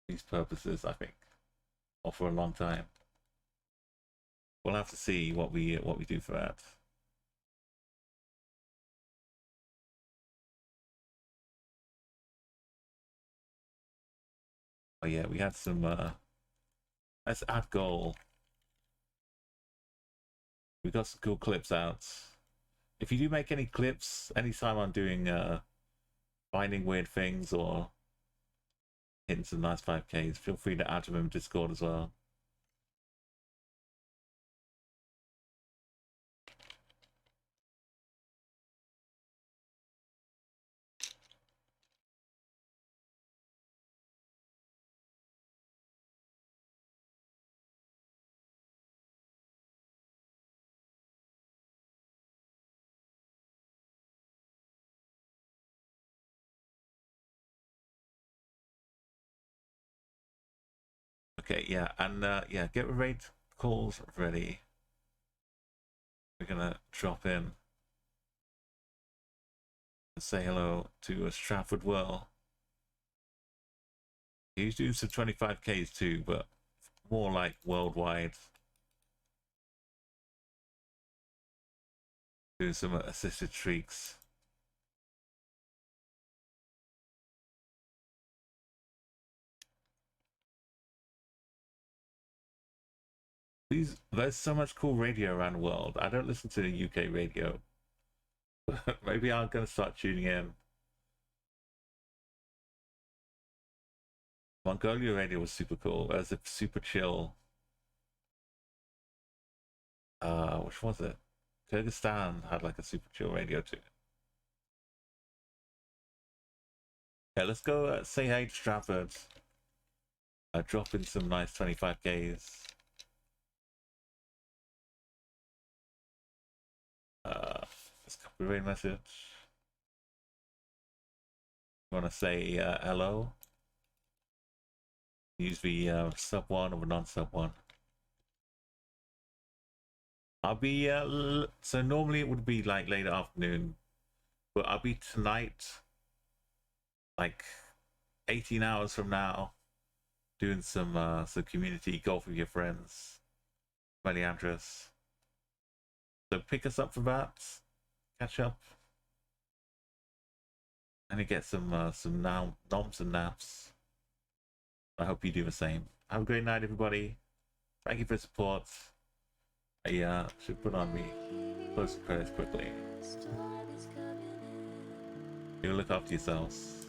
these purposes, I think, or for a long time. We'll have to see what we do for that. Oh yeah, we had some let's add goal. We got some cool clips out. If you do make any clips anytime I'm doing finding weird things or hitting some nice 5Ks, feel free to add them in Discord as well. Okay, yeah, and yeah, get the raid calls ready. We're gonna drop in and say hello to Stratford Whirl. He's doing some 25Ks too, but more like worldwide. Doing some assisted streaks. There's so much cool radio around the world. I don't listen to the UK radio. Maybe I'm gonna start tuning in. Mongolia radio was super cool. There's a super chill. Which was it? Kyrgyzstan had like a super chill radio too. Yeah, let's go say hey to Stratford. Drop in some nice 25Ks. Let's copy the raid message. You want to say hello? Use the sub one or the non-sub one. I'll be so normally it would be like late afternoon, but I'll be tonight, like 18 hours from now, doing some community golf with your friends, Meliandris. So pick us up for that, catch up, and get some noms and naps. I hope you do the same. Have a great night, everybody. Thank you for the support. I should put on me close the credits quickly. You look after yourselves.